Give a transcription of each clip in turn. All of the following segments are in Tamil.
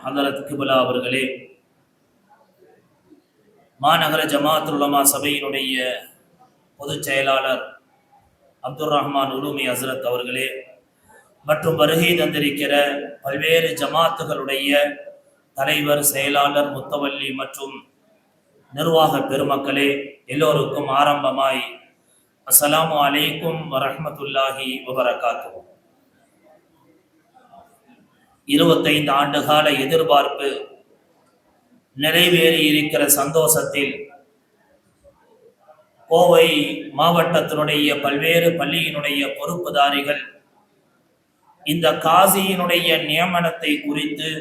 ஹதரத் கிப்லா அவர்களே, மாநகர ஜமாஅத்துல் உலமா சபையினுடைய பொதுச் செயலாளர் அப்துல் ரஹ்மான் உலூமி ஹஸ்ரத் அவர்களே, மற்றும் வருகை தந்திருக்கிற பல்வேறு ஜமாத்துகளுடைய தலைவர், செயலாளர், முத்தவல்லி மற்றும் நிர்வாக பெருமக்களே, எல்லோருக்கும் ஆரம்பமாய் அஸ்ஸலாமு அலைக்கும் வரஹ்மத்துல்லாஹி வபரகாத்துஹு. 25 ஆண்டுகால எதிர்பார்ப்பு நிறைவேறி இருக்கிற சந்தோஷத்தில் கோவை மாவட்டத்தினுடைய பல்வேறு பள்ளியினுடைய பொறுப்புதாரிகள் இந்த காசியினுடைய நியமனத்தை குறித்து,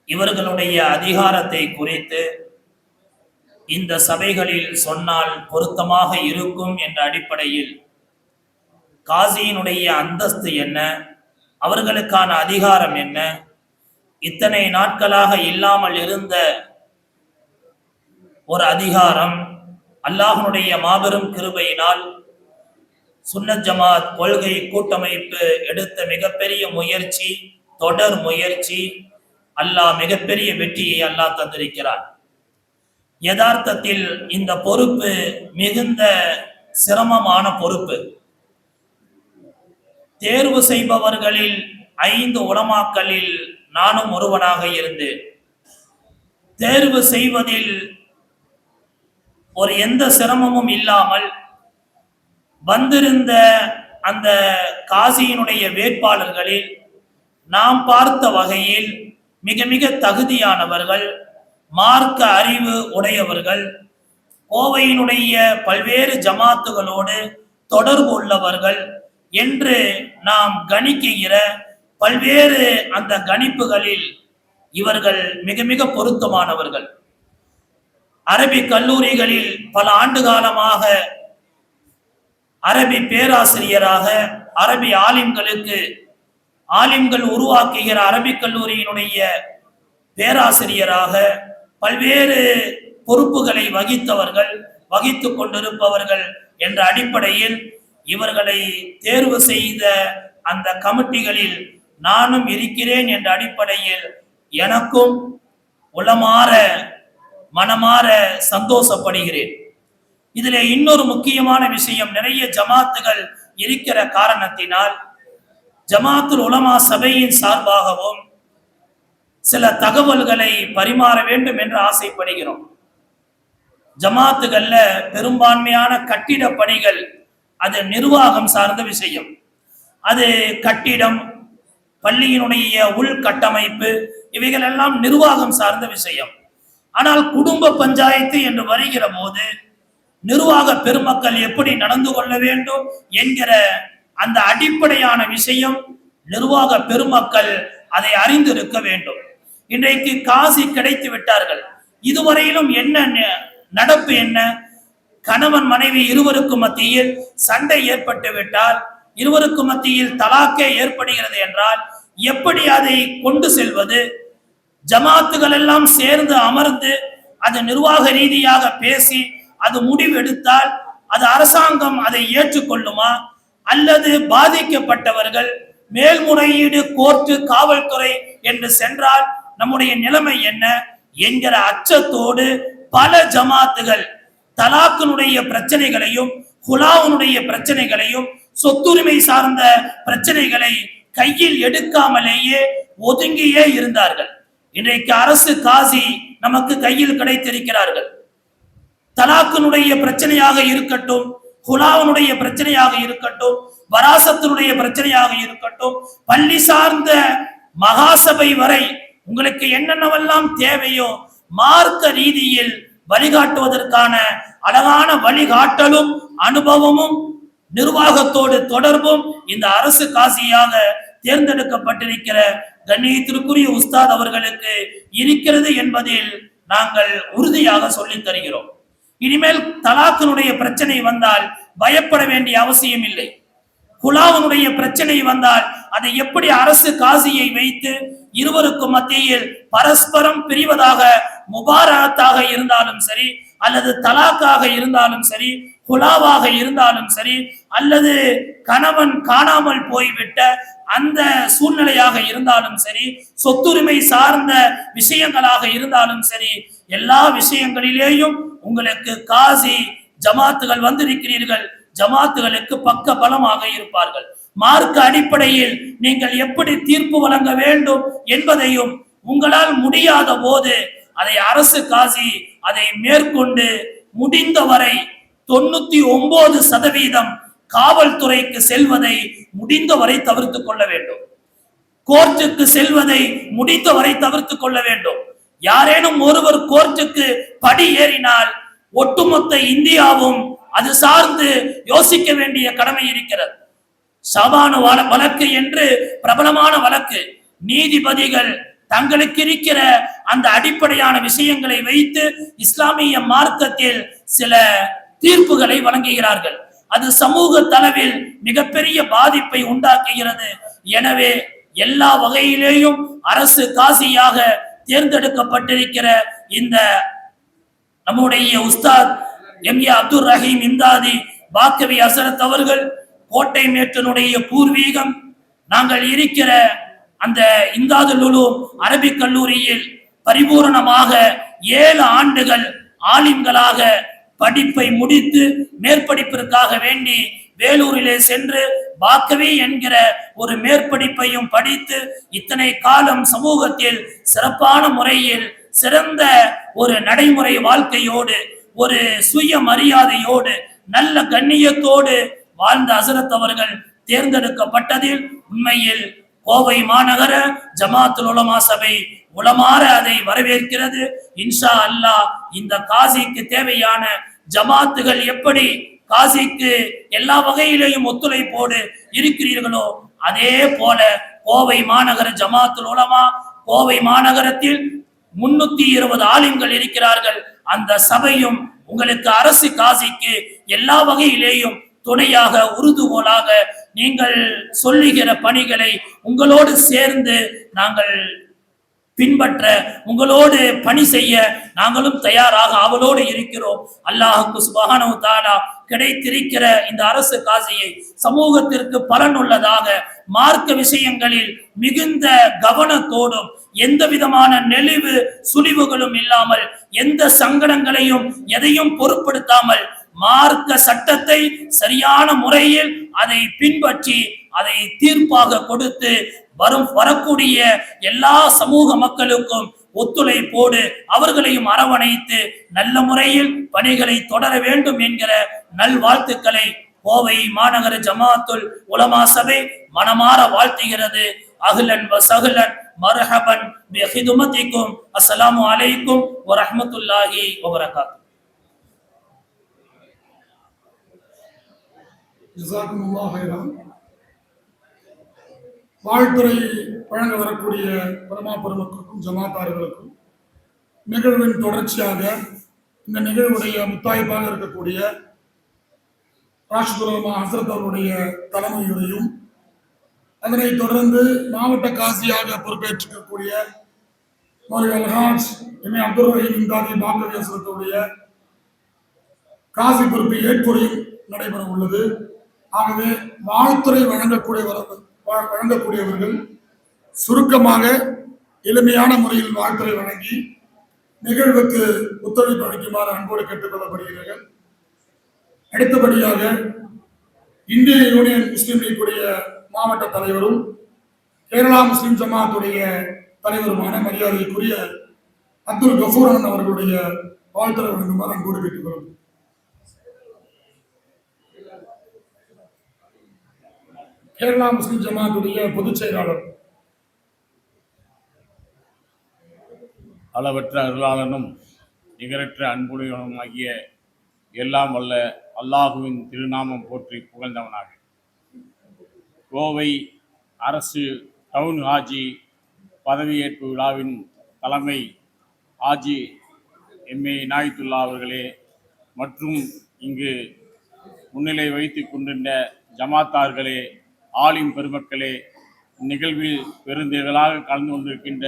இவர்களுடைய அதிகாரத்தை குறித்து இந்த சபைகளில் சொன்னால் பொருத்தமாக இருக்கும் என்ற அடிப்படையில் காசியினுடைய அந்தஸ்து என்ன, அவர்களுக்கான அதிகாரம் என்ன, இத்தனை நாட்களாக இல்லாமல் இருந்த ஒரு அதிகாரம் அல்லாஹ்வுடைய மாபெரும் கிருபையினால் சுன்னத் ஜமாத் கொள்கை கூட்டமைப்பு எடுத்த மிகப்பெரிய முயற்சி, தொடர் முயற்சி, அல்லாஹ் மிகப்பெரிய வெற்றியை அல்லாஹ் தந்திருக்கிறார். யதார்த்தத்தில் இந்த பொறுப்பு மிகுந்த சிரமமான பொறுப்பு. தேர்வு செய்பவர்களில் 5 உலமாக்களில் நானும் ஒருவனாக இருந்து தேர்வு செய்வதில் ஒரு எந்த சிரமமும் இல்லாமல் வந்திருந்த அந்த காசியினுடைய வேட்பாளர்களில் நாம் பார்த்த வகையில் மிக மிக தகுதியானவர்கள், மார்க்க அறிவு உடையவர்கள், கோவையினுடைய பல்வேறு ஜமாத்துகளோடு தொடர்பு உள்ளவர்கள் என்று நாம் கணிக்கிற பல்வேறு அந்த கணிப்புகளில் இவர்கள் மிக மிக பொருத்தமானவர்கள். அரபி கல்லூரிகளில் பல ஆண்டு காலமாக அரபி பேராசிரியராக, அரபி ஆலிம்கள் உருவாக்குகிற அரபி கல்லூரியினுடைய பேராசிரியராக பல்வேறு பொறுப்புகளை வகித்துக் கொண்டிருப்பவர்கள் என்ற அடிப்படையில் இவர்களை தேர்வு செய்த அந்த கமிட்டிகளில் நானும் இருக்கிறேன் என்ற அடிப்படையில் எனக்கும் உளமாற மனமாற சந்தோஷப்படுகிறேன். இதிலே இன்னொரு முக்கியமான விஷயம், நிறைய ஜமாத்துகள் இருக்கிற காரணத்தினால் ஜமாத்துல் உலமா சபையின் சார்பாகவும் சில தகவல்களை பரிமாற வேண்டும் என்று ஆசைப்படுகிறோம். ஜமாத்துகள்ல பெரும்பான்மையான கட்டிட பணிகள் அது நிர்வாகம் சார்ந்த விஷயம். அது கட்டிடம், பள்ளியினுடைய உள்கட்டமைப்பு, இவைகள் எல்லாம் நிர்வாகம் சார்ந்த விஷயம். ஆனால் குடும்ப பஞ்சாயத்து என்று வருகிற போது நிர்வாக பெருமக்கள் எப்படி நடந்து கொள்ள வேண்டும் என்கிற அந்த அடிப்படையான விஷயம் நிர்வாக பெருமக்கள் அதை அறிந்திருக்க வேண்டும். இன்றைக்கு காசி கிடைத்து விட்டார்கள். இதுவரையிலும் என்ன நடப்பு என்ன? கணவன் மனைவி இருவருக்கும் மத்தியில் சண்டை ஏற்பட்டு விட்டால், இருவருக்கும் மத்தியில் தலாக்கே ஏற்படுகிறது என்றால் எப்படி அதை கொண்டு செல்வது? ஜமாத்துகள் எல்லாம் சேர்ந்து அமர்ந்து அது நிர்வாக ரீதியாக பேசி அது முடிவெடுத்தால் அது அரசாங்கம் அதை ஏற்றுக்கொள்ளுமா? அல்லது பாதிக்கப்பட்டவர்கள் மேல்முறையீடு, கோர்ட்டு, காவல்துறை என்று சென்றால் நம்முடைய நிலைமை என்ன என்கிற அச்சத்தோடு பல ஜமாத்துகள் தலாக்கினுடைய பிரச்சனைகளையும், குலாவுனுடைய பிரச்சனைகளையும், சொத்துரிமை சார்ந்த பிரச்சனைகளை கையில் எடுக்காமலேயே ஒதுங்கியே இருந்தார்கள். இன்றைக்கு அரசு காசி நமக்கு கையில் கிடைத்திருக்கிறார்கள். தலாக்கினுடைய பிரச்சனையாக இருக்கட்டும், குலாவுனுடைய பிரச்சனையாக இருக்கட்டும், வராசத்தினுடைய பிரச்சனையாக இருக்கட்டும், பள்ளி சார்ந்த மகாசபை வரை உங்களுக்கு என்னென்னவெல்லாம் தேவையோ மார்க்க ரீதியில் வழிகாட்டுவதற்கான அழகான வழிகாட்டலும் அனுபவமும் நிர்வாகத்தோடு தொடர்பும் இந்த அரசு காசியாக தேர்ந்தெடுக்கப்பட்டிருக்கிற கண்ணியத்திற்குரிய உஸ்தாத் அவர்களுக்கு இருக்கிறது என்பதில் நாங்கள் உறுதியாக சொல்லித் தருகிறோம். இனிமேல் தலாக்கினுடைய பிரச்சனை வந்தால் பயப்பட வேண்டிய அவசியம் இல்லை. குலாவுனுடைய பிரச்சனை வந்தால் அதை எப்படி அரசு காசியை வைத்து இருவருக்கும் மத்தியில் பரஸ்பரம் பிரிவதாக முபாரகத்தாக இருந்தாலும் சரி, அல்லது தலாக்காக இருந்தாலும் சரி, குலாவாக இருந்தாலும் சரி, அல்லது கணவன் காணாமல் போய்விட்ட அந்த சூழ்நிலையாக இருந்தாலும் சரி, சொத்துரிமை சார்ந்த விஷயங்களாக இருந்தாலும் சரி, எல்லா விஷயங்களிலேயும் உங்களுக்கு காசி ஜமாத்துகள் வந்திருக்கிறீர்கள். ஜமாத்துகளுக்கு பக்க பலமாக இருப்பார்கள். மார்க்க அடிப்படையில் நீங்கள் எப்படி தீர்ப்பு வழங்க வேண்டும் என்பதையும் உங்களால் முடியாத போது அதை அரசு காசி அதை மேற்கொண்டு முடிந்தவரை 99% காவல்துறைக்கு செல்வதை முடிந்தவரை தவிர்த்துக் கொள்ள வேண்டும். கோர்ட்டுக்கு செல்வதை முடிந்தவரை தவிர்த்துக் கொள்ள வேண்டும். யாரேனும் ஒருவர் கோர்ட்டுக்கு படி ஏறினால் ஒட்டுமொத்த இந்தியாவும் அது சார்ந்து யோசிக்க வேண்டிய கடமை இருக்கிறது. ஷபான வழக்கு என்று பிரபலமான வழக்கு. நீதிபதிகள் தங்களுக்கு இருக்கிற அந்த அடிப்படையான விஷயங்களை வைத்து இஸ்லாமிய மார்க்கத்தில் சில தீர்ப்புகளை வழங்குகிறார்கள். அது சமூக தளவில் மிகப்பெரிய பாதிப்பை உண்டாக்குகிறது. எனவே எல்லா வகையிலேயும் அரசு காசியாக தேர்ந்தெடுக்கப்பட்டிருக்கிற இந்த நம்முடைய உஸ்தாத் எம்.ஏ. அப்துல் ரஹீம் இம்தாதி பாக்கவி ஹசரத் அவர்கள் கோட்டை மேட்டனுடைய பூர்வீகம். நாங்கள் இருக்கிற அந்த இம்தாதுல் உலூம் அரபிக் கல்லூரியில் பரிபூரணமாக 7 ஆண்டுகள் ஆலிம்களாக படிப்பை முடித்து மேற்படிப்பிற்காக வேண்டி வேலூரிலே சென்று பாக்கவி என்கிற ஒரு மேற்படிப்பையும் படித்து இத்தனை காலம் சமூகத்தில் சிறப்பான முறையில் சிறந்த ஒரு நடைமுறை வாழ்க்கையோடு ஒரு சுய மரியாதையோடு நல்ல கண்ணியத்தோடு வாழ்ந்த ஹசரத் அவர்கள் தேர்ந்தெடுக்கப்பட்டதில் உண்மையில் கோவை மாநகர ஜமாத்துல் உலமா சபை உளமாற அதை வரவேற்கிறது. இன்ஷா அல்லாஹ் இந்த காசிக்கு தேவையான ஜமாத்துகள் எப்படி காசிக்கு எல்லா வகையிலேயும் ஒத்துழைப்போடு இருக்கிறீர்களோ அதே போல கோவை மாநகர ஜமாத்துல் உலமா கோவை மாநகரத்தில் 320 ஆலிம்கள் இருக்கிறார்கள். அந்த சபையும் உங்களுக்கு அரசு காசிக்கு எல்லா வகையிலேயும் துணையாக உறுதுகோலாக நீங்கள் சொல்லுகிற பணிகளை உங்களோடு சேர்ந்து நாங்கள் பின்பற்ற உங்களோடு பணி செய்ய நாங்களும் தயாராக அவளோடு இருக்கிறோம். அல்லாஹுக்கு சுப்ஹானஹு வ தஆலா கிடைத்திருக்கிற இந்த அரசு காசியை சமூகத்திற்கு பலனுள்ளதாக மார்க்க விஷயங்களில் மிகுந்த கவனத்தோடும் எந்த விதமான நெளிவு சுழிவுகளும் இல்லாமல் எந்த சங்கடங்களையும் எதையும் பொருட்படுத்தாமல் மார்க்க சட்டத்தை சரியான முறையில் அதை பின்பற்றி அதை தீர்ப்பாக கொடுத்து வரக்கூடிய எல்லா சமூக மக்களுக்கும் ஒத்துழைப்போடு அவர்களையும் அரவணைத்து நல்ல முறையில் பணிகளை தொடர வேண்டும் என்கிற நல்வாழ்த்துக்களை கோவை மாநகர ஜமாத்துல் உலமா சபை மனமாற வாழ்த்துகிறது. அஹ்லன் வ சஹ்லன் மர்ஹபன் பி ஹிதுமத்திக்கும். அஸ்ஸலாமு அலைக்கும் வ ரஹ்மத்துல்லாஹி வ பரகாத்துஹு. ஜஸாக்குமுல்லாஹ் ஹைரன். வாழ்த்துறை வழங்க வரக்கூடிய பரமா பெருமக்களுக்கும் ஜமாத்தார்களுக்கும் நிகழ்வின் தொடர்ச்சியாக இந்த நிகழ்வுடைய முத்தாய்ப்பாக இருக்கக்கூடிய ராஷிதுல் உலமா ஹஸ்ரத் அவருடைய தலைமையுரையும் அதனைத் தொடர்ந்து மாவட்ட காசியாக பொறுப்பேற்றிருக்கக்கூடிய மௌலவி அல்ஹாஜ் எம்.ஏ. அப்துல் ரஹீம் இம்தாதி பாக்கவி ஹஸ்ரத்துடைய காசி பொறுப்பு ஏற்புரையும் நடைபெற உள்ளது. ஆகவே வாழ்த்துறை வழங்கக்கூடியவர்கள் சுருக்கமாக எளிமையான முறையில் வாழ்த்துறை வழங்கி நிகழ்வுக்கு ஒத்துழைப்பு அளிக்குமாறு அன்போடு கேட்டுக்கொள்ளப்படுகிறார்கள். அடுத்தபடியாக இந்திய யூனியன் முஸ்லீம் லீக்குடைய மாவட்ட தலைவரும் கேரளா முஸ்லிம் ஜமாத்துடைய தலைவருமான மரியாதைக்குரிய அப்துல் கஃபூரன் அவர்களுடைய வாழ்த்துறை வழங்குமாறு அன்போடு கேட்டுக்கொள்ளும். கேரளா முஸ்லிம் ஜமாத்துடைய பொதுச் செயலாளர். அளவற்ற அருளாளனும் நிகரற்ற அன்புடையவனும் ஆகிய எல்லாம் வல்ல அல்லாஹுவின் திருநாமம் போற்றி புகழ்ந்தவனாக கோவை அரசு டவுன் ஹாஜி பதவியேற்பு விழாவின் தலைமை ஹாஜி எம்.ஏ. இனாயத்துல்லா அவர்களே மற்றும் இங்கு முன்னிலை வைத்து கொண்டிருந்த ஜமாத்தார்களே, ஆலிம் பெருமக்களே, நிகழ்வில் பெருந்திரளாக கலந்து கொண்டிருக்கின்ற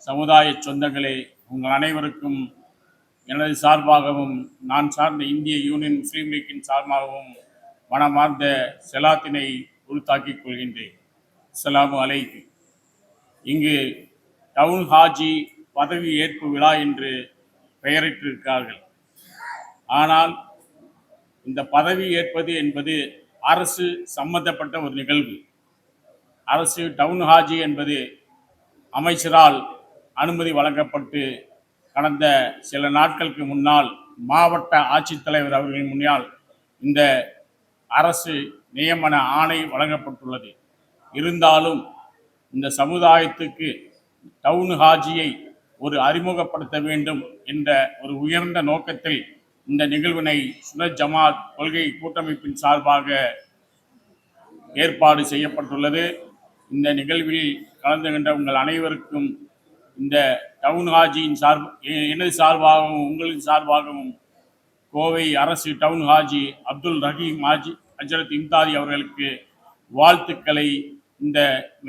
சமுதாய சொந்தங்களே, உங்கள் அனைவருக்கும் எனது முதற்கண் காலை வணக்கங்களை தெரிவித்துக் கொள்கிறேன். எனது சார்பாகவும் நான் சார்ந்த இந்திய யூனியன் முஸ்லீம் லீக்கின் சார்பாகவும் மனமார்ந்த செலாத்தினை உறுத்தாக்கிக் கொள்கின்றேன். அஸ்ஸலாமு அலைக்கும். இங்கு டவுன் ஹாஜி பதவி ஏற்பு விழா என்று பெயரிட்டிருக்கிறார்கள். ஆனால் இந்த பதவி ஏற்பது என்பது அரசு சம்பந்தப்பட்ட ஒரு நிகழ்வு. அரசு டவுன் ஹாஜி என்பது அமைச்சரால் அனுமதி வழங்கப்பட்டு கடந்த சில நாட்களுக்கு முன்னால் மாவட்ட ஆட்சித்தலைவர் அவர்களின் முன்னால் இந்த அரசு நியமன ஆணை வழங்கப்பட்டுள்ளது. இருந்தாலும் இந்த சமுதாயத்துக்கு டவுன் ஹாஜியை ஒரு அறிமுகப்படுத்த வேண்டும் என்ற ஒரு உயர்ந்த நோக்கத்தில் இந்த நிகழ்வினை சுன்னத் ஜமாத் கொள்கை கூட்டமைப்பின் சார்பாக ஏற்பாடு செய்யப்பட்டுள்ளது. இந்த நிகழ்வில் கலந்து கொண்ட உங்கள் அனைவருக்கும் இந்த டவுன் ஹாஜியின் எனது சார்பாகவும் உங்களின் சார்பாகவும் கோவை அரசு டவுன் ஹாஜி அப்துல் ரஹீம் ஹாஜி ஹஜ்ரத் இம்தாதி அவர்களுக்கு வாழ்த்துக்களை இந்த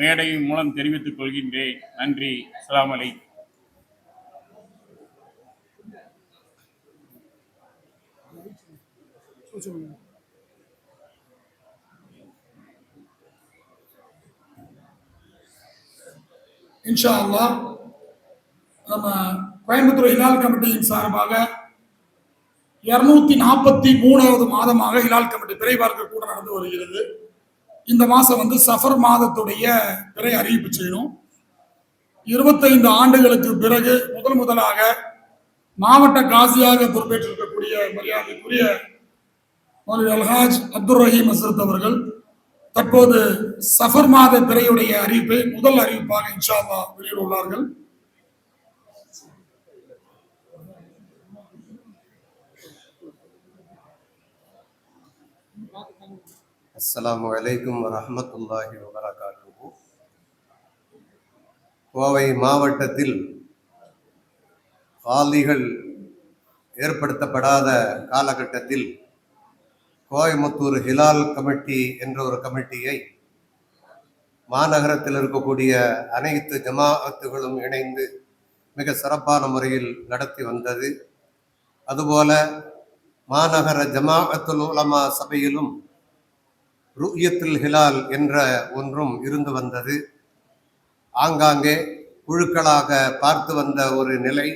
மேடையின் மூலம் தெரிவித்துக் கொள்கின்றேன். நன்றி. அஸ்ஸலாமு அலைக்கும். இன்ஷா அல்லாஹ் நம்ம கோயம்புத்தூர் ஹிலால் கமிட்டியின் சார்பாக 243வது மாதமாக ஹிலால் கமிட்டி பிறை பார்க்க கூட நடந்து வருகிறது. இந்த மாதம் சஃபர் மாதத்துடைய பிறை அறிவிப்பு செய்யணும். 25 ஆண்டுகளுக்கு பிறகு முதலாக மாவட்ட காசியாக பொறுப்பேற்றிருக்கக்கூடிய மரியாதைக்குரிய மௌலவி அல்ஹாஜ் அப்துல் ரஹீம் ஹஸ்ரத் அவர்கள் தற்போது சஃபர் மாத பிறையுடைய அறிவிப்பை முதல் அறிவிப்பாக இன்ஷா அல்லாஹ் வெளியிட உள்ளார்கள். அஸ்ஸலாமு அலைக்கும் வரஹ்மத்துல்லாஹி வபரகாத்துஹு. கோவை மாவட்டத்தில் காலிகள் ஏற்படுத்தப்படாத காலகட்டத்தில் கோயமுத்தூர் ஹிலால் கமிட்டி என்ற ஒரு கமிட்டியை மாநகரத்தில் இருக்கக்கூடிய அனைத்து ஜமாஅத்துகளும் இணைந்து மிக சிறப்பான முறையில் நடத்தி வந்தது. அதுபோல மாநகர ஜமாஅத்துல் உலமா சபையிலும் ருயத்துல் ஹிலால் என்ற ஒன்றும் இருந்து வந்தது. ஆங்காங்கே குழுக்களாக பார்த்து வந்த ஒரு நிலை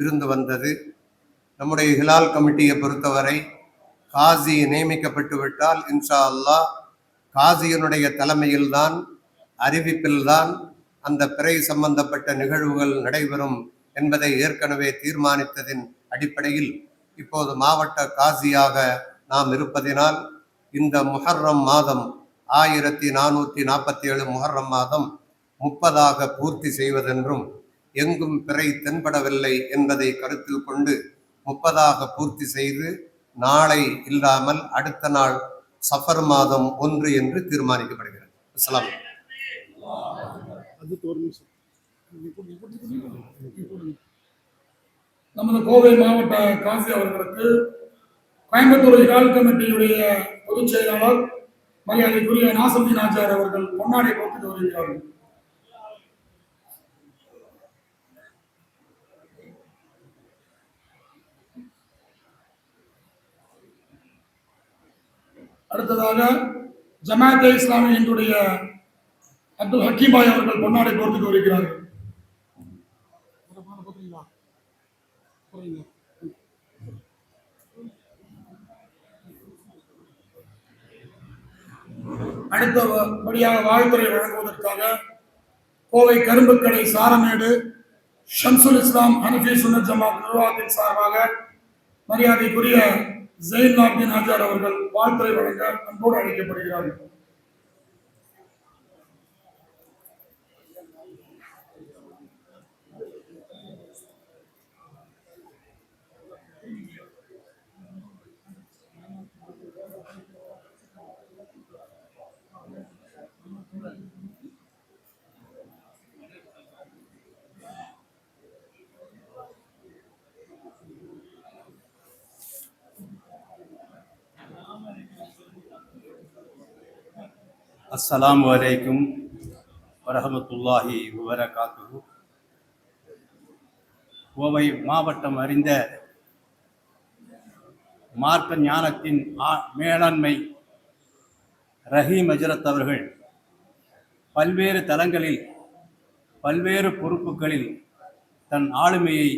இருந்து வந்தது. நம்முடைய ஹிலால் கமிட்டியை பொறுத்தவரை காசி நியமிக்கப்பட்டு விட்டால் இன்ஷா அல்லாஹ் காசியினுடைய தலைமையில்தான் அறிவிப்பில்தான் அந்த பிறை சம்பந்தப்பட்ட நிகழ்வுகள் நடைபெறும் என்பதை ஏற்கனவே தீர்மானித்ததின் அடிப்படையில் இப்போது மாவட்ட காசியாக நாம் இருப்பதினால் இந்த முஹர்ரம் மாதம் 1447 முஹர்ரம் மாதம் 30 பூர்த்தி செய்வதென்றும் எங்கும் பிறை தென்படவில்லை என்பதை கருத்தில் கொண்டு 30 பூர்த்தி செய்து நாளை இல்லாமல் அடுத்த நாள் சஃபர் மாதம் 1 என்று தீர்மானிக்கப்படுகிறது. அஸ்ஸலாம். நமது கோவை மாவட்ட காசி அவர்களுக்கு கோயம்புத்தூர் ஹிலால் கமிட்டியுடைய பொதுச் செயலாளர் மரியாதைக்குரிய நாசருதீன் ஆச்சார் அவர்கள் பொன்னாடை போட்டுட்டு வருகிறார்கள். அடுத்ததாக ஜமாஅத்தே இஸ்லாமியினுடைய அப்துல் ஹக்கீமாய் அவர்கள் பொன்னாடை போட்டுட்டு வருகிறார்கள். அடுத்தபடியாக வாழ்த்துறை வழங்குவதற்காக கோவை கரும்புக்கடை சாரமேடு ஷம்சுல் இஸ்லாம் ஹனஃபி சுன்னத் ஜமாத் நிர்வாகத்தின் சார்பாக மரியாதைக்குரிய ஜெயின்லாப்தீன் ஆஜார் அவர்கள் வாழ்த்துறை வழங்க அன்போடு அழைக்கப்படுகிறார்கள். அஸ்ஸலாமு அலைக்கும் வரஹ்மத்துல்லாஹி வபரகாத்துஹு. கோவை மாவட்டம் அறிந்த மார்க்க ஞானத்தின் மேலாண்மை ரஹீம் ஹஜ்ரத் அவர்கள் பல்வேறு தளங்களில் பல்வேறு பொறுப்புகளில் தன் ஆளுமையை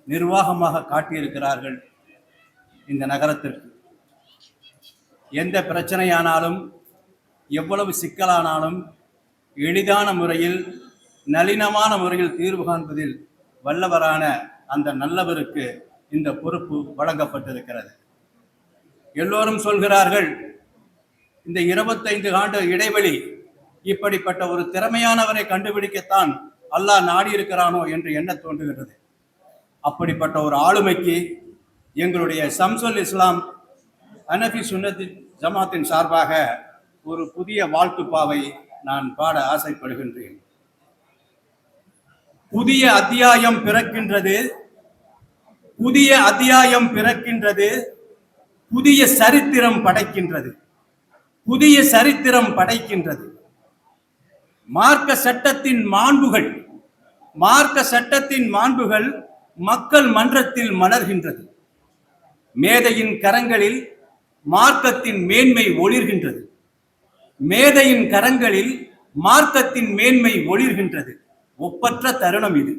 நிர்வாகமாக காட்டியிருக்கிறார்கள். இந்த நகரத்திற்கு எந்த பிரச்சனையானாலும் எவ்வளவு சிக்கலானாலும் எளிதான முறையில் நளினமான முறையில் தீர்வு காண்பதில் வல்லவரான அந்த நல்லவருக்கு இந்த பொறுப்பு வழங்கப்பட்டிருக்கிறது. எல்லோரும் சொல்கிறார்கள், இந்த 25 ஆண்டு இடைவெளி இப்படிப்பட்ட ஒரு திறமையானவரை கண்டுபிடிக்கத்தான் அல்லாஹ் நாடி இருக்கிறானோ என்று எண்ண தோன்றுகிறது. அப்படிப்பட்ட ஒரு ஆளுமைக்கு எங்களுடைய ஷம்சுல் இஸ்லாம் ஹனஃபி சுன்னத் ஜமாத்தின் சார்பாக ஒரு புதிய வாழ்த்துப்பாவை நான் பாட ஆசைப்படுகின்றேன். புதிய அத்தியாயம் பிறக்கின்றது, புதிய அத்தியாயம் பிறக்கின்றது, புதிய சரித்திரம் படைக்கின்றது, புதிய சரித்திரம் படைக்கின்றது. மார்க்க சட்டத்தின் மாண்புகள், மார்க்க சட்டத்தின் மாண்புகள் மக்கள் மன்றத்தில் மலர்கின்றது. மேதையின் கரங்களில் மார்க்கத்தின் மேன்மை ஒளிர்கின்றது. மேதையின் கரங்களில் மார்க்கத்தின் மேன்மை ஒளிர்கின்றது. ஒப்பற்ற தருணம் இது.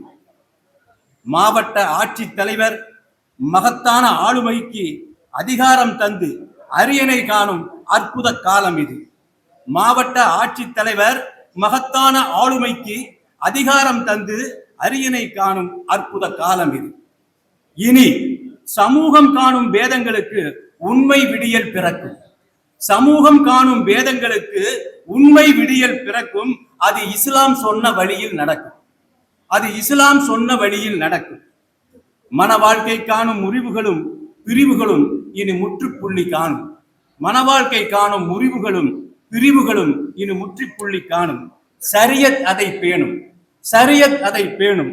மாவட்ட ஆட்சித்தலைவர் மகத்தான ஆளுமைக்கு அதிகாரம் தந்து அரியணை காணும் அற்புத காலம் இது. மாவட்ட ஆட்சித்தலைவர் மகத்தான ஆளுமைக்கு அதிகாரம் தந்து அரியணை காணும் அற்புத காலம் இது. இனி சமூகம் காணும் வேதங்களுக்கு உண்மை விடியல் பிறக்கும். சமூகம் காணும் வேதங்களுக்கு உண்மை விடியல் பிறக்கும். அது இஸ்லாம் சொன்ன வழியில் நடக்கும். அது இஸ்லாம் சொன்ன வழியில் நடக்கும். மன வாழ்க்கை காணும் முறிவுகளும் பிரிவுகளும் இனி முற்றுப்புள்ளி காணும். மன வாழ்க்கை காணும் முறிவுகளும் பிரிவுகளும் இனி முற்றுப்புள்ளி காணும். ஷரியத் அதை பேணும். ஷரியத் அதை பேணும்.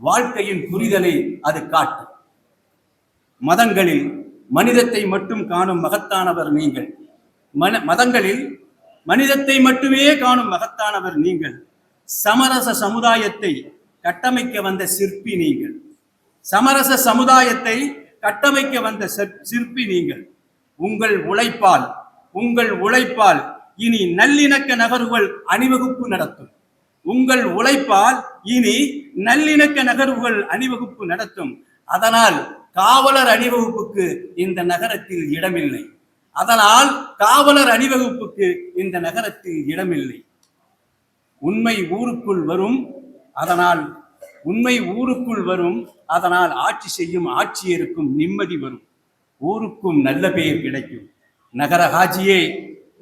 வாழ்க்கையின் புரிதலை அது காட்டும். மதங்களில் மனிதத்தை மட்டும் காணும் மகத்தானவர் நீங்கள். மதங்களில் மனிதத்தை மட்டுமே காணும் மகத்தானவர் நீங்கள். சமரச சமுதாயத்தை கட்டமைக்க வந்த சிற்பி நீங்கள். சமரச சமுதாயத்தை கட்டமைக்க வந்த சிற்பி நீங்கள். உங்கள் உழைப்பால் இனி நல்லிணக்க நகர்வுகள் அணிவகுப்பு நடத்தும். உங்கள் உழைப்பால் இனி நல்லிணக்க நகர்வுகள் அணிவகுப்பு நடத்தும். அதனால் காவலர் அணிவகுப்புக்கு இந்த நகரத்தில் இடமில்லை. அதனால் காவலர் அணிவகுப்புக்கு இந்த நகரத்தில் இடமில்லை. உண்மை ஊருக்குள் வரும். அதனால் ஆட்சி செய்யும் ஆட்சியருக்கும் நிம்மதி வரும். ஊருக்கும் நல்ல பெயர் கிடைக்கும். நகர ஹாஜியே,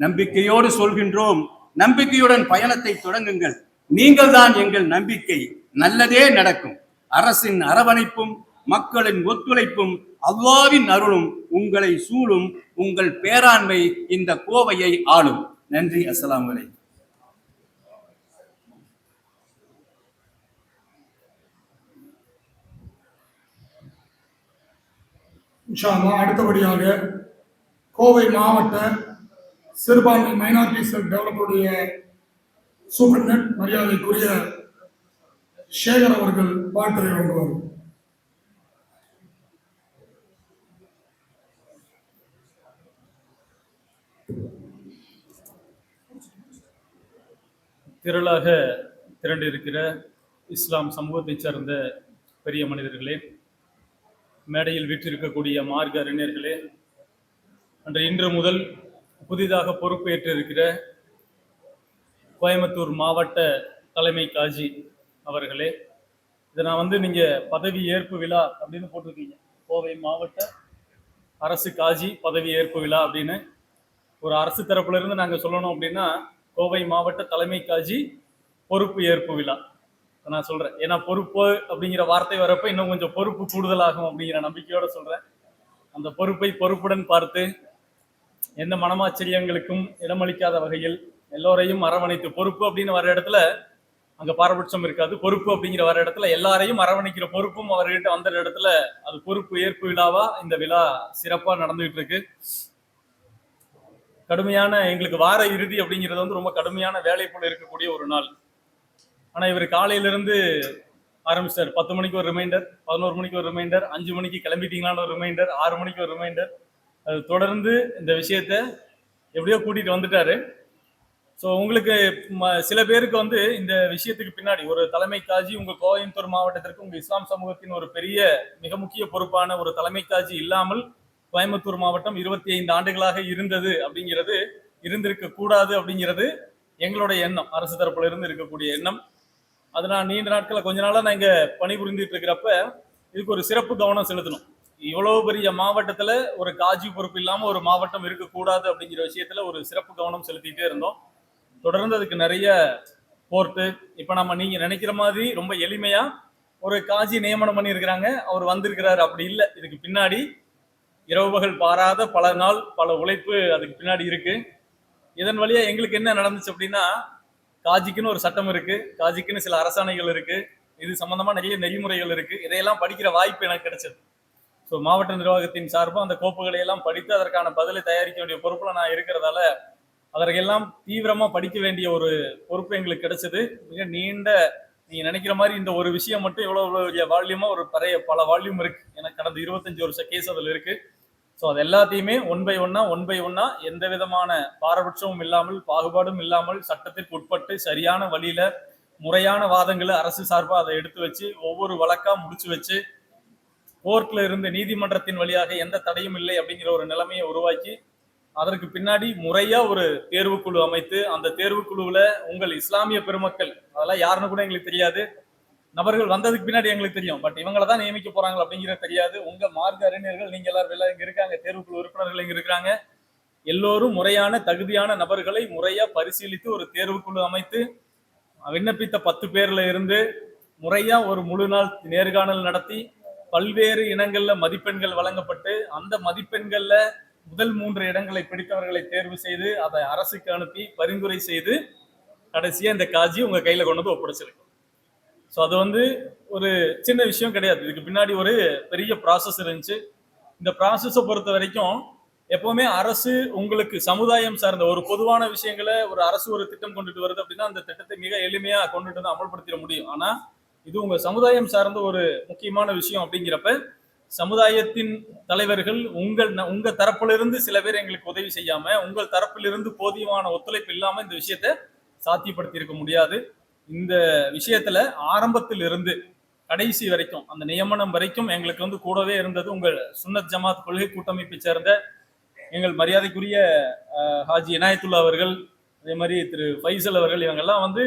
நம்பிக்கையோடு சொல்கின்றோம், நம்பிக்கையுடன் பயணத்தை தொடங்குங்கள். நீங்கள் தான் எங்கள் நம்பிக்கை. நல்லதே நடக்கும். அரசின் அரவணைப்பும் மக்களின் ஒத்துழைப்பும் அல்லாஹ்வின் அருளும் உங்களை சூழும். உங்கள் பேராண்மை இந்த கோவையை ஆளும். நன்றி. அஸ்ஸலாமு அலைக்கும். இன்ஷா அல்லாஹ் அடுத்தபடியாக கோவை மாவட்ட சிறுபான்மை மைனாரிட்டி செல் டெவலப்பருடைய சூப்பர்டென்ட் மரியாதைக்குரிய சேகர் அவர்கள் வாழ்த்துரை வழங்குவார். திரளாக திரண்டிருக்கிற இஸ்லாம் சமூகத்தைச் சார்ந்த பெரிய மனிதர்களே, மேடையில் வீற்றிருக்கக்கூடிய மார்க்க அறிஞர்களே, இன்று முதல் புதிதாக பொறுப்பேற்றிருக்கிற கோயம்புத்தூர் மாவட்ட தலைமை காஜி அவர்களே, இதை நான் நீங்கள் பதவி ஏற்பு விழா அப்படின்னு போட்டிருக்கீங்க. கோவை மாவட்ட அரசு காஜி பதவி ஏற்பு விழா அப்படின்னு ஒரு அரசு தரப்புல இருந்து நாங்கள் சொல்லணும் அப்படின்னா கோவை மாவட்ட தலைமை காஜி பொறுப்பு ஏற்பு விழா நான் சொல்றேன். ஏன்னா பொறுப்பு அப்படிங்கிற வார்த்தை வரப்ப இன்னும் கொஞ்சம் பொறுப்பு கூடுதலாகும் அப்படிங்கிற நம்பிக்கையோட சொல்றேன். அந்த பொறுப்பை பொறுப்புடன் பார்த்து எந்த மனமாச்சரியங்களுக்கும் இடமளிக்காத வகையில் எல்லோரையும் அரவணைத்து, பொறுப்பு அப்படின்னு வர இடத்துல அங்க பாரபட்சம் இருக்காது. பொறுப்பு அப்படிங்கிற வர இடத்துல எல்லாரையும் அரவணைக்கிற பொறுப்பும் அவர்கிட்ட வந்த இடத்துல அது பொறுப்பு ஏற்பு விழாவா இந்த விழா சிறப்பா நடந்துகிட்டு இருக்கு. கடுமையான எங்களுக்கு வார இறுதி அப்படிங்கிறது ரொம்ப கடுமையான வேலை போல இருக்கக்கூடிய ஒரு நாள். ஆனா இவர் காலையிலிருந்து ஆரம்பிச்சிட்டாரு. 10 மணிக்கு ஒரு ரிமைண்டர், 11 மணிக்கு ஒரு ரிமைண்டர், 5 மணிக்கு கிளம்பிட்டீங்களான்னு ஒரு ரிமைண்டர், 6 மணிக்கு ஒரு ரிமைண்டர். அது தொடர்ந்து இந்த விஷயத்த எப்படியோ கூட்டிட்டு வந்துட்டாரு. ஸோ உங்களுக்கு சில பேருக்கு வந்து இந்த விஷயத்துக்கு பின்னாடி ஒரு தலைமை காஜி, உங்க கோயம்புத்தூர் மாவட்டத்திற்கு உங்க இஸ்லாம் சமூகத்தின் ஒரு பெரிய மிக முக்கிய பொறுப்பான ஒரு தலைமை காஜி இல்லாமல் கோயம்புத்தூர் மாவட்டம் 25 ஆண்டுகளாக இருந்தது அப்படிங்கிறது, இருந்திருக்க கூடாது அப்படிங்கிறது எங்களுடைய எண்ணம், அரசு தரப்புல இருந்து இருக்கக்கூடிய எண்ணம். அது நான் நீண்ட நாட்களை கொஞ்ச நாளா நான் இங்க பணிபுரிந்துட்டு இருக்கிறப்ப இதுக்கு ஒரு சிறப்பு கவனம் செலுத்தணும். இவ்வளவு பெரிய மாவட்டத்துல ஒரு காஜி பொறுப்பு இல்லாம ஒரு மாவட்டம் இருக்கக்கூடாது அப்படிங்கிற விஷயத்துல ஒரு சிறப்பு கவனம் செலுத்திட்டே இருந்தோம். தொடர்ந்து அதுக்கு நிறைய கோர்ட்டு, இப்ப நம்ம நீங்க நினைக்கிற மாதிரி ரொம்ப எளிமையா ஒரு காஜி நியமனம் பண்ணியிருக்கிறாங்க, அவர் வந்திருக்கிறாரு, அப்படி இல்லை. இதுக்கு பின்னாடி இரவு பகல் பாராத பல நாள் பல உழைப்பு அதுக்கு பின்னாடி இருக்கு. இதன் வழியா எங்களுக்கு என்ன நடந்துச்சு அப்படின்னா, காஜிக்குன்னு ஒரு சட்டம் இருக்கு, காஜிக்குன்னு சில அரசாணைகள் இருக்கு, இது சம்பந்தமா நிறைய நெறிமுறைகள் இருக்கு. இதையெல்லாம் படிக்கிற வாய்ப்பு எனக்கு கிடைச்சது. ஸோ மாவட்ட நிர்வாகத்தின் சார்பாக அந்த கோப்புகளை எல்லாம் படித்து அதற்கான பதிலை தயாரிக்க வேண்டிய பொறுப்புல நான் இருக்கிறதால அதற்கெல்லாம் தீவிரமா படிக்க வேண்டிய ஒரு பொறுப்பு எங்களுக்கு கிடைச்சது. மிக நீண்ட, நீங்க நினைக்கிற மாதிரி இந்த ஒரு விஷயம் மட்டும் இவ்வளவு வால்யூமா ஒரு பல வால்யூம் இருக்கு. எனக்கு கடந்த 25 வருஷ கேஸ் அதில் இருக்கு. ஸோ அது எல்லாத்தையுமே ஒன் பை ஒன்னா எந்த விதமான பாரபட்சமும் இல்லாமல், பாகுபாடும் இல்லாமல், சட்டத்திற்கு உட்பட்டு சரியான வழியில முறையான வாதங்களை அரசு சார்பாக அதை எடுத்து வச்சு ஒவ்வொரு வழக்கா முடிச்சு வச்சு கோர்ட்ல இருந்து நீதிமன்றத்தின் வழியாக எந்த தடையும் இல்லை அப்படிங்கிற ஒரு நிலைமையை உருவாக்கி அதற்கு பின்னாடி முறையா ஒரு தேர்வுக்குழு அமைத்து அந்த தேர்வுக்குழுவுல உங்கள் இஸ்லாமிய பெருமக்கள், அதெல்லாம் யாருன்னு கூட எங்களுக்கு தெரியாது, நபர்கள் வந்ததுக்கு பின்னாடி எங்களுக்கு தெரியும், பட் இவங்களை தான் நியமிக்க போறாங்க அப்படிங்கிறது தெரியாது. உங்க மார்க்க அறிஞர்கள் நீங்க எல்லாரும் இங்க இருக்காங்க, தேர்வுக்குழு உறுப்பினர்கள் இங்க இருக்கிறாங்க, எல்லோரும் முறையான தகுதியான நபர்களை முறையா பரிசீலித்து ஒரு தேர்வுக்குழு அமைத்து விண்ணப்பித்த 10 பேர்ல இருந்து முறையா ஒரு முழு நாள் நேர்காணல் நடத்தி பல்வேறு இனங்கள்ல மதிப்பெண்கள் வழங்கப்பட்டு அந்த மதிப்பெண்கள்ல முதல் 3 இடங்களை பிடித்தவர்களை தேர்வு செய்து அதை அரசுக்கு அனுப்பி பரிந்துரை செய்து கடைசியா இந்த காஜி உங்க கையில கொண்டு வந்து ஒப்படைச்சிருக்கு. ஸோ அது வந்து ஒரு சின்ன விஷயம் கிடையாது, இதுக்கு பின்னாடி ஒரு பெரிய ப்ராசஸ் இருந்துச்சு. இந்த ப்ராசஸை பொறுத்த வரைக்கும் எப்பவுமே அரசு உங்களுக்கு சமுதாயம் சார்ந்த ஒரு பொதுவான விஷயங்களை ஒரு அரசு ஒரு திட்டம் கொண்டுட்டு வருது அப்படின்னா அந்த திட்டத்தை மிக எளிமையா கொண்டுட்டு வந்து அமல்படுத்திட முடியும். ஆனா இது உங்க சமுதாயம் சார்ந்த ஒரு முக்கியமான விஷயம் அப்படிங்கிறப்ப சமுதாயத்தின் தலைவர்கள் உங்க தரப்பிலிருந்து சில பேர் எங்களுக்கு உதவி செய்யாம, உங்கள் தரப்பிலிருந்து போதியமான ஒத்துழைப்பு இல்லாம இந்த விஷயத்த சாத்தியப்படுத்தி இருக்க முடியாது. இந்த விஷயத்துல ஆரம்பத்தில் இருந்து கடைசி வரைக்கும் அந்த நியமனம் வரைக்கும் எங்களுக்கு வந்து கூடவே இருந்தது உங்கள் சுன்னத் ஜமாத் கொள்கை கூட்டமைப்பை சேர்ந்த எங்கள் மரியாதைக்குரிய ஹாஜி இனாயத்துல்லா அவர்கள், அதே மாதிரி திரு ஃபைசல் அவர்கள், இவங்கெல்லாம் வந்து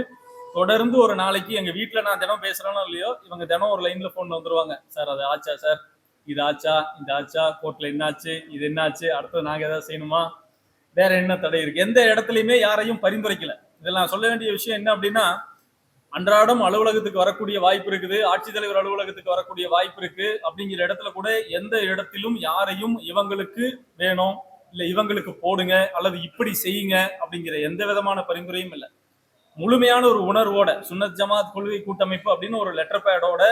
தொடர்ந்து ஒரு நாளைக்கு எங்க வீட்டுல நான் தினம் பேசுறேனோ இல்லையோ இவங்க தினம் ஒரு லைன்ல போன் வந்துருவாங்க, சார் அது ஆச்சா, சார் இது ஆச்சா, இந்த ஆச்சா, கோர்ட்ல என்னாச்சு, இது என்னாச்சு, அடுத்தது நாங்க ஏதாவது செய்யணுமா, வேற என்ன தடை இருக்கு, எந்த இடத்துலயுமே யாரையும் பரிந்துரைக்கல. இதெல்லாம் சொல்ல வேண்டிய விஷயம் என்ன அப்படின்னா, அன்றாடம் அலுவலகத்துக்கு வரக்கூடிய வாய்ப்பு இருக்குது, ஆட்சித்தலைவர் அலுவலகத்துக்கு வரக்கூடிய வாய்ப்பு இருக்கு, அப்படிங்கிற இடத்துல கூட எந்த இடத்திலும் யாரையும் இவங்களுக்கு வேணும் இல்ல இவங்களுக்கு போடுங்க அல்லது இப்படி செய்யுங்க அப்படிங்கிற எந்த விதமான பரிந்துரையும் இல்லை. முழுமையான ஒரு உணர்வோட சுன்னத் ஜமாத் கொள்கை கூட்டமைப்பு அப்படின்னு ஒரு லெட்டர் பேடோட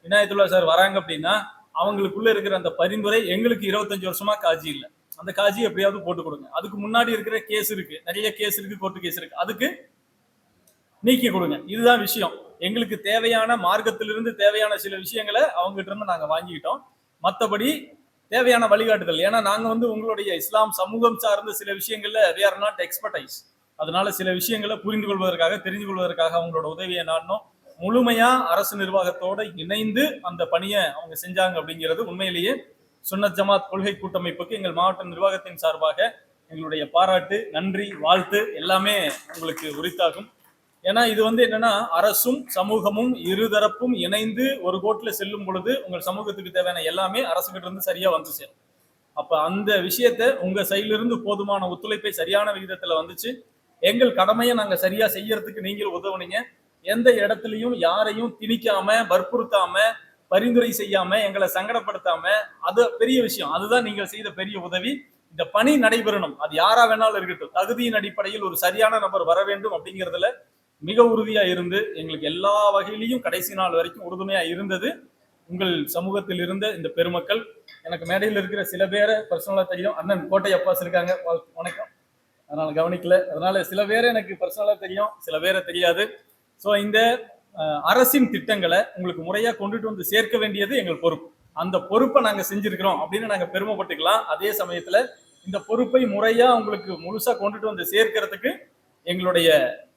இனாயத்துல்லா சார் வராங்க அப்படின்னா அவங்களுக்குள்ள இருக்கிற அந்த பரிந்துரை எங்களுக்கு 25 வருஷமா காஜி இல்லை, அந்த காஜி எப்படியாவது போட்டு கொடுங்க, அதுக்கு முன்னாடி இருக்கிற கேஸ் இருக்கு, நிறைய கேஸ் இருக்கு, கோர்ட்டு கேஸ் இருக்கு, அதுக்கு நீக்கி கொடுங்க, இதுதான் விஷயம். எங்களுக்கு தேவையான மார்க்கத்திலிருந்து தேவையான சில விஷயங்களை அவங்ககிட்ட இருந்து நாங்க வாங்கிக்கிட்டோம். மற்றபடி தேவையான வழிகாட்டுதல், ஏன்னா நாங்க வந்து உங்களுடைய இஸ்லாம் சமூகம் சார்ந்த சில விஷயங்கள்ல we are not expertise, அதனால சில விஷயங்களை புரிந்து கொள்வதற்காக தெரிந்து கொள்வதற்காக அவங்களோட உதவியை நாடணும். முழுமையா அரசு நிர்வாகத்தோட இணைந்து அந்த பணியை அவங்க செஞ்சாங்க அப்படிங்கிறது உண்மையிலேயே சுன்னத் ஜமாத் கொள்கை கூட்டமைப்புக்கு எங்கள் மாவட்ட நிர்வாகத்தின் சார்பாக எங்களுடைய பாராட்டு, நன்றி, வாழ்த்து எல்லாமே உங்களுக்கு உரித்தாகும். ஏன்னா இது வந்து என்னன்னா அரசும் சமூகமும் இருதரப்பும் இணைந்து ஒரு கோர்ட்ல செல்லும் பொழுது உங்கள் சமூகத்துக்கு தேவையான எல்லாமே அரசுகிட்ட இருந்து சரியா வந்து சேரும். அப்ப அந்த விஷயத்த உங்க சைட்ல இருந்து போதுமான ஒத்துழைப்பை சரியான விகிதத்துல வந்துச்சு. எங்கள் கடமையை நாங்க சரியா செய்யறதுக்கு நீங்கள் உதவுனீங்க. எந்த இடத்துலையும் யாரையும் திணிக்காம, வற்புறுத்தாம, பரிந்துரை செய்யாம, எங்களை சங்கடப்படுத்தாம, அது பெரிய விஷயம். அதுதான் நீங்கள் செய்த பெரிய உதவி. இந்த பணி நடைபெறணும், அது யாரா வேணாலும் இருக்கட்டும், தகுதியின் அடிப்படையில் ஒரு சரியான நபர் வர வேண்டும் அப்படிங்கிறதுல மிக உறுதியா இருந்து எங்களுக்கு எல்லா வகையிலையும் கடைசி நாள் வரைக்கும் உறுதுணையா இருந்தது உங்கள் சமூகத்தில் இருந்த இந்த பெருமக்கள். எனக்கு மேடையில் இருக்கிற சில பேரை பர்சனலா தெரியும், அண்ணன் கோட்டை அப்பாஸ் இருக்காங்க, வணக்கம், அதனால கவனிக்கல, அதனால சில பேரை எனக்கு பர்சனலா தெரியும், சில பேரை தெரியாது. ஸோ இந்த அரசின் திட்டங்களை உங்களுக்கு முறையா கொண்டுட்டு வந்து சேர்க்க வேண்டியது எங்கள் பொறுப்பு. அந்த பொறுப்பை நாங்க செஞ்சிருக்கிறோம் அப்படின்னு நாங்க பெருமைப்பட்டுக்கலாம். அதே சமயத்துல இந்த பொறுப்பை முறையா உங்களுக்கு முழுசா கொண்டுட்டு வந்து சேர்க்கிறதுக்கு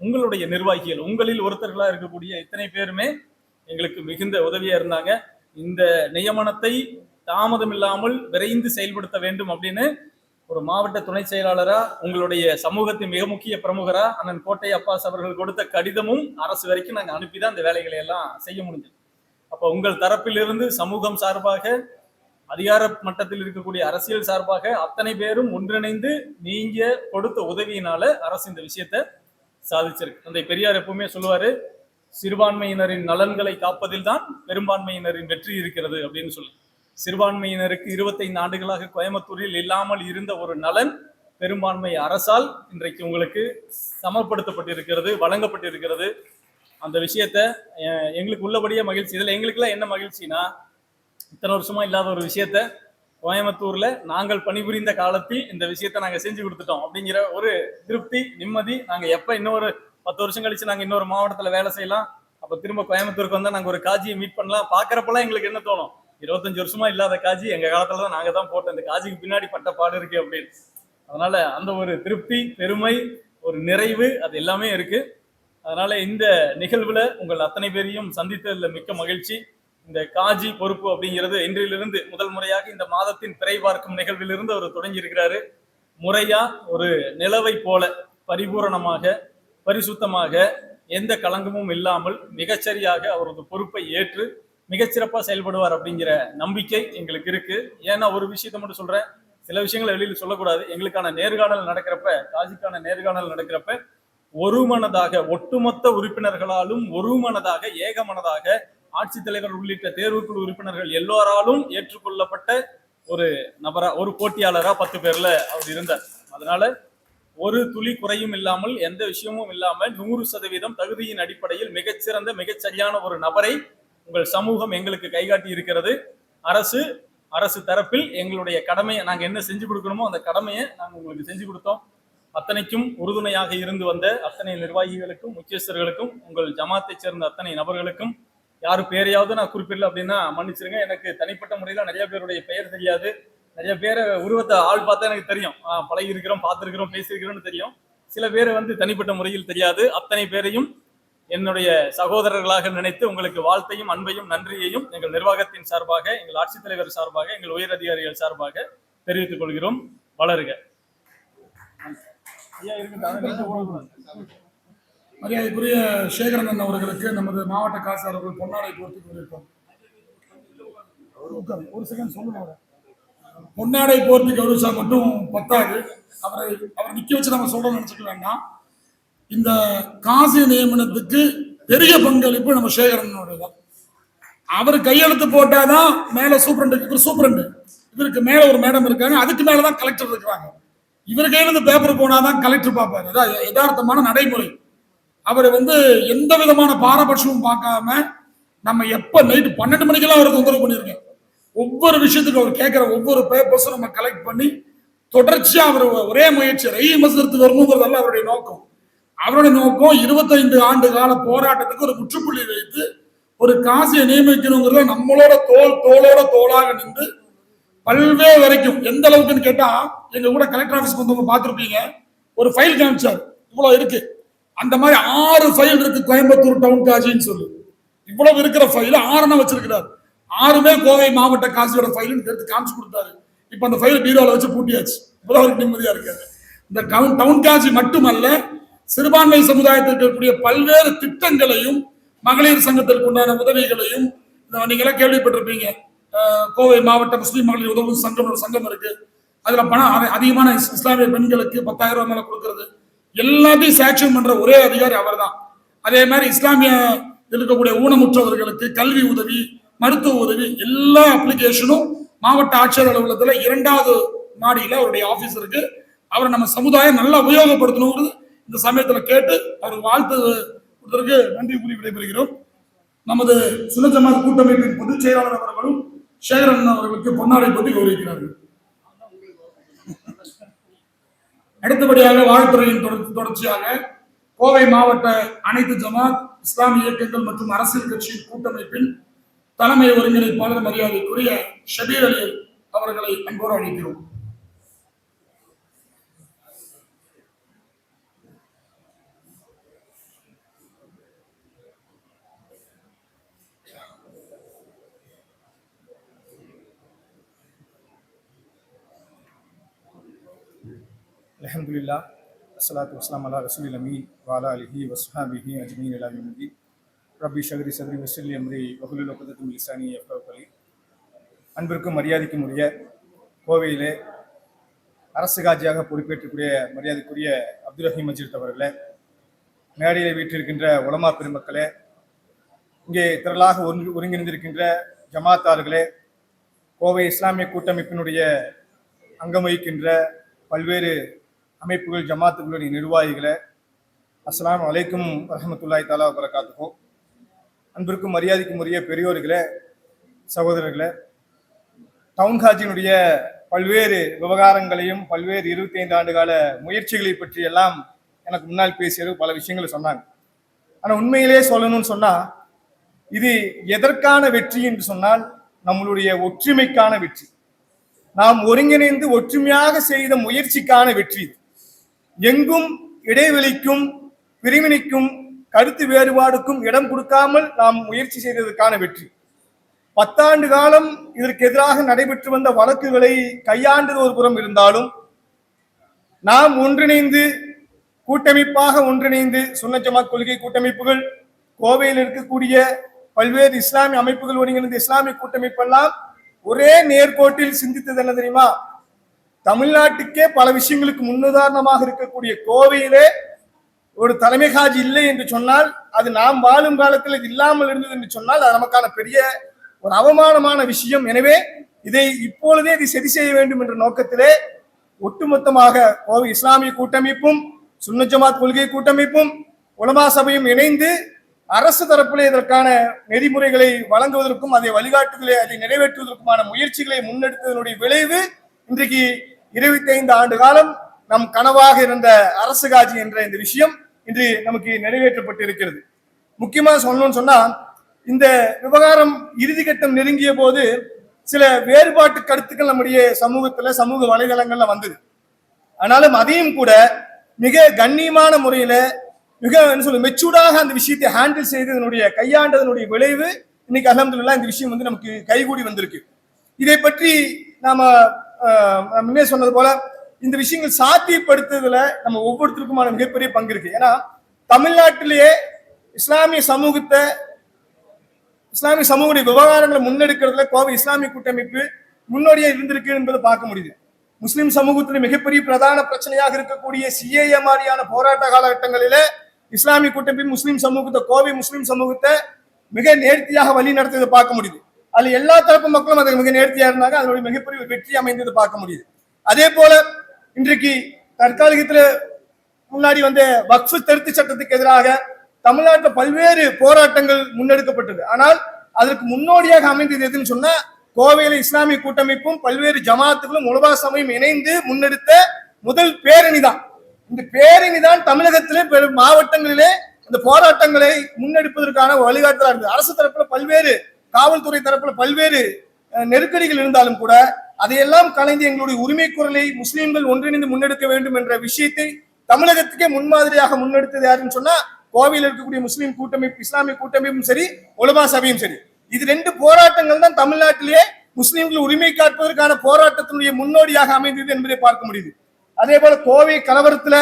உங்களுடைய நிர்வாகிகள், உங்களில் ஒருத்தர்களா இருக்கக்கூடிய இத்தனை பேருமே எங்களுக்கு மிகுந்த உதவியா இருந்தாங்க. இந்த நியமனத்தை தாமதம் இல்லாமல் விரைந்து செயல்படுத்த வேண்டும் அப்படின்னு ஒரு மாவட்ட துணை செயலாளரா, உங்களுடைய சமூகத்தின் மிக முக்கிய பிரமுகரா அண்ணன் கோட்டை அப்பாஸ் அவர்கள் கொடுத்த கடிதமும் அரசு வரைக்கும் நாங்க அனுப்பிதான் இந்த வேலைகளை எல்லாம் செய்ய முடிஞ்சது. அப்ப உங்கள் தரப்பிலிருந்து சமூகம் சார்பாக, அதிகார மட்டத்தில் இருக்கக்கூடிய அரசியல் சார்பாக அத்தனை பேரும் ஒன்றிணைந்து நீங்க கொடுத்த உதவியினால அரசு இந்த விஷயத்த சாதிச்சிருக்கு. தந்தை பெரியார் எப்பவுமே சொல்லுவாரு, சிறுபான்மையினரின் நலன்களை காப்பதில் தான் பெரும்பான்மையினரின் வெற்றி இருக்கிறது அப்படின்னு சொல்லு. சிறுபான்மையினருக்கு 25 ஆண்டுகளாக கோயம்புத்தூரில் இல்லாமல் இருந்த ஒரு நலன் பெரும்பான்மை அரசால் இன்றைக்கு உங்களுக்கு சமர்ப்படுத்தப்பட்டிருக்கிறது, வழங்கப்பட்டிருக்கிறது. அந்த விஷயத்த எங்களுக்கு உள்ளபடியே மகிழ்ச்சி. இதுல எங்களுக்குலாம் என்ன மகிழ்ச்சினா, இத்தனை வருஷமா இல்லாத ஒரு விஷயத்த கோயம்புத்தூர்ல நாங்கள் பணிபுரிந்த காலத்தில் இந்த விஷயத்த நாங்க செஞ்சு கொடுத்துட்டோம் அப்படிங்கிற ஒரு திருப்தி, நிம்மதி. நாங்க எப்ப இன்னொரு 10 வருஷம் கழிச்சு நாங்க இன்னொரு மாவட்டத்துல வேலை செய்யலாம், அப்ப திரும்ப கோயம்புத்தூருக்கு வந்தா நாங்க ஒரு காஜியை மீட் பண்ணலாம், பாக்குறப்பெல்லாம் எங்களுக்கு என்ன தோணும், 25 வருஷமா இல்லாத காஜி எங்க காலத்துல தான் நாங்க தான் போட்டோம், இந்த காஜிக்கு பின்னாடி பட்ட பாடு இருக்கு அப்படின்னு. அதனால அந்த ஒரு திருப்தி, பெருமை, ஒரு நிறைவு, அது எல்லாமே இருக்கு. அதனால இந்த நிகழ்வுல உங்கள் அத்தனை பேரையும் சந்தித்ததுல மிக்க மகிழ்ச்சி. இந்த காஜி பொறுப்பு அப்படிங்கிறது இன்றிலிருந்து முதல் முறையாக இந்த மாதத்தின் பிறை பார்க்கும் நிகழ்விலிருந்து அவர் தொடங்கி இருக்கிறாரு. முறையா ஒரு நிலவை போல பரிபூரணமாக, பரிசுத்தமாக, எந்த களங்கமும் இல்லாமல் மிகச்சரியாக அவரது பொறுப்பை ஏற்று மிகச்சிறப்பா செயல்படுவார் அப்படிங்கிற நம்பிக்கை எங்களுக்கு இருக்கு. ஏன்னா ஒரு விஷயத்த மட்டும் சொல்றேன், சில விஷயங்களை வெளியில சொல்லக்கூடாது. எங்களுக்கான நேர்காணல் நடக்கிறப்ப, காஜிக்கான நேர்காணல் நடக்கிறப்ப ஒருமனதாக, ஒட்டுமொத்த உறுப்பினர்களாலும் ஒருமனதாக, ஏகமனதாக, ஆட்சித்தலைவர் உள்ளிட்ட தேர்வுக்குழு உறுப்பினர்கள் எல்லோராலும் ஏற்றுக்கொள்ளப்பட்ட ஒரு நபரா, ஒரு போட்டியாளரா 10 பேர்ல அவர் இருந்தார். அதனால ஒரு துளி குறையும் இல்லாமல், எந்த விஷயமும் இல்லாமல் 100% தகுதியின் அடிப்படையில் மிகச்சிறந்த, மிகச்சரியான ஒரு நபரை உங்கள் சமூகம் எங்களுக்கு கைகாட்டி இருக்கிறது. அரசு தரப்பில் எங்களுடைய கடமையை நாங்க என்ன செஞ்சு கொடுக்கணுமோ அந்த கடமையை நாங்க உங்களுக்கு செஞ்சு கொடுத்தோம். அத்தனைக்கும் உறுதுணையாக இருந்து வந்த அத்தனை நிர்வாகிகளுக்கும், முக்கியஸ்தர்களுக்கும், உங்கள் ஜமாத்தை சேர்ந்த அத்தனை நபர்களுக்கும், யாரு பேரையாவது நான் குறிப்பிடல அப்படின்னா மன்னிச்சிருங்க. எனக்கு தனிப்பட்ட முறையில நிறைய பேருடைய பெயர் தெரியாது. நிறைய பேரை உருவத்தை ஆள் பார்த்தா எனக்கு தெரியும், பழகி இருக்கிறோம், பார்த்துருக்கிறோம், பேசியிருக்கிறோம்னு தெரியும். சில பேரை தெரிப்பட்ட முறையில் தெரியாது. அத்தனை பேரையும் என்னுடைய சகோதரர்களாக நினைத்து உங்களுக்கு வாழ்த்தையும், அன்பையும், நன்றியையும் எங்கள் நிர்வாகத்தின் சார்பாக, எங்கள் ஆட்சித்தலைவர் சார்பாக, எங்கள் உயர் அதிகாரிகள் சார்பாக தெரிவித்துக் கொள்கிறோம். வளருக. மரியாதைக்குரிய சேகரன் அவர்களுக்கு நமது மாவட்ட காசு அவர்கள் பொன்னாடை போர்த்தி கொண்டிருப்பார். ஒரு செகண்ட் சொல்லுங்க. பொன்னாடை போர்த்தி கௌரவிச்சா மட்டும் பத்தாது, அவர் நிக்க வச்சு நம்ம சொல்றோம்னு நினைச்சுக்க வேண்டாம். இந்த காசி நியமனத்துக்கு பெரிய பங்களிப்பு நம்ம சேகரனுடையதான். அவர் கையெழுத்து போட்டாதான் மேல சூப்பரண்டு, இதற்கு மேல ஒரு மேடம் இருக்காங்க, அதுக்கு மேலதான் கலெக்டர் இருக்கிறாங்க. இவர் கையிலிருந்து பேப்பர் போனாதான் கலெக்டர் பார்ப்பாரு. அதான் யதார்த்தமான நடைமுறை. அவர் எந்த விதமான பாரபட்சமும் பார்க்காம, நம்ம எப்ப நைட்டு 12 மணிக்கெல்லாம் அவருக்கு தொந்தரவு பண்ணியிருக்கேன். ஒவ்வொரு விஷயத்துக்கும் அவர் கேட்கிற ஒவ்வொரு பேப்பர்ஸும் நம்ம கலெக்ட் பண்ணி தொடர்ச்சியா அவர் ஒரே முயற்சி மசரத்துக்கு வரணுங்கிறதல்ல அவருடைய நோக்கம். 25 ஆண்டு கால போராட்டத்துக்கு ஒரு முற்றுப்புள்ளி வைத்து ஒரு காசியை நியமிக்கணுங்கிறத நம்மளோட தோளோட தோளாக நின்று பல்வேறு வரைக்கும். எந்த அளவுக்குன்னு கேட்டா, எங்க கூட கலெக்டர் ஆபீஸ்க்கு வந்தவங்க பார்த்துருப்பீங்க, ஒரு ஃபைல் காமிச்சார், இவ்வளவு இருக்கு. அந்த மாதிரி 6 ஃபைல் இருக்கு கோயம்புத்தூர் டவுன் காசின்னு சொல்லி. இவ்வளவு இருக்கிற ஃபைல் 6 வச்சிருக்கிறார். 6மே கோவை மாவட்ட காசியோட ஃபைல் எடுத்து காமிச்சு கொடுத்தாரு. இப்ப அந்த ஃபைல் பீரோல வச்சு பூட்டியாச்சு. இப்பதான் அவருக்கு நிம்மதியா இருக்காரு. இந்த டவுன் காசி மட்டுமல்ல, சிறுபான்மை சமுதாயத்தில் இருக்கக்கூடிய பல்வேறு திட்டங்களையும், மகளிர் சங்கத்திற்கு உண்டான உதவிகளையும் நீங்களாம் கேள்விப்பட்டிருப்பீங்க. கோவை மாவட்ட முஸ்லீம் மகளிர் உதவும் சங்கம் இருக்கு. அதுல பணம் அதிகமான இஸ்லாமிய பெண்களுக்கு 10,000 ரூபாய் மேல கொடுக்கறது எல்லாத்தையும் சாங்ஷன் பண்ற ஒரே அதிகாரி அவர் தான். அதே மாதிரி இஸ்லாமிய இருக்கக்கூடிய ஊனமுற்றவர்களுக்கு கல்வி உதவி, மருத்துவ உதவி, எல்லா அப்ளிகேஷனும் மாவட்ட ஆட்சியர் அலுவலகத்துல 2வது மாடியில அவருடைய ஆபீஸ் இருக்கு. அவரை நம்ம சமுதாயம் நல்லா உபயோகப்படுத்தணுங்கிறது இந்த சமயத்துல கேட்டு அவருக்கு வாழ்த்து கொடுத்ததற்கு நன்றி கூறி விடைபெறுகிறோம். நமது சுன்ன ஜமாத் கூட்டமைப்பின் பொதுச் செயலாளர் அவர்களும் சேகரன் அவர்களுக்கு பொன்னாடை போட்டி கௌரவிக்கிறார்கள். அடுத்தபடியாக வாழ்த்துறையின் தொடர்ச்சியாக கோவை மாவட்ட அனைத்து ஜமாத் இஸ்லாமிய இயக்கங்கள் மற்றும் அரசியல் கட்சியின் கூட்டமைப்பின் தலைமை ஒருங்கிணைப்பாளர் மரியாதைக்குரிய ஷபீர் அலி அவர்களை அன்போடு அழைக்கிறோம். அல்ஹம்துலில்லாஹ் அஸ்ஸலாத்து வஸ்ஸலாமு அலா ரசூலில் அமீன் வ அலா ஆலிஹி வ ஸஹ்பிஹி அஜ்மஈன் இலா யௌமிddin. ரப்பி ஷ்ரஹ் லி ஸத்ரி வயஸ்ஸிர் லி அம்ரி வஹ்லுல் உக்தத்தம் மின் லிசானி யஃப்கஹு கௌலி. அன்பிற்கும் மரியாதைக்கும் உரிய கோவையிலே அரசு காஜியாக பொறுப்பேற்றக்கூடிய மரியாதைக்குரிய அப்துல் ரஹீம் மஜீத் அவர்களே, மேடையில் வீற்றிருக்கின்ற உலமா பெருமக்களே, இங்கே திரளாக ஒருங்கிணைந்திருக்கின்ற ஜமாத்தார்களே, கோவை இஸ்லாமிய கூட்டமைப்பினுடைய அங்கம் வகிக்கின்ற பல்வேறு அமைப்புகள் ஜமாத்துகளுடைய நிர்வாகிகளே, அஸ்ஸலாமு அலைக்கும் வரஹ்மத்துல்லாஹி தஆலா வ பரகாத்துஹு. அன்பிற்கும் மரியாதைக்கும் உரிய பெரியோர்களே, சகோதரர்களே, டவுன் ஹாஜினுடைய பல்வேறு விவகாரங்களையும் பல்வேறு 25 ஆண்டு கால முயற்சிகளை பற்றி எல்லாம் எனக்கு முன்னால் பேசியது பல விஷயங்களை சொன்னாங்க. ஆனால் உண்மையிலே சொல்லணும்னு சொன்னா, இது எதற்கான வெற்றி என்று சொன்னால் நம்மளுடைய ஒற்றுமைக்கான வெற்றி, நாம் ஒருங்கிணைந்து ஒற்றுமையாக செய்த முயற்சிக்கான வெற்றி. எங்கும் இடைவெளிக்கும் பிரிவினைக்கும் கருத்து வேறுபாடுக்கும் இடம் கொடுக்காமல் நாம் முயற்சி செய்ததற்கான வெற்றி. 10 ஆண்டு காலம் இதற்கு எதிராக நடைபெற்று வந்த வழக்குகளை கையாண்டது ஒரு புறம் இருந்தாலும், நாம் ஒன்றிணைந்து கூட்டமைப்பாக ஒன்றிணைந்து சுன்னத் ஜமாத் கொள்கை கூட்டமைப்புகள், கோவையில் இருக்கக்கூடிய பல்வேறு இஸ்லாமிய அமைப்புகள் ஒருங்கிணைந்த இஸ்லாமிய கூட்டமைப்பெல்லாம் ஒரே நேர்கோட்டில் சிந்தித்தது என்ன தெரியுமா? தமிழ்நாட்டுக்கே பல விஷயங்களுக்கு முன்னுதாரணமாக இருக்கக்கூடிய கோவையிலே ஒரு தலைமை காஜி இல்லை என்று சொன்னால், அது நாம் வாழும் காலத்தில் இது இல்லாமல் இருந்தது என்று சொன்னால் அது நமக்கான பெரிய ஒரு அவமானமான விஷயம். எனவே இதை இப்பொழுதே இதை சரி செய்ய வேண்டும் என்ற நோக்கத்திலே ஒட்டுமொத்தமாக கோவை இஸ்லாமிய கூட்டமைப்பும் சுன்னத் ஜமாத் கொள்கை கூட்டமைப்பும் உலமா சபையும் இணைந்து அரசு தரப்பிலே இதற்கான நெறிமுறைகளை வழங்குவதற்கும் அதை வழிகாட்டுதலை அதை நிறைவேற்றுவதற்குமான முயற்சிகளை முன்னெடுத்ததனுடைய விளைவு இன்றைக்கு 25 ஆண்டு காலம் நம் கனவாக இருந்த அரசு காட்சி என்ற இந்த விஷயம் இன்று நமக்கு நிறைவேற்றப்பட்டு இருக்கிறது. முக்கியமா சொல்லணும்னு சொன்னா, இந்த விவகாரம் இறுதிக்கட்டம் நெருங்கிய போது சில வேறுபாட்டு கருத்துக்கள் நம்முடைய சமூகத்துல சமூக வலைதளங்கள்ல வந்தது. ஆனாலும் அதையும் கூட மிக கண்ணியமான முறையில மிக மெச்சூர்டாக அந்த விஷயத்தை ஹேண்டில் செய்ததனுடைய கையாண்டதனுடைய விளைவு இன்னைக்கு அல்ஹம்துலில்லாஹ் இந்த விஷயம் வந்து நமக்கு கைகூடி வந்திருக்கு. இதை பற்றி நாம முன்னே சொன்னது போல இந்த விஷயங்கள் சாத்தியப்படுத்துறதுல நம்ம ஒவ்வொருத்தருக்குமான மிகப்பெரிய பங்கு இருக்கு. ஏன்னா தமிழ்நாட்டிலேயே இஸ்லாமிய சமூகடைய விவகாரங்களை முன்னெடுக்கிறதுல கோவை இஸ்லாமிய கூட்டமைப்பு முன்னோடியா இருந்திருக்கு என்பதை பார்க்க முடியுது. முஸ்லிம் சமூகத்தில் மிகப்பெரிய பிரதான பிரச்சனையாக இருக்கக்கூடிய சிஏஏ மாதிரியான போராட்ட காலகட்டங்களில இஸ்லாமிய கூட்டமைப்பு முஸ்லிம் சமூகத்தை, கோவை முஸ்லிம் சமூகத்தை மிக நேர்த்தியாக வழி நடத்துவதை பார்க்க முடியுது. அதுல எல்லா தரப்பு மக்களும் அதுக்கு மிக நேர்த்தியா இருந்தாங்க. அதனுடைய மிகப்பெரிய வெற்றி அமைந்தது பார்க்க முடியுது. அதே போல இன்றைக்கு தற்காலிகத்துல முன்னாடி வந்த வக்ஃபு திருத்த சட்டத்துக்கு எதிராக தமிழ்நாட்டில் பல்வேறு போராட்டங்கள் முன்னெடுக்கப்பட்டது. ஆனால் அதற்கு முன்னோடியாக அமைந்தது எதுன்னு சொன்னா, கோவையில இஸ்லாமிய கூட்டமைப்பும் பல்வேறு ஜமாத்துகளும் உலமா சபையும் இணைந்து முன்னெடுத்த முதல் பேரணி தான். இந்த பேரணி தான் தமிழகத்திலே பெரும் மாவட்டங்களிலே இந்த போராட்டங்களை முன்னெடுப்பதற்கான வழிகாட்டலா இருந்தது. அரசு தரப்புல பல்வேறு, காவல்துறை தரப்புல பல்வேறு நெருக்கடிகள் இருந்தாலும் கூட அதையெல்லாம் கலைந்து எங்களுடைய உரிமை குரலை முஸ்லீம்கள் ஒன்றிணைந்து முன்னெடுக்க வேண்டும் என்ற விஷயத்தை தமிழகத்துக்கே முன்மாதிரியாக முன்னெடுத்தது யாருன்னு சொன்னா, கோவையில் இருக்கக்கூடிய முஸ்லீம் கூட்டமைப்பு, இஸ்லாமிய கூட்டமைப்பும் சரி, உலமா சபையும் சரி. இது 2 போராட்டங்கள் தான் தமிழ்நாட்டிலேயே முஸ்லீம்கள் உரிமை காப்பதற்கான போராட்டத்தினுடைய முன்னோடியாக அமைந்தது என்பதை பார்க்க முடியுது. அதே போல கோவை கலவரத்துல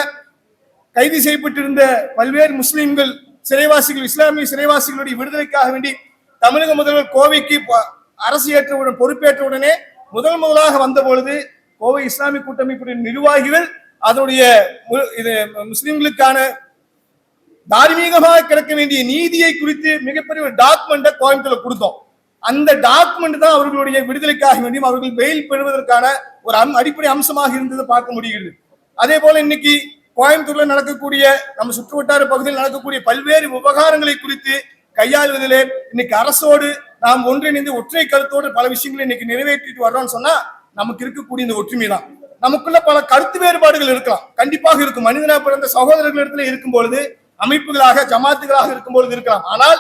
கைது செய்யப்பட்டிருந்த பல்வேறு முஸ்லீம்கள் சிறைவாசிகள், இஸ்லாமிய சிறைவாசிகளுடைய விடுதலைக்காக வேண்டி தமிழக முதல்வர் கோவைக்கு அரசு ஏற்றவுடன் பொறுப்பேற்றவுடனே முதலாக வந்த பொழுது கோவை இஸ்லாமிய கூட்டமைப்புடைய நிர்வாகிகள் அதனுடைய முஸ்லிம்களுக்கான தார்மீகமாக கிடைக்க வேண்டிய நீதியை குறித்து மிகப்பெரிய ஒரு டாக்குமெண்ட்டை கோயம்புத்தூர்ல கொடுத்தோம். அந்த டாக்குமெண்ட் தான் அவர்களுடைய விடுதலைக்காக வேண்டியும் அவர்கள் பெயில் பெறுவதற்கான ஒரு அடிப்படை அம்சமாக இருந்ததை பார்க்க முடிகிறது. அதே போல இன்னைக்கு கோயம்புத்தூர்ல நடக்கக்கூடிய, நம்ம சுற்று வட்டார பகுதியில் நடக்கக்கூடிய பல்வேறு விவகாரங்களை குறித்து கையாளுவதிலே இன்னைக்கு அரசோடு நாம் ஒன்றிணைந்து ஒற்றை கருத்தோடு பல விஷயங்களை இன்னைக்கு நிறைவேற்றிட்டு வர்றோம்னு சொன்னா, நமக்கு இருக்கக்கூடிய இந்த ஒற்றுமை தான். நமக்குள்ள பல கருத்து வேறுபாடுகள் இருக்கலாம், கண்டிப்பாக இருக்கும். மனிதனா பிறந்த சகோதரர்களிடத்துல இருக்கும் பொழுது அமைப்புகளாக ஜமாத்துகளாக இருக்கும்பொழுது இருக்கலாம். ஆனால்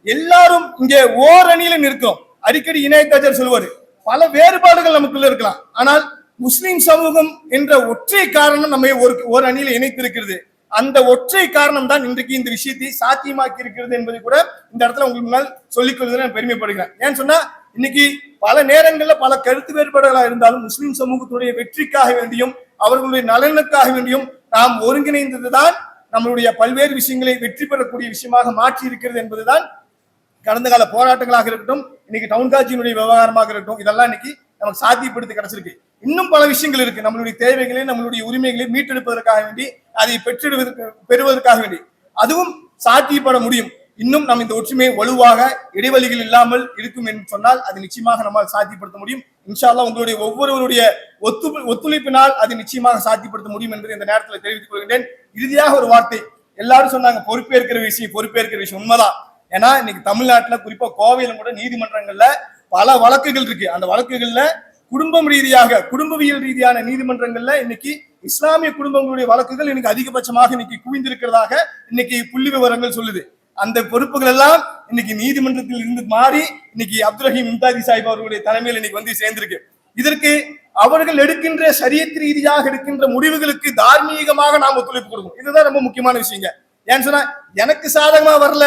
எல்லாரும் இங்கே ஓரணியில நிற்கிறோம். அடிக்கடி இணையத்தாஜர் சொல்லுவாரு, பல வேறுபாடுகள் நமக்குள்ள இருக்கலாம், ஆனால் முஸ்லிம் சமூகம் என்ற ஒற்றை காரணம் நம்மை ஒரு அணியில இணைத்திருக்கிறது. அந்த ஒற்றை காரணம் தான் இன்றைக்கு இந்த விஷயத்தை சாத்தியமாக்கி இருக்கிறது என்பதை கூட இந்த இடத்துல உங்களுக்கு முன்னால் சொல்லிக் கொள்வதில் நான் பெருமைப்படுகிறேன். ஏன்னு சொன்னா இன்னைக்கு பல நேரங்கள்ல பல கருத்து வேறுபாடுகளா இருந்தாலும் முஸ்லிம் சமூகத்துடைய வெற்றிக்காக வேண்டியும் அவர்களுடைய நலனுக்காக வேண்டியும் நாம் ஒருங்கிணைந்ததுதான் நம்மளுடைய பல்வேறு விஷயங்களை வெற்றி பெறக்கூடிய விஷயமாக மாற்றி இருக்கிறது என்பதுதான் கடந்த கால போராட்டங்களாக இருக்கட்டும், இன்னைக்கு டவுன் காட்சியினுடைய விவகாரமாக இருக்கட்டும், இதெல்லாம் இன்னைக்கு நமக்கு சாத்தியப்படுத்தி கிடைச்சிருக்கு. இன்னும் பல விஷயங்கள் இருக்கு. நம்மளுடைய தேவைகளை நம்மளுடைய உரிமைகளை மீட்டெடுப்பதற்காக வேண்டி அதை பெறுவதற்காக வேண்டி அதுவும் சாத்தியப்பட முடியும். இன்னும் நம்ம இந்த ஒற்றுமை வலுவாக இடைவெளிகள் இல்லாமல் இருக்கும் என்று சொன்னால் அது நிச்சயமாக நம்மால் சாத்தியப்படுத்த முடியும். இன்ஷா அல்லாஹ் உங்களுடைய ஒவ்வொருவருடைய ஒத்துழைப்பினால் அது நிச்சயமாக சாத்தியப்படுத்த முடியும் என்று இந்த நேரத்தில் தெரிவித்துக் கொள்கின்றேன். இறுதியாக ஒரு வார்த்தை, எல்லாரும் சொன்னாங்க பொறுப்பேற்கிற விஷயம் உண்மைதான். ஏன்னா இன்னைக்கு தமிழ்நாட்டுல குறிப்பா கோவையிலும் கூட நீதிமன்றங்கள்ல பல வழக்குகள் இருக்கு. அந்த வழக்குகள்ல குடும்பவியல் ரீதியான நீதிமன்றங்கள்ல இன்னைக்கு இஸ்லாமிய குடும்பங்களுடைய வழக்குகள் இன்னைக்கு அதிகபட்சமாக இன்னைக்கு குவிந்திருக்கிறதாக இன்னைக்கு புள்ளி விவரங்கள் சொல்லுது. அந்த பொறுப்புகள் எல்லாம் இன்னைக்கு நீதிமன்றத்தில் இருந்து மாறி இன்னைக்கு அப்துல் ரஹீம் இம்தாதி சாஹிப் அவர்களுடைய தலைமையில் இன்னைக்கு வந்து சேர்ந்திருக்கு. இதற்கு அவர்கள் எடுக்கின்ற ஷரியத் ரீதியாக எடுக்கின்ற முடிவுகளுக்கு தார்மீகமாக நாம் ஒத்துழைப்பு கொடுக்கணும். இதுதான் ரொம்ப முக்கியமான விஷயங்க. ஏன்னு சொன்னா எனக்கு சாதகமா வரல,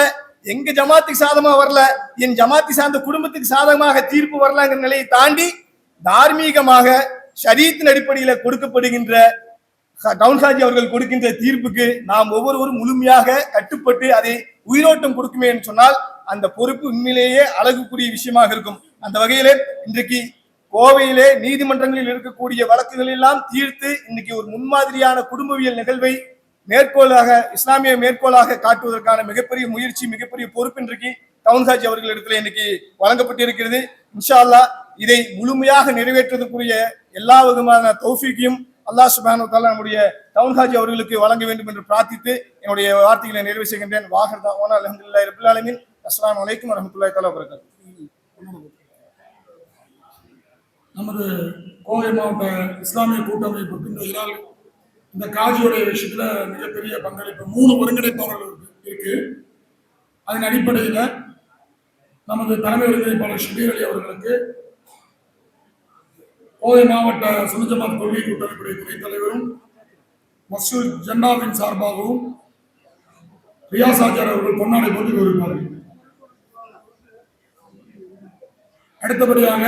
எங்க ஜமாத்துக்கு சாதகமா வரல, என் ஜமாத்தி சார்ந்த குடும்பத்துக்கு சாதகமாக தீர்ப்பு வரலாங்கிற நிலையை தாண்டி தார்மீகமாக ஷரீயத்தின் அடிப்படையில கொடுக்கப்படுகின்ற டவுன் ஹாஜி அவர்கள் கொடுக்கின்ற தீர்ப்புக்கு நாம் ஒவ்வொருவரும் முழுமையாக கட்டுப்பட்டு அதை உயிரோட்டம் கொடுக்குமே என்று சொன்னால் அந்த பொறுப்பு உண்மையிலேயே அழகுக்குரிய விஷயமாக இருக்கும். அந்த வகையிலே இன்றைக்கு கோவையிலே நீதிமன்றங்களில் இருக்கக்கூடிய வழக்குகள் எல்லாம் தீர்த்து இன்னைக்கு ஒரு முன்மாதிரியான குடும்பவியல் நிகழ்வை இஸ்லாமிய மேற்கோளாக காட்டுவதற்கான மிகப்பெரிய முயற்சி, மிகப்பெரிய பொறுப்பு இன்றைக்கு டவுன் ஹாஜி அவர்களிடத்தில் இன்னைக்கு வழங்கப்பட்டிருக்கிறது. இன்ஷா அல்லாஹ் இதை முழுமையாக நிறைவேற்றுவதற்குரிய எல்லா விதமான தௌஃபீக்கையும் அல்லாஹ் சுப்ஹானஹு வ தஆலா நம்முடைய டவுன் ஹாஜி அவர்களுக்கு வழங்க வேண்டும் என்று பிரார்த்தித்து என்னுடைய வார்த்தைகளை நிறைவு செய்கின்றேன். வாஹிர் தஅவானா அல்ஹம்துலில்லாஹி ரப்பில் ஆலமீன். அஸ்ஸலாமு அலைக்கும் வரஹ்மத்துல்லாஹி தஆலா வ பரகாத்துஹு. நமது கோவை மாவட்ட இஸ்லாமிய கூட்டமைப்பு இந்த காஜியோடைய விஷயத்துல மிகப்பெரிய பங்களிப்பு 3 ஒருங்கிணைப்பாளர்கள் இருக்கு. அதன் அடிப்படையில் நமது தலைமை ஒருங்கிணைப்பாளர் ஷபீர் அலி அவர்களுக்கு கோவை மாவட்ட சுன்னத் ஜமாத் கொள்கை கூட்டமைப்புடைய துணைத் தலைவரும் மசூல் ஜன்னாவின் சார்பாகவும் ரியாஸ் ஆச்சார் அவர்கள் பொன்னாடை போட்டு கௌரவிப்பார்கள். அடுத்தபடியாக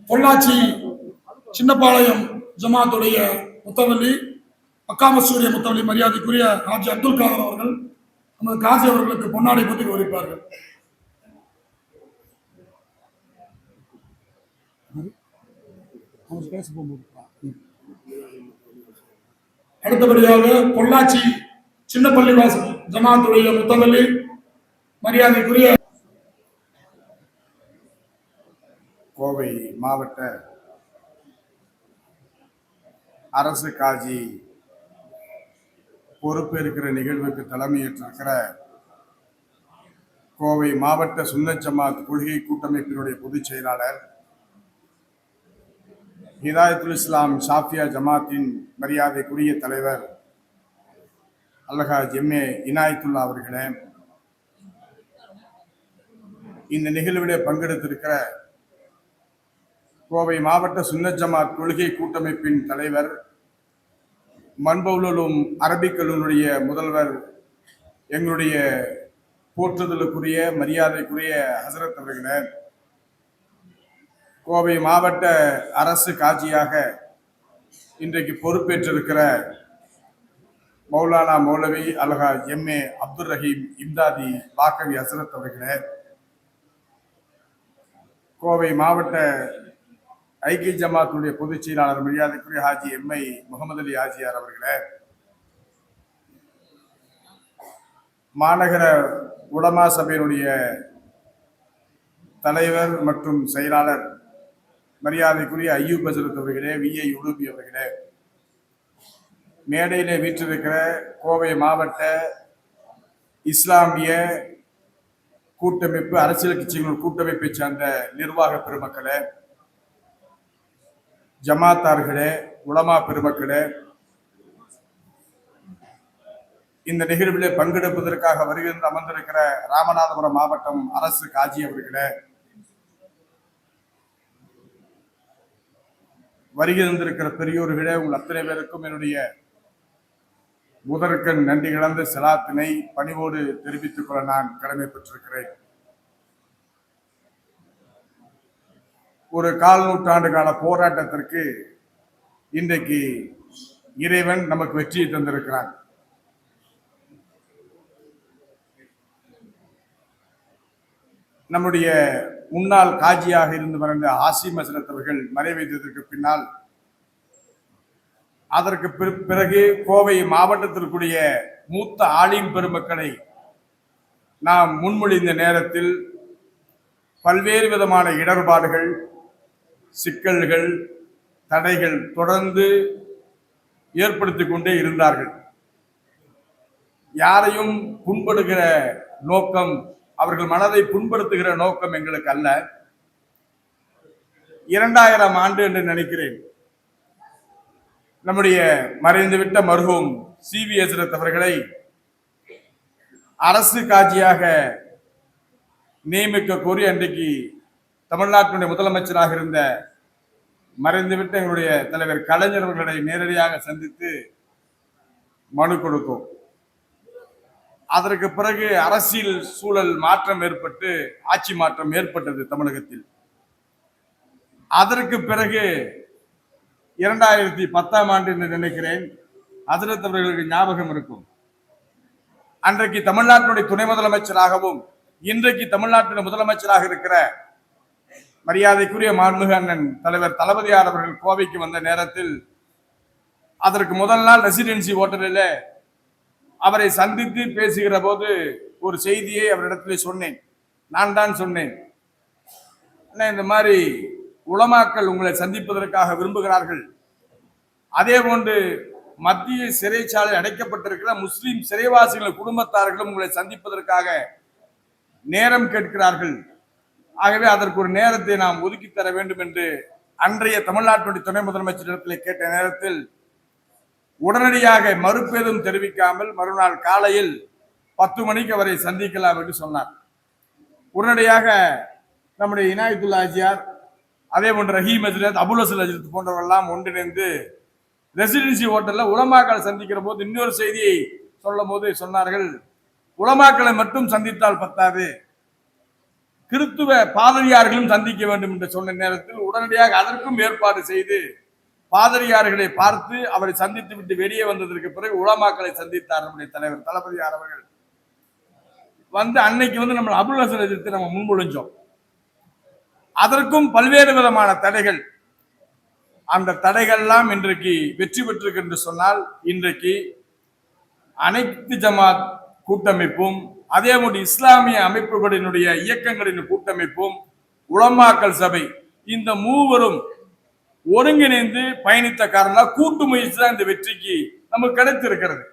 பொள்ளாச்சி சின்னப்பாளையம் ஜமாத்துடைய முத்தவல்லி அக்காமசூரிய முத்தவல்லி மரியாதைக்குரிய ஹாஜி அப்துல் காதர் அவர்கள் நமது காசி அவர்களுக்கு பொன்னாடை போட்டு கௌரவிப்பார்கள். அடுத்தபடியாக பொள்ளாச்சி சின்னப்பள்ளிவாசல் ஜமாத்துடைய முத்தவல்லி மரியாதைக்குரிய கோவை மாவட்ட அரசு காஜி பொறுப்பேற்கிற நிகழ்வுக்கு தலைமையேற்றிருக்கிற கோவை மாவட்ட சுன்னத் ஜமாத் கொள்கை கூட்டமைப்பினுடைய பொதுச் செயலாளர் ஹிதாயத்துல் இஸ்லாம் ஷாஃபியா ஜமாத்தின் மரியாதைக்குரிய தலைவர் அல்ஹாஜ் எம்ஏ இனாயத்துல்லா அவர்களே, இந்த நிகழ்விலே பங்கெடுத்திருக்கிற கோவை மாவட்ட சுன்னத் ஜமாத் கொள்கை கூட்டமைப்பின் தலைவர் மன்பவுலும் அரபிக் கல்லூரியுடைய முதல்வர், எங்களுடைய போற்றுதலுக்குரிய மரியாதைக்குரிய ஹசரத் அவர்களே, கோவை மாவட்ட அரசு காஜியாக இன்றைக்கு பொறுப்பேற்றிருக்கிற மௌலானா மௌலவி அல்ஹாஜ் எம்ஏ அப்துல் ரஹீம் இம்தாதி பாக்கவி ஹசரத் அவர்களே, கோவை மாவட்ட ஐக்கிய ஜமாத்துடைய பொதுச் செயலாளர் மரியாதைக்குரிய ஹாஜி எம்ஐ முகமது அலி ஹாஜியார் அவர்களே, மாநகர உலமா சபையினுடைய தலைவர் மற்றும் செயலாளர் மரியாதைக்குரிய ஐயூப் ஹசரத் அவர்களே, விஐ உலூபி அவர்களே, மேடையிலே வீற்றிருக்கிற கோவை மாவட்ட இஸ்லாமிய கூட்டமைப்பு அரசியல் கட்சிகள் கூட்டமைப்பை சார்ந்த நிர்வாக பெருமக்களே, ஜமாத்தார்களே, உலமா பெருமக்களே, இந்த நிகழ்விலே பங்கெடுப்பதற்காக வருகின்ற அமர்ந்திருக்கிற ராமநாதபுரம் மாவட்டம் அரசு காஜி அவர்களே, வருகின்றிருக்கிற பெரியோர்களே, உங்கள் அத்தனை பேருக்கும் என்னுடைய முதற்கண் நன்றி கலந்த செலாத்தினை பணிவோடு தெரிவித்துக் கொள்ள நான் கடமைப்பட்டிருக்கிறேன். ஒரு 1/4 நூற்றாண்டு கால போராட்டத்திற்கு இன்றைக்கு இறைவன் நமக்கு வெற்றியை தந்திருக்கிறான். நம்முடைய முன்னாள் காஜியாக இருந்து மறைந்த ஆசிம் ஹசரத் அவர்கள் மறைவைத்ததற்கு பின்னால் அதற்கு பிறகு கோவை மாவட்டத்திற்குரிய மூத்த ஆலிம் பெருமக்களை நாம் முன்மொழிந்த நேரத்தில் பல்வேறு விதமான இடர்பாடுகள், சிக்கல்கள், தடைகள் தொடர்ந்து ஏற்படுத்திக் கொண்டே இருந்தார்கள். யாரையும் புண்படுகிற நோக்கம், அவர்கள் மனதை புண்படுத்துகிற நோக்கம் எங்களுக்கு அல்ல. 2000 ஆண்டு என்று நினைக்கிறேன், நம்முடைய மறைந்துவிட்ட மர்ஹூம் சிவி ஹசரத் அவர்களை அரசு காட்சியாக நியமிக்க கோரி அன்றைக்கு தமிழ்நாட்டினுடைய முதலமைச்சராக இருந்த மறைந்துவிட்ட எங்களுடைய தலைவர் கலைஞர் அவர்களை நேரடியாக சந்தித்து மனு கொடுத்தோம். அதற்கு பிறகு அரசியல் சூழல் மாற்றம் ஏற்பட்டு ஆட்சி மாற்றம் ஏற்பட்டது தமிழகத்தில். அதற்கு பிறகு 2010 ஆண்டு என்று நினைக்கிறேன், ஹசரத் அவர்களுக்கு ஞாபகம் இருக்கும், அன்றைக்கு தமிழ்நாட்டினுடைய துணை முதலமைச்சராகவும் இன்றைக்கு தமிழ்நாட்டினுடைய முதலமைச்சராக இருக்கிற மரியாதைக்குரிய மாண்புமிகு அண்ணன் தலைவர் தளபதியார் அவர்கள் கோவைக்கு வந்த நேரத்தில் அதற்கு முதல் நாள் ரெசிடென்சி ஹோட்டலில் அவரை சந்தித்து பேசுகிற போது ஒரு செய்தியை அவரிடத்தில் சொன்னேன். நான் தான் சொன்னேன், இந்த மாதிரி உலமாக்கள் உங்களை சந்திப்பதற்காக விரும்புகிறார்கள், அதே போன்று மத்திய சிறைச்சாலை அடைக்கப்பட்டிருக்கிற முஸ்லிம் சிறைவாசிகள் குடும்பத்தார்களும் உங்களை சந்திப்பதற்காக நேரம் கேட்கிறார்கள். ஆகவே அதற்கு ஒரு நேரத்தை நாம் ஒதுக்கி தர வேண்டும் என்று அன்றைய தமிழ்நாட்டினுடைய துணை முதலமைச்சரிடத்தில் கேட்ட நேரத்தில் உடனடியாக மறுப்பேதும் தெரிவிக்காமல் மறுநாள் காலையில் 10 மணிக்கு அவரை சந்திக்கலாம் என்று சொன்னார். உடனடியாக நம்முடைய இனாயத்துல்லா ஆஜியார், அதே போன்று ரஹீம் ஹஜ்ரத், அபுல் ஹசன் ஹஜ்ரத் போன்றவர்கள்லாம் ஒன்றிணைந்து ரெசிடென்சி ஹோட்டலில் உலமாக்களை சந்திக்கிற போது இன்னொரு செய்தியை சொல்லும் போது சொன்னார்கள், உலமாக்களை மட்டும் சந்தித்தால் பத்தாது, கிறித்துவ பாதிரியார்களும் சந்திக்க வேண்டும் என்று சொன்ன நேரத்தில் உடனடியாக அதற்கும் ஏற்பாடு செய்து பாதிரியார்களை பார்த்து அவரை சந்தித்து விட்டு வெளியே வந்ததற்கு பிறகு உலமாக்களை சந்தித்தார் நம்முடைய தலைவர் தளபதியார் அவர்கள். வந்து அன்னைக்கு நம்ம அபுல் ஹசன் ஹஜ்ரத்தை நம்ம முன்மொழிஞ்சோம். அதற்கும் பல்வேறு விதமான தடைகள், அந்த தடைகள்லாம் இன்றைக்கு வெற்றி பெற்றிருக்கு என்று சொன்னால், இன்றைக்கு அனைத்து ஜமாத் கூட்டமைப்பும் அதே போன்று இஸ்லாமிய அமைப்புகளினுடைய இயக்கங்களின் கூட்டமைப்பும் உலமாக்கல் சபை இந்த மூவரும் ஒருங்கிணைந்து பயணித்த காரணம் கூட்டு முயற்சி தான் இந்த வெற்றிக்கு நமக்கு கிடைத்திருக்கிறது.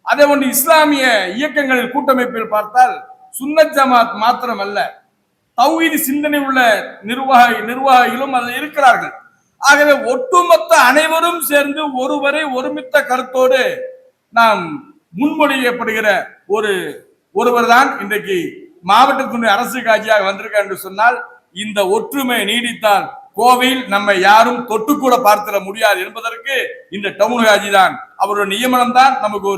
அதே போன்று இஸ்லாமிய இயக்கங்களின் கூட்டமைப்பில் பார்த்தால் சுன்னத் ஜமாத் மாத்திரம் அல்ல, தௌஹீத் சிந்தனை உள்ள நிர்வாகிகளும் அதில் இருக்கிறார்கள். ஆகவே ஒட்டுமொத்த அனைவரும் சேர்ந்து ஒருமித்த கருத்தோடு நாம் முன்மொழியப்படுகிற ஒருவர் தான் இன்றைக்கு மாவட்டத்தினுடைய அரசு காட்சியாக வந்திருக்கார் என்று சொன்னால், இந்த ஒற்றுமை நீடித்தால் கோவையில் நம்ம யாரும் தொட்டுக்கூட பார்த்திட முடியாது என்பதற்கு இந்த டவுன் காஜி தான், அவருடைய நியமனம் தான் நமக்கு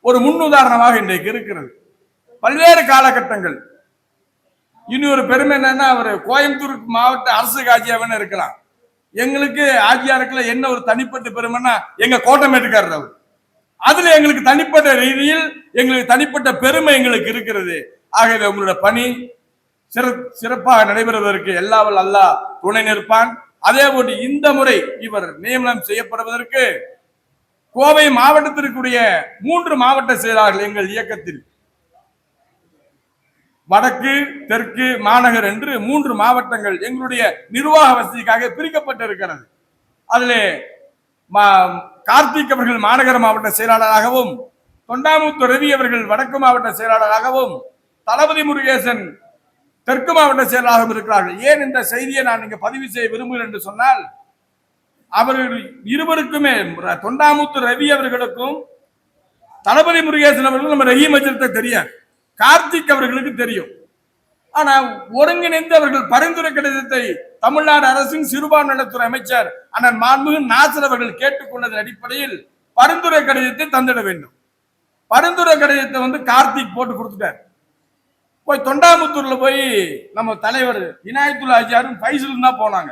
ஒரு முன்னுதாரணமாக இன்றைக்கு இருக்கிறது. பல்வேறு காலகட்டங்கள். இனி ஒரு பெருமை என்னன்னா, அவர் கோயம்புத்தூர் மாவட்ட அரசு காட்சியாவே இருக்கலாம். எங்களுக்கு ஆட்சியாருக்குள்ள என்ன ஒரு தனிப்பட்ட பெருமைன்னா, எங்க கோட்டமேட்டுக்காரர் அவர். அதுல எங்களுக்கு தனிப்பட்ட ரீதியில் எங்களுக்கு தனிப்பட்ட பெருமை எங்களுக்கு இருக்கிறது. ஆகவே உங்களோட பணி சிறப்பாக நடைபெறுவதற்கு எல்லாவல் அல்லாஹ் துணை நிற்பான். அதே போன்று இந்த முறை இவர் நியமனம் செய்யப்படுவதற்கு கோவை மாவட்டத்திற்குரிய 3 மாவட்ட செயலாளர்கள் எங்கள் இயக்கத்தில் வடக்கு, தெற்கு, மாநகர் என்று 3 மாவட்டங்கள் எங்களுடைய நிர்வாக வசதிக்காக பிரிக்கப்பட்டிருக்கிறது. அதிலே கார்த்திக் அவர்கள் மாநகர மாவட்ட செயலாளராகவும், தொண்டாமுத்து ரவி அவர்கள் வடக்கு மாவட்ட செயலாளராகவும், தளபதி முருகேசன் தெற்கு மாவட்ட செயலாளரும் இருக்கிறார்கள். ஏன் இந்த செய்தியை நான் இங்க பதிவு செய்ய விரும்புகிறேன் என்று சொன்னால், அவர்கள் இருவருக்குமே தொண்டாமுத்து ரவி அவர்களுக்கும் தளபதி முருகேசன் அவர்களும் நம்ம ரஹீம் அஜரத்தை தெரியாது, கார்த்திக் அவர்களுக்கு தெரியும். ஆனா ஒருங்கிணைந்து அவர்கள் பரிந்துரை கடிதத்தை தமிழ்நாடு அரசின் சிறுபான்மை நலத்துறை அமைச்சர் அண்ணன் மாண்புமிகு நாசர் அவர்கள் கேட்டுக்கொண்டதன் அடிப்படையில் பரிந்துரை கடிதத்தை தந்திட வேண்டும். பரிந்துரை கடிதத்தை கார்த்திக் போட்டு கொடுத்துட்டார். போய் தொண்டாமுத்தூர்ல போய் நம்ம தலைவர் இனாயத்துல்லா ஹாஜியாரும் ஃபைசலும் தான் போனாங்க.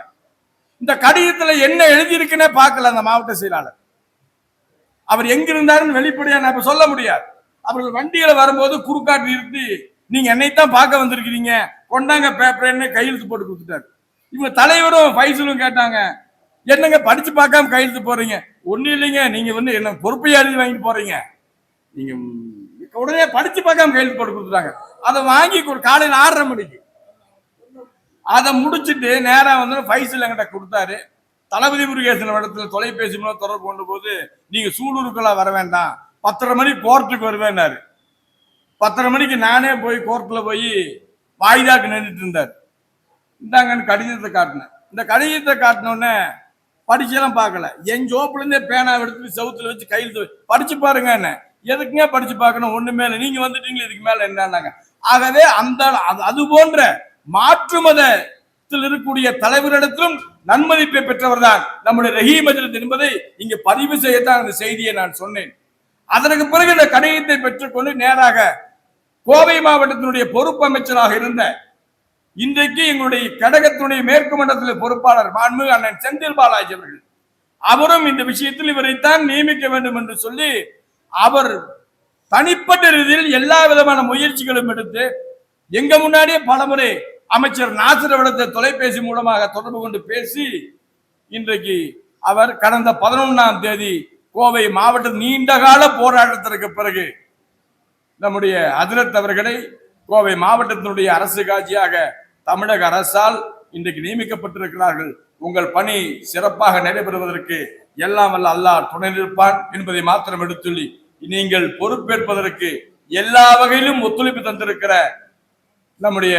இந்த கடிதத்துல என்ன எழுதியிருக்குன்னே பார்க்கல அந்த மாவட்ட செயலாளர். அவர் எங்கிருந்தாருன்னு வெளிப்படையா நான் இப்ப சொல்ல முடியாது. அவர்கள் வண்டிகளை வரும்போது குறுக்காட்டு நிறுத்தி, நீங்க என்னைத்தான் பார்க்க வந்திருக்கிறீங்க, கொண்டாங்க பேப்பர் கையெழுத்து போட்டு கொடுத்துட்டாரு. இவங்க தலைவரும் ஃபைசலும் கேட்டாங்க, என்னங்க படிச்சு பார்க்காம கையெழுத்து போறீங்க? ஒண்ணு இல்லைங்க, நீங்க என்ன பொறுப்பையா எழுதி வாங்கிட்டு போறீங்க, நீங்க உடனே படிச்சு பார்க்காம கையெழுத்து போட்டு கொடுத்துட்டாங்க. அதை வாங்கி காலையில் 6:30 மணிக்கு அதை முடிச்சுட்டு நேரா ஃபைசல் என்கிட்ட கொடுத்தாரு. தளபதி முருகேசன் இடத்துல தொலைபேசி மூலம் தொடர்பு கொண்ட போது, நீங்க சூலூருக்கெல்லாம் வர வேண்டாம், 10:30 மணிக்கு கோர்ட்டுக்கு வருவேன்னாரு. 10:30 மணிக்கு நானே போய் கோர்ட்ல போய் வாய்தாக்கு நின்றுட்டு இருந்தார். இந்தாங்கன்னு கடிதத்தை காட்டினேன். இந்த கடிதத்தை காட்டினோடனே படிச்செல்லாம் பார்க்கல, என் ஜோப்புல இருந்தே பேனா எடுத்து செவுத்துல வச்சு கையில் படிச்சு பாருங்க. என்ன எதுக்குங்க படிச்சு பார்க்கணும்? ஒண்ணு மேல நீங்க வந்துட்டீங்களா, இதுக்கு மேல என்னன்னாங்க. ஆகவே அந்த அது போன்ற மாற்று மதத்தில் இருக்கக்கூடிய தலைவரிடத்திலும் நன்மதிப்பை பெற்றவர் தான் நம்முடைய ரஹீம் அஜரத் என்பதை இங்கு பதிவு செய்யத்தான் அந்த செய்தியை நான் சொன்னேன். அதற்கு பிறகு இந்த கடிதத்தை பெற்றுக்கொண்டு நேராக கோவை மாவட்டத்தினுடைய பொறுப்பு அமைச்சராக இருந்த இன்றைக்கு எங்களுடைய கடகத்துடைய மேற்கு மண்டலத்தில் பொறுப்பாளர் மாண்புமிகு அண்ணன் செந்தில் பாலாஜி அவர்கள், அவரும் இந்த விஷயத்தில் இவரைத்தான் நியமிக்க வேண்டும் என்று சொல்லி அவர் தனிப்பட்ட ரீதியில் எல்லா விதமான முயற்சிகளும் எடுத்து எங்க முன்னாடியே பலமுறை அமைச்சர் நாசர் அவர்களை தொலைபேசி மூலமாக தொடர்பு கொண்டு பேசி இன்றைக்கு அவர் கடந்த 11ஆம் தேதி கோவை மாவட்ட நீண்டகால போராட்டத்திற்கு பிறகு நம்முடைய ஹஜ்ரத் அவர்களை கோவை மாவட்டத்தினுடைய அரசு காட்சியாக தமிழக அரசால் இன்றைக்கு நியமிக்கப்பட்டிருக்கிறார்கள். உங்கள் பணி சிறப்பாக நடைபெறுவதற்கு எல்லாம் வல்ல அல்லாஹ் துணை நிற்பான் என்பதை மாத்திரம் எடுத்துள்ளி, நீங்கள் பொறுப்பேற்பதற்கு எல்லா வகையிலும் ஒத்துழைப்பு தந்திருக்கிற நம்முடைய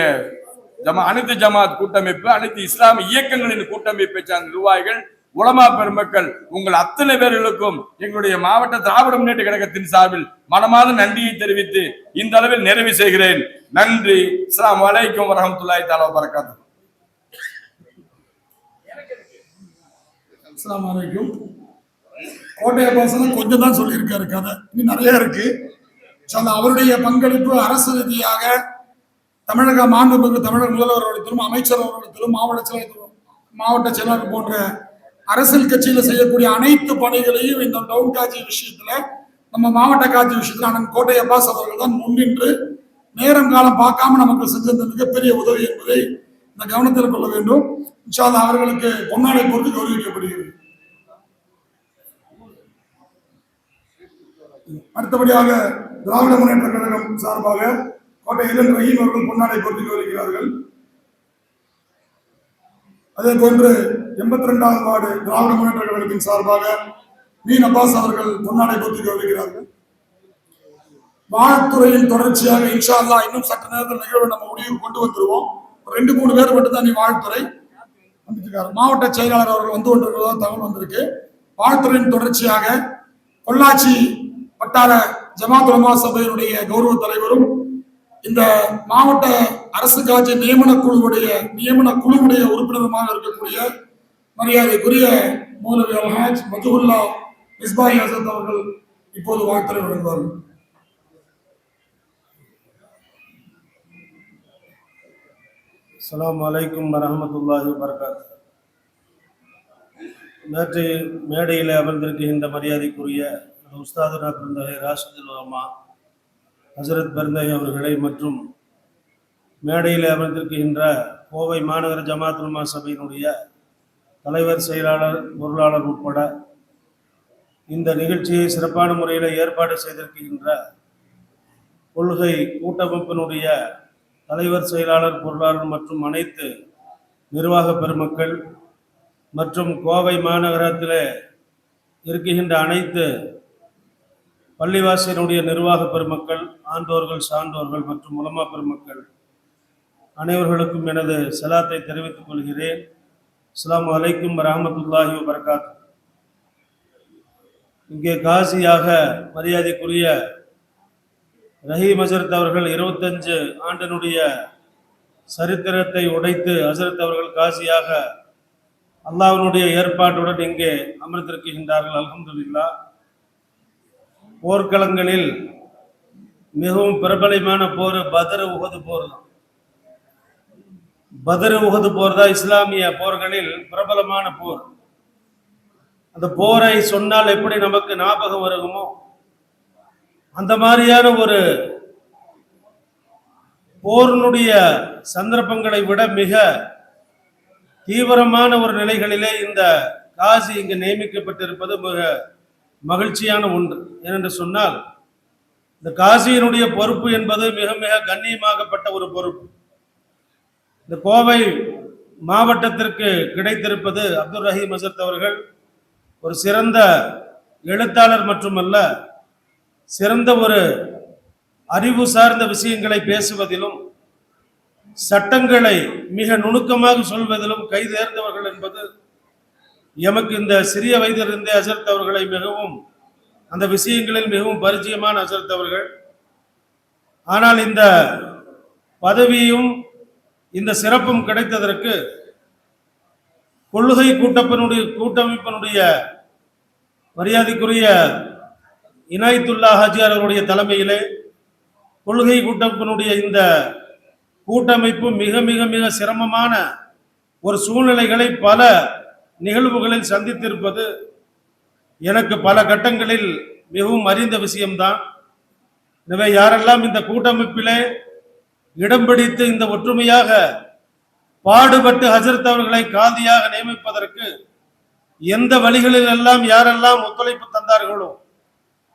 அனைத்து ஜமாத் கூட்டமைப்பு, அனைத்து இஸ்லாமிய இயக்கங்களின் கூட்டமைப்பை சார்ந்த நிர்வாகிகள், உலமா பெருமக்கள், உங்கள் அத்தனை பேர்களுக்கும் எங்களுடைய மாவட்ட திராவிட முன்னேற்ற கழகத்தின் சார்பில் மனமார்ந்த நன்றியை தெரிவித்து இந்த அளவில் நிறைவு செய்கிறேன். நன்றி. அஸ்ஸலாமு அலைக்கும் வரஹ்மத்துல்லாஹி தஆலா வபரகாத்துஹு. அஸ்ஸலாமு அலைக்கும். கோட்டை அப்பாஸ் கொஞ்சம் தான் சொல்லியிருக்காரு, கதை இன்னும் நிறைய இருக்கு. அவருடைய பங்களிப்பு அரசு ரீதியாக தமிழக மாண்புமிகு தமிழக முதல்வர் அவர்களிடத்திலும் அமைச்சர் அவர்களிடத்திலும் மாவட்ட செயலாளர் போன்ற அரசியல் கட்சியில செய்யக்கூடிய அனைத்து பணிகளையும் இந்த டவுன் காட்சி விஷயத்துல, நம்ம மாவட்ட காட்சி விஷயத்துல அண்ணன் கோட்டை அப்பாஸ் அவர்கள் தான் முன்னின்று நேரம் காலம் பார்க்காம நமக்கு செஞ்ச மிகப்பெரிய உதவி என்பதை இந்த கவனத்தில் கொள்ள வேண்டும். இன்ஷா அல்லாஹ் அவர்களுக்கு பொன்னாடை பொறுத்து கௌரவிக்கப்படுகிறது. அடுத்தபடியாக திராவிட முன்னேற்ற கழகம் சார்பாக கோட்டை இளன் ரஹீம் அவர்கள் பொன்னாடை பொறுத்து கௌரவிக்கிறார்கள். அதே போன்று 82வது வார்டு திராவிட முன்னேற்ற கழகத்தின் சார்பாக மீன் அப்பாஸ் அவர்கள் பொன்னாடை பொறுத்து கௌரவிக்கிறார்கள். வாழ்த்துறையின் தொடர்ச்சியாக இன்ஷா அல்லாஹ் இன்னும் சற்று நேரத்தில் நிகழ்வு நம்ம முடிவு கொண்டு வந்துருவோம். 2-3 பேர் மட்டும் தான் நீ வாழ்த்துறை வந்துருக்காரு. மாவட்ட செயலாளர் அவர்கள் வந்து கொண்டிருக்கிறதா தகவல் வந்திருக்கு. வாழ்த்துறையின் தொடர்ச்சியாக பொள்ளாச்சி வட்டார ஜமாத் உலமா சபையினுடைய கௌரவ தலைவரும் இந்த மாவட்ட அரசு காட்சி நியமன குழுவுடைய உறுப்பினருமாக இருக்கக்கூடிய மரியாதைக்குரிய மௌலவி அல்ஹாஜ் மதுல்லா மிஸ்பாஹி ஹசரத் அவர்கள் இப்போது வாழ்த்துறை வழங்குவார்கள். அஸ்ஸலாமு அலைக்கும் வரஹ்மத்துல்லாஹி வபரகாத்துஹு. நேற்று மேடையில் அமர்ந்திருக்கின்ற மரியாதைக்குரிய உஸ்தாதுனா பெருந்தகை ராஷிதுல் உலமா ஹசரத் பெருந்தகை அவர்களை மற்றும் மேடையில் அமர்ந்திருக்கின்ற கோவை மாநகர ஜமாத் உலமா சபையினுடைய தலைவர், செயலாளர், பொருளாளர் உட்பட இந்த நிகழ்ச்சியை சிறப்பான முறையில் ஏற்பாடு செய்திருக்கின்ற கொள்கை கூட்டமைப்பினுடைய தலைவர், செயலாளர், பொருளாளர் மற்றும் அனைத்து நிர்வாக பெருமக்கள் மற்றும் கோவை மாநகரத்தில் இருக்கின்ற அனைத்து பள்ளிவாசலினுடைய நிர்வாக பெருமக்கள், ஆண்டோர்கள், சான்றோர்கள் மற்றும் உலமா பெருமக்கள் அனைவர்களுக்கும் எனது சலாத்தை தெரிவித்துக் கொள்கிறேன். அஸ்ஸலாமு அலைக்கும் வரஹ்மத்துல்லாஹி வபரகாத்துஹு. இங்கே காசியாக மரியாதைக்குரிய ரஹீம் ஹஜரத் அவர்கள் 25 ஆண்டினுடைய சரித்திரத்தை உடைத்து ஹஜரத் அவர்கள் காசியாக அல்லாஹ்வினுடைய ஏற்பாட்டுடன் இங்கே அமர்ந்திருக்கின்றார்கள். அல்ஹம்துலில்லாஹ். போர்க்களங்களில் மிகவும் பிரபலமான போர் பத்ர் உஹது போர் தான். பத்ர் உஹது போர் தான் இஸ்லாமிய போர்களில் பிரபலமான போர். அந்த போரை சொன்னால் எப்படி நமக்கு ஞாபகம் வருமோ அந்த மாதிரியான ஒரு போரினுடைய சந்தர்ப்பங்களை விட மிக தீவிரமான ஒரு நிலைகளிலே இந்த காசி இங்கு நியமிக்கப்பட்டிருப்பது மிக மகிழ்ச்சியான ஒன்று. ஏனென்று சொன்னால் இந்த காசியினுடைய பொறுப்பு என்பது மிக மிக கண்ணியமாகப்பட்ட ஒரு பொறுப்பு. இந்த கோவை மாவட்டத்திற்கு கிடைத்திருப்பது அப்துல் ரஹீம் ஹஜரத் அவர்கள் ஒரு சிறந்த எழுத்தாளர் மட்டுமல்ல, சிறந்த ஒரு அறிவு சார்ந்த விஷயங்களை பேசுவதிலும் சட்டங்களை மிக நுணுக்கமாக சொல்வதிலும் கைதேர்ந்தவர்கள் என்பது எமக்கு இந்த சிறிய வயதிலிருந்தே ஹஜரத் அவர்களை மிகவும் அந்த விஷயங்களில் மிகவும் பரிச்சயமான ஹஜரத் அவர்கள். ஆனால் இந்த பதவியும் இந்த சிறப்பும் கிடைத்ததற்கு கொள்கை கூட்டமைப்பினுடைய மரியாதைக்குரிய இனாயத்துல்லா ஹாஜியார் அவருடைய தலைமையிலே கொள்கை கூட்டமைப்பினுடைய இந்த கூட்டமைப்பு மிக மிக மிக சிரமமான ஒரு சூழ்நிலைகளை பல நிகழ்வுகளில் சந்தித்திருப்பது எனக்கு பல கட்டங்களில் மிகவும் அறிந்த விஷயம்தான். எனவே யாரெல்லாம் இந்த கூட்டமைப்பிலே இடம் பிடித்து இந்த ஒற்றுமையாக பாடுபட்டு ஹஜரத் அவர்களை காதியாக நியமிப்பதற்கு எந்த வழிகளில் எல்லாம் யாரெல்லாம் ஒத்துழைப்பு தந்தார்களோ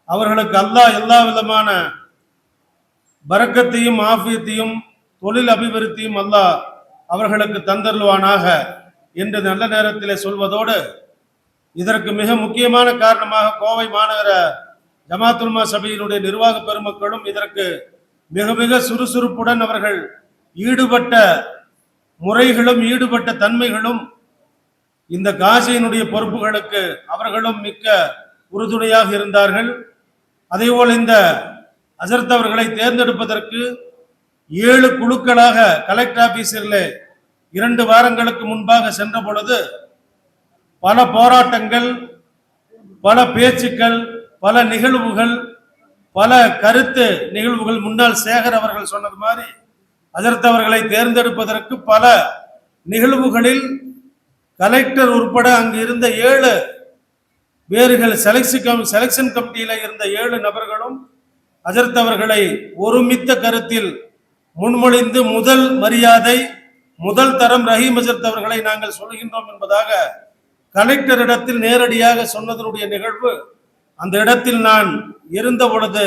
அவர்களுக்கு அல்லாஹ் எல்லா விதமான பரக்கத்தையும் ஆஃபியத்தையும் தொழில் அபிவிருத்தியும் அல்லாஹ் அவர்களுக்கு தந்தருள்வானாக என்று நல்ல நேரத்திலே சொல்வதோடு, இதற்கு மிக முக்கியமான காரணமாக கோவை மாநகர ஜமாத்துல் உலமா சபையினுடைய நிர்வாக பெருமக்களும் இதற்கு மிக மிக சுறுசுறுப்புடன் அவர்கள் ஈடுபட்ட முறைகளும் ஈடுபட்ட தன்மைகளும் இந்த காசியினுடைய பொறுப்புகளுக்கு அவர்களும் மிக்க உறுதுணையாக இருந்தார்கள். அதேபோல் இந்த ஹஜரத் அவர்களை தேர்ந்தெடுப்பதற்கு 7 குழுக்களாக கலெக்டர் ஆபீஸில் 2 வாரங்களுக்கு முன்பாக சென்ற பொழுது பல போராட்டங்கள், பல பேச்சுக்கள், பல நிகழ்வுகள், பல கருத்து நிகழ்வுகள். முன்னாள் சேகர் அவர்கள் சொன்னது மாதிரி ஹஜரத் அவர்களை தேர்ந்தெடுப்பதற்கு பல நிகழ்வுகளில் கலெக்டர் உட்பட அங்கு இருந்த 7 வேறுகள் செலெக்ஷன் கமிட்டியில இருந்த 7 நபர்களும் ஹஜரத் அவர்களை ஒருமித்த கருத்தில் முன்மொழிந்து முதல் மரியாதை, முதல் தரம் ரஹீம் ஹஜரத் அவர்களை நாங்கள் சொல்கின்றோம் என்பதாக கலெக்டரிடத்தில் நேரடியாக சொன்னதனுடைய நிகழ்வு அந்த இடத்தில் நான் இருந்த பொழுது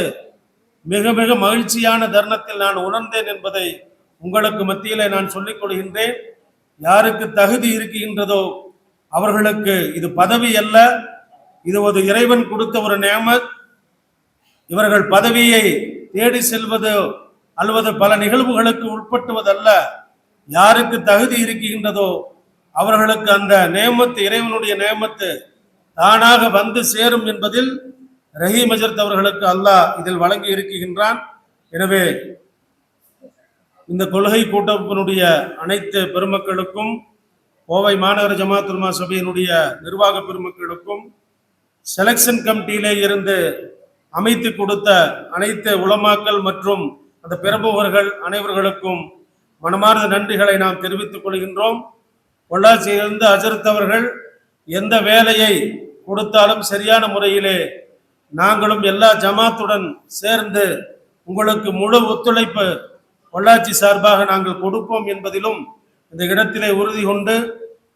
மிக மிக மகிழ்ச்சியான தருணத்தில் நான் உணர்ந்தேன் என்பதை உங்களுக்கு மத்தியிலே நான் சொல்லிக் கொள்கின்றேன். யாருக்கு தகுதி இருக்கின்றதோ அவர்களுக்கு இது பதவி அல்ல, இது ஒரு இறைவன் கொடுத்த ஒரு நியமத். இவர்கள் பதவியை தேடி செல்வது அல்லது பல நிகழ்வுகளுக்கு உட்பட்டுவதல்ல. யாருக்கு தகுதி இருக்கின்றதோ அவர்களுக்கு அந்த நியமத்து, இறைவனுடைய நியமத்து தானாக வந்து சேரும் என்பதில் ரஹீம் ஹஜரத் அவர்களுக்கு அல்லாஹ் இதில் வழங்கி இருக்கின்றான். எனவே இந்த கொள்கை கூட்டமைப்பினுடைய அனைத்து பெருமக்களுக்கும், கோவை மாநகர ஜமாத்துல் உலமா சபையினுடைய நிர்வாக பெருமக்களுக்கும், செலெக்ஷன் கமிட்டியிலே இருந்து அமைத்து கொடுத்த அனைத்து உலமாக்கள் மற்றும் அந்த பிரமுகர்கள் அனைவர்களுக்கும் மனமார்ந்த நன்றிகளை நாம் தெரிவித்துக் கொள்கின்றோம். பொள்ளாச்சியிலிருந்து ஹஜரத் அவர்கள் எந்த வேலையை கொடுத்தாலும் சரியான முறையிலே நாங்களும் எல்லா ஜமாத்துடன் சேர்ந்து உங்களுக்கு முழு ஒத்துழைப்பு பொள்ளாச்சி சார்பாக நாங்கள் கொடுப்போம் என்பதிலும் இந்த இடத்திலே உறுதி கொண்டு,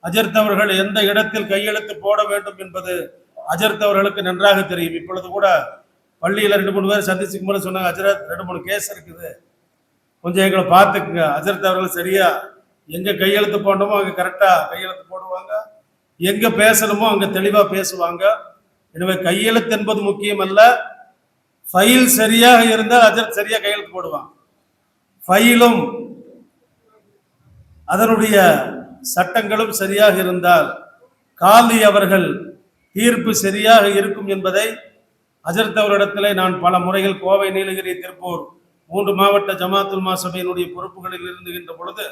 ஹஜரத் அவர்கள் எந்த இடத்தில் கையெழுத்து போட வேண்டும் என்பது ஹஜரத் அவர்களுக்கு நன்றாக தெரியும். இப்பொழுது கூட பள்ளியில் 2-3 பேர் சந்திச்சுக்கும் போது சொன்னாங்க, ஹஜரத் 2-3 கேஸ் இருக்குது, கொஞ்சம் எங்களை பார்த்துக்குங்க. ஹஜரத் அவர்கள் சரியா எங்க கையெழுத்து போடணுமோ அங்கே கரெக்டா கையெழுத்து போடுவாங்க, எங்க பேசணுமோ அங்க தெளிவா பேசுவாங்க. எனவே கையெழுத்து என்பது முக்கியம் அல்ல, ஃபைல் சரியாக இருந்தால் ஹஜரத் சரியா கையெழுத்து போடுவாங்க. ஃபைலும் அதனுடைய சட்டங்களும் சரியாக இருந்தால் காலி அவர்கள் தீர்ப்பு சரியாக இருக்கும் என்பதை ஹஜரத் அவரிடத்திலே நான் பல முறைகள் கோவை, நீலகிரி, திருப்பூர் 3 மாவட்ட ஜமாத்துல் சபையினுடைய பொறுப்புகளில் இருந்துகின்ற பொழுது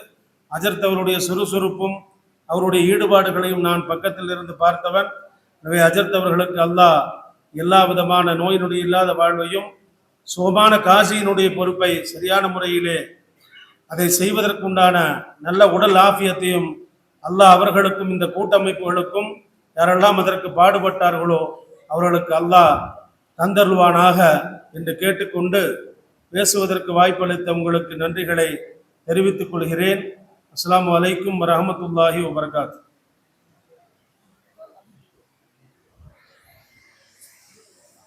ஹஜரத் அவருடைய சுறுசுறுப்பும் அவருடைய ஈடுபாடுகளையும் நான் பக்கத்தில் இருந்து பார்த்தவன். எனவே ஹஜரத் அவர்களுக்கு அல்லாஹ் எல்லா விதமான நோய் நொடி இல்லாத வாழ்வையும் சுகமான காசியினுடைய பொறுப்பை சரியான முறையிலே அதை செய்வதற்குண்டான நல்ல உடல் ஆஃபியத்தையும் அல்லாஹ் அவர்களுக்கும் இந்த கூட்டமைப்புகளுக்கும் யாரெல்லாம் அதற்கு பாடுபட்டார்களோ அவர்களுக்கு அல்லாஹ் தந்தருள்வானாக என்று கேட்டுக்கொண்டு பேசுவதற்கு வாய்ப்பளித்த உங்களுக்கு நன்றிகளை தெரிவித்துக் கொள்கிறேன். அஸ்ஸலாமு அலைக்கும் வரஹ்மத்துல்லாஹி வபரகாத்து.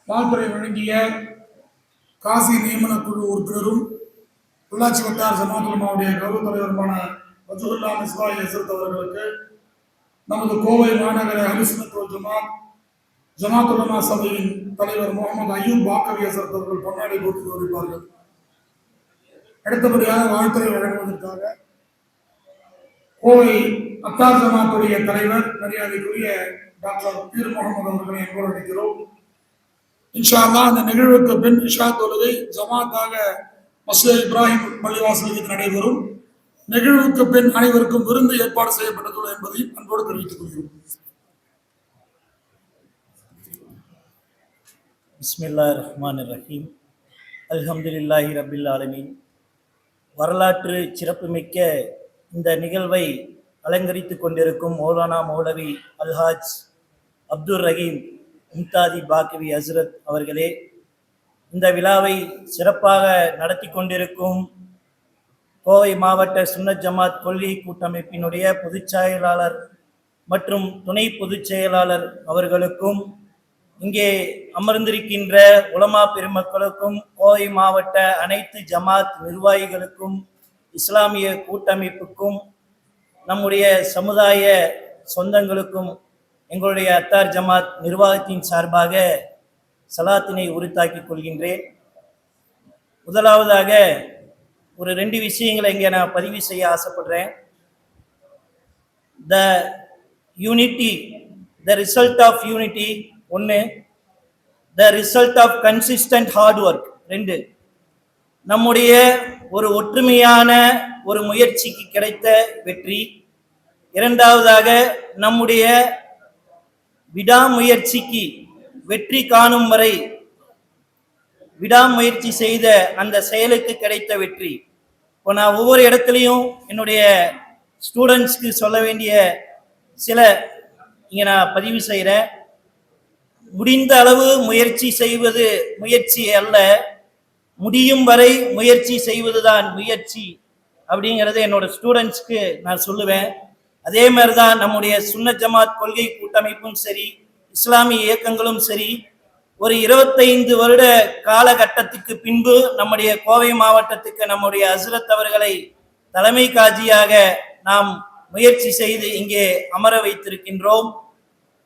வாழ்த்துறை வழங்கிய காசி நியமன குழு உறுப்பினரும் உள்ளாட்சி வட்டார ஜமாத்துல் உலமாவுடைய கௌரவ தலைவருமான வஜ்ஹுல்லா மிஸ்பாஹி ஹஸ்ரத் அவர்களுக்கு நமது கோவை மாநகர அஹ்லுஸ் சுன்னத் வல் ஜமாத் ஜமாத்துல் உலமா சபையின் தலைவர் முகமது அய்யூப் பாக்கவி ஹஸ்ரத் அவர்கள் பொன்னாடை போட்டு கௌரவிப்பார்கள். அடுத்தபடியாக வாழ்த்துறை வழங்குவதற்காக கோவை அத்தார் ஜமாத்துடைய தலைவர் மரியாதைக்குரிய டாக்டர் பீர் முகமது அவர்களை என்போர் அழைக்கிறோம். இன்ஷா அல்லாஹ் அந்த நிகழ்வுக்கு பின் இஷா தொழுகை ஜமாத்தாக மஸ்ஜித் இப்ராஹிம் பள்ளிவாசலில் நடைபெறும். நிகழ்வுக்கு பின் அனைவருக்கும் விருந்து ஏற்பாடு செய்யப்பட்டுள்ளது என்பதையும் அன்போடு தெரிவித்துக் கொள்கிறோம். பிஸ்மில்லாஹிர் ரஹ்மானிர் ரஹீம். அல்ஹம்துலில்லாஹி ரப்பில் ஆலமீன். வரலாற்று சிறப்புமிக்க இந்த நிகழ்வை அலங்கரித்து கொண்டிருக்கும் மௌலானா மௌலவி அல்ஹாஜ் அப்துர் ரஹீம் இம்தாதி பாக்கவி ஹஸ்ரத் அவர்களே, இந்த விழாவை சிறப்பாக நடத்தி கொண்டிருக்கும் கோவை மாவட்ட சுன்னத் ஜமாத் கொள்கை கூட்டமைப்பினுடைய பொதுச் செயலாளர் மற்றும் துணை பொதுச் செயலாளர் அவர்களுக்கும், இங்கே அமர்ந்திருக்கின்ற உலமா பெருமக்களுக்கும், கோவை மாவட்ட அனைத்து ஜமாத் நிர்வாகிகளுக்கும், இஸ்லாமிய கூட்டமைப்புக்கும், நம்முடைய சமுதாய சொந்தங்களுக்கும் எங்களுடைய அத்தார் ஜமாத் நிர்வாகத்தின் சார்பாக சலாத்தினை உரித்தாக்கிக் கொள்கின்றேன். முதலாவதாக ஒரு 2 விஷயங்களை இங்கே நான் பதிவு செய்ய ஆசைப்படுறேன். The unity, the result of unity 1, the result of consistent hard work 2. நம்முடைய ஒரு ஒற்றுமையான ஒரு முயற்சிக்கு கிடைத்த வெற்றி. இரண்டாவதாக நம்முடைய விடாமுயற்சிக்கு வெற்றி காணும் வரை விடாமுயற்சி செய்த அந்த செயலுக்கு கிடைத்த வெற்றி. இப்போ நான் ஒவ்வொரு இடத்துலையும் என்னுடைய ஸ்டூடெண்ட்ஸ்க்கு சொல்ல வேண்டிய சில இங்கே நான் பதிவு செய்கிறேன். முடிந்த அளவு முயற்சி செய்வது முயற்சி அல்ல, முடியும் வரை முயற்சி செய்வதுதான் முயற்சி அப்படிங்கிறத என்னோட ஸ்டூடெண்ட்ஸ்க்கு நான் சொல்லுவேன். அதே மாதிரி தான் நம்முடைய சுன்னத் ஜமாத் கொள்கை கூட்டமைப்பும் சரி, இஸ்லாமிய இயக்கங்களும் சரி, ஒரு 25 வருட காலகட்டத்துக்கு பின்பு நம்முடைய கோவை மாவட்டத்துக்கு நம்முடைய ஹஸ்ரத் அவர்களை தலைமை காஜியாக நாம் முயற்சி செய்து இங்கே அமர வைத்திருக்கின்றோம்.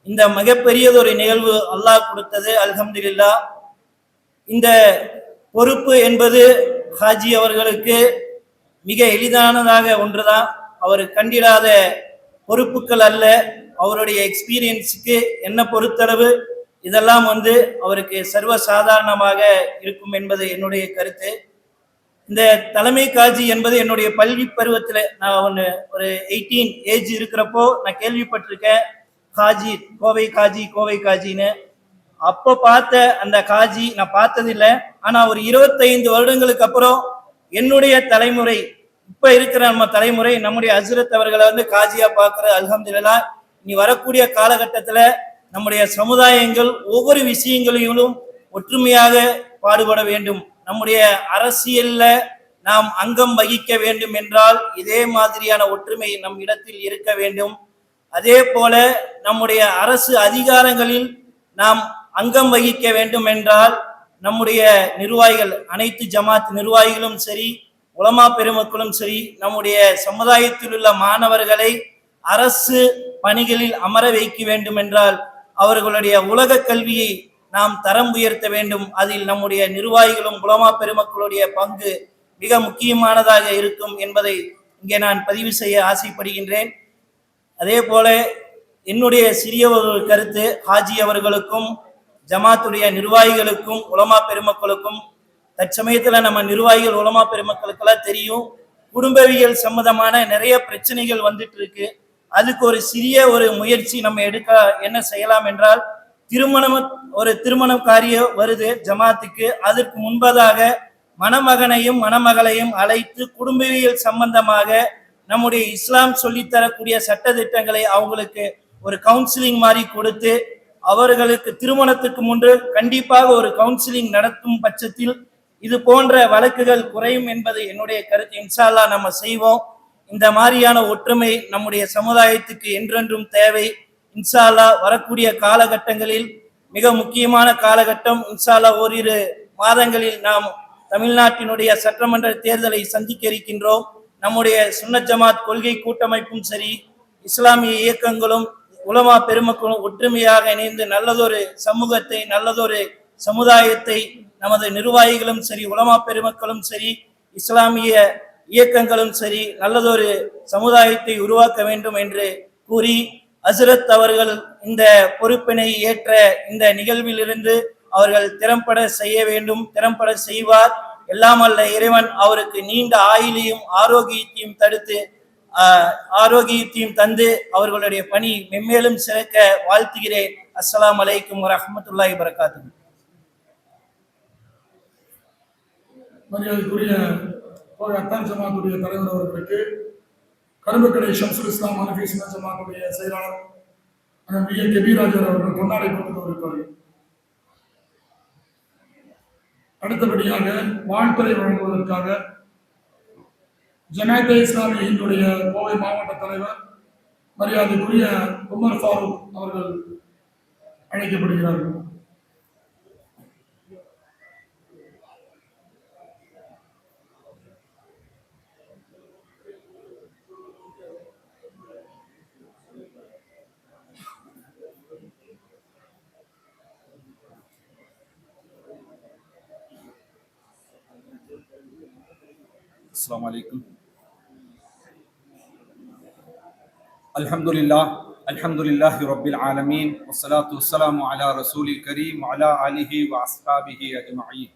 இந்த மிகப்பெரியதொரு நிகழ்வு அல்லாஹ் கொடுத்தது. அல்ஹம்துலில்லாஹ். இந்த பொறுப்பு என்பது ஹாஜி அவர்களுக்கு மிக எளிதானதாக ஒன்றுதான். அவர் கண்டிடாத பொறுப்புகள் அல்ல. அவருடைய எக்ஸ்பீரியன்ஸுக்கு என்ன பொறுத்தளவு இதெல்லாம் அவருக்கு சர்வ சாதாரணமாக இருக்கும் என்பது என்னுடைய கருத்து. இந்த தலைமை காஜி என்பது என்னுடைய பள்ளி பருவத்தில் நான் ஒரு 18 ஏஜ் இருக்கிறப்போ நான் கேள்விப்பட்டிருக்கேன், காஜி கோவை காஜி கோவை காஜின்னு. அப்போ பார்த்த அந்த காஜி நான் பார்த்ததில்லை. ஆனால் ஒரு 25 வருடங்களுக்கு அப்புறம் என்னுடைய தலைமுறை, இப்போ இருக்கிற நம்ம தலைமுறை நம்முடைய ஹஸ்ரத் அவர்களை காஜியா பார்க்குற. அல்ஹம்துலில்லாஹ். இனி வரக்கூடிய காலகட்டத்தில் நம்முடைய சமுதாயங்கள் ஒவ்வொரு விஷயங்களிலும் ஒற்றுமையாக பாடுபட வேண்டும். நம்முடைய அரசியல்ல நாம் அங்கம் வகிக்க வேண்டும் என்றால் இதே மாதிரியான ஒற்றுமை நம் இடத்தில் இருக்க வேண்டும். அதே போல நம்முடைய அரசு அதிகாரங்களில் நாம் அங்கம் வகிக்க வேண்டும் என்றால் நம்முடைய நிர்வாகிகள், அனைத்து ஜமாத் நிர்வாகிகளும் சரி, உலமா பெருமக்களும் சரி, நம்முடைய சமுதாயத்தில் உள்ள மாணவர்களை அரசு பணிகளில் அமர வைக்க வேண்டும் என்றால் அவர்களுடைய உலக கல்வியை நாம் தரம் உயர்த்த வேண்டும். அதில் நம்முடைய நிர்வாகிகளும் உலமா பெருமக்களுடைய பங்கு மிக முக்கியமானதாக இருக்கும் என்பதை இங்கே நான் பதிவு செய்ய ஆசைப்படுகின்றேன். அதே போல என்னுடைய சிறிய ஒரு கருத்து, ஹாஜி அவர்களுக்கும் ஜமாத்துடைய நிர்வாகிகளுக்கும் உலமா பெருமக்களுக்கும், தற்சமயத்தில் நம்ம நிர்வாகிகள் உலமா பெருமக்களுக்கெல்லாம் தெரியும், குடும்பவியல் சம்பந்தமான நிறைய பிரச்சனைகள் வந்துட்டு இருக்கு. அதுக்கு ஒரு சிறிய ஒரு முயற்சி நம்ம எடுக்க என்ன செய்யலாம் என்றால், திருமணம் காரியம் வருது ஜமாத்துக்கு, அதற்கு முன்பதாக மணமகனையும் மணமகளையும் அழைத்து குடும்பவியல் சம்பந்தமாக நம்முடைய இஸ்லாம் சொல்லித்தரக்கூடிய சட்ட திட்டங்களை அவங்களுக்கு ஒரு கவுன்சிலிங் மாதிரி கொடுத்து, அவர்களுக்கு திருமணத்துக்கு முன்பு கண்டிப்பாக ஒரு கவுன்சிலிங் நடத்தும் பட்சத்தில் இது போன்ற வழக்குகள் குறையும் என்பது என்னுடைய கருத்து. இன்ஷா அல்லாஹ் நம்ம செய்வோம். இந்த மாதிரியான ஒற்றுமை நம்முடைய சமுதாயத்துக்கு என்றென்றும் தேவை. இன்ஷா அல்லாஹ் வரக்கூடிய காலகட்டங்களில் மிக முக்கியமான காலகட்டம், இன்ஷா அல்லாஹ் ஓரிரு மாதங்களில் நாம் தமிழ்நாட்டினுடைய சட்டமன்ற தேர்தலை சந்திக்க இருக்கின்றோம். நம்முடைய சுன்னத் ஜமாத் கொள்கை கூட்டமைப்பும் சரி, இஸ்லாமிய இயக்கங்களும் உலமா பெருமக்களும் ஒற்றுமையாக இணைந்து நல்லதொரு சமூகத்தை, நல்லதொரு சமுதாயத்தை நமது நிர்வாகிகளும் சரி, உலமா பெருமக்களும் சரி, இஸ்லாமிய இயக்கங்களும் சரி நல்லதொரு சமுதாயத்தை உருவாக்க வேண்டும் என்று கூறி, ஹஸ்ரத் அவர்கள் இந்த பொறுப்பினை ஏற்ற இந்த நிகழ்விலிருந்து அவர்கள் திறம்பட செய்ய வேண்டும், திறம்பட செய்வார். எல்லாம் அல்ல இறைவன் அவருக்கு நீண்ட ஆயுளையும் ஆரோக்கியத்தையும் தந்து அவர்களுடைய பணி மென்மேலும் சிறக்க வாழ்த்துகிறேன். அஸ்ஸலாமு அலைக்கும் வரஹ்மத்துல்லாஹி வபரகாத்துஹு. மரியாதைக்குரிய அத்தான் ஜமாத்துடைய தலைவர் அவர்களுக்கு கரும்புக்கடை ஷம்சுல் இஸ்லாம் ஹனஃபி சுன்னத் ஜமாத்துடைய செயலாளர் மிக கபீராஜர் அவர்கள் கொண்டாடி கொடுத்து வருகிறார்கள். அடுத்தபடியாக வாழ்த்துறை வழங்குவதற்காக ஜமாத்தே இஸ்லாமிய ஹிந்துடைய கோவை மாவட்ட தலைவர் மரியாதைக்குரிய உமர் ஃபாரூக் அவர்கள் அழைக்கப்படுகிறார்கள். السلام عليكم. الحمد لله رب العالمين والصلاة والسلام على رسول الكريم وعلى آله وأصحابه أجمعين.